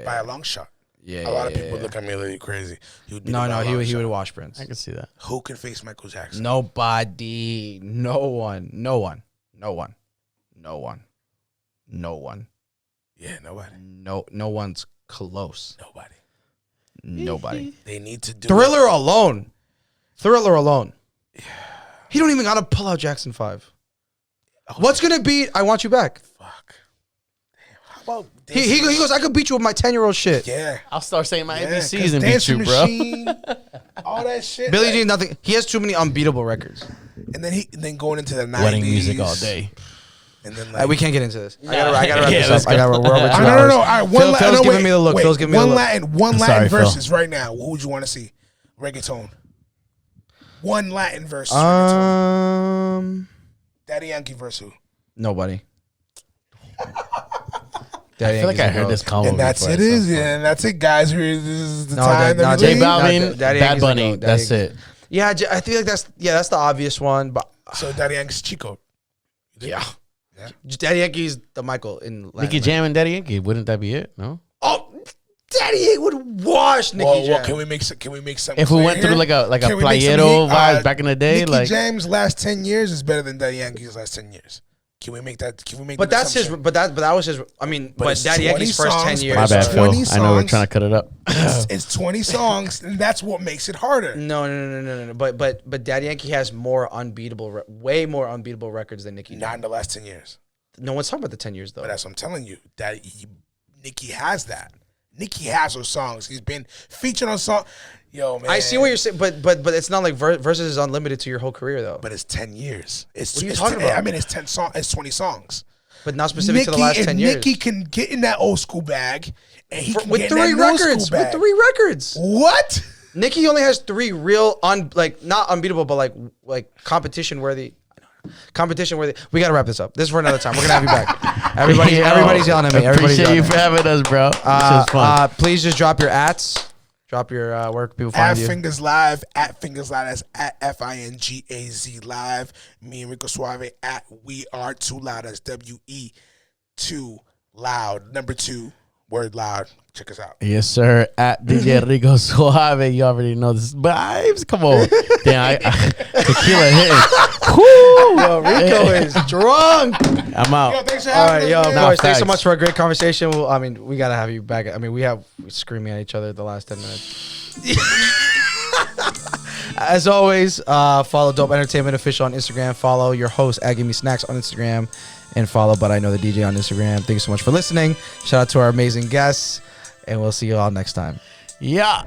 By a long shot. Yeah. A lot of people look at me a little crazy. He would he would wash Prince. I can see that. Who can face Michael Jackson? Nobody. No one. Yeah, nobody. No one's close. Nobody. They need to do Thriller alone. Yeah. He don't even got to pull out Jackson 5. What's going to beat I Want You Back? Fuck. Damn. How about he goes, I could beat you with my 10-year-old shit. Yeah. I'll start saying my ABCs and beat you, bro. All that shit. Billie Jean, nothing. He has too many unbeatable records. And then going into the 90s. Wedding music all day. And then we can't get into this. I gotta wrap this up. We're over 2 hours. No. All right, Phil's giving me the look. Phil's giving me the look. One Latin verses right now. Who would you want to see? Reggaeton. One Latin verse. Daddy Yankee verse who? Nobody. I feel like I heard this call. And that's it. And that's it, guys. This is the time. J Balvin, Bad Bunny. That's it. Yeah, I feel like that's the obvious one. But so Daddy Yankee's Chico. Yeah. Daddy Yankee's the Michael in Latin. Nicky Jam and Daddy Yankee. Wouldn't that be it? No. Oh, Daddy Yankee would wash Nicky Jam. Well, can we make something? If we went through like a playero vibes back in the day, Nicky like Jam's last 10 years is better than Daddy Yankee's last 10 years. Can we make that? But that's his. But that was his. I mean, but Daddy Yankee's first 10 years. My bad, Phil. I know we're trying to cut it up. It's 20 songs, and that's what makes it harder. No. But Daddy Yankee has way more unbeatable records than Nicky. Not in the last 10 years. No one's talking about the 10 years though. But that's what I'm telling you. Nicky has that. Nicky has those songs. He's been featured on songs. Yo, man. I see what you're saying, but it's not like Versus is unlimited to your whole carear though. But it's 10 years. What are you talking about? I mean, it's 10 songs. It's 20 songs. But not specific to the last 10 years. Nicky can get in that old school bag, and he can with get 3 in that records. With 3 records. What? Nicky only has 3 real not unbeatable, but like competition worthy. We gotta wrap this up. This is for another time. We're gonna have you back. Everybody's yelling at me. Appreciate you for having us, bro. This was fun. Please just drop your ats. Drop your where people find you. Fingaz Live, @Fingaz Live. That's @FINGAZ Live. Me and Rico Suave We Are Too Loud. That's WE2 Loud. Number 2 word loud. Check us out. Yes, sir. @DJ Rico Suave. You already know this vibes. Come on. Damn, tequila hitting. Yo, Rico is drunk. I'm out. Yo, thanks for having us, boys, thanks so much for a great conversation. Well, I mean, we gotta have you back. I mean, we're screaming at each other the last 10 minutes. As always, follow Dope Entertainment Official on Instagram. Follow your host at Give Me Snacks on Instagram, and follow But I Know the DJ on Instagram. Thank you so much for listening. Shout out to our amazing guests, and we'll see you all next time. Yeah.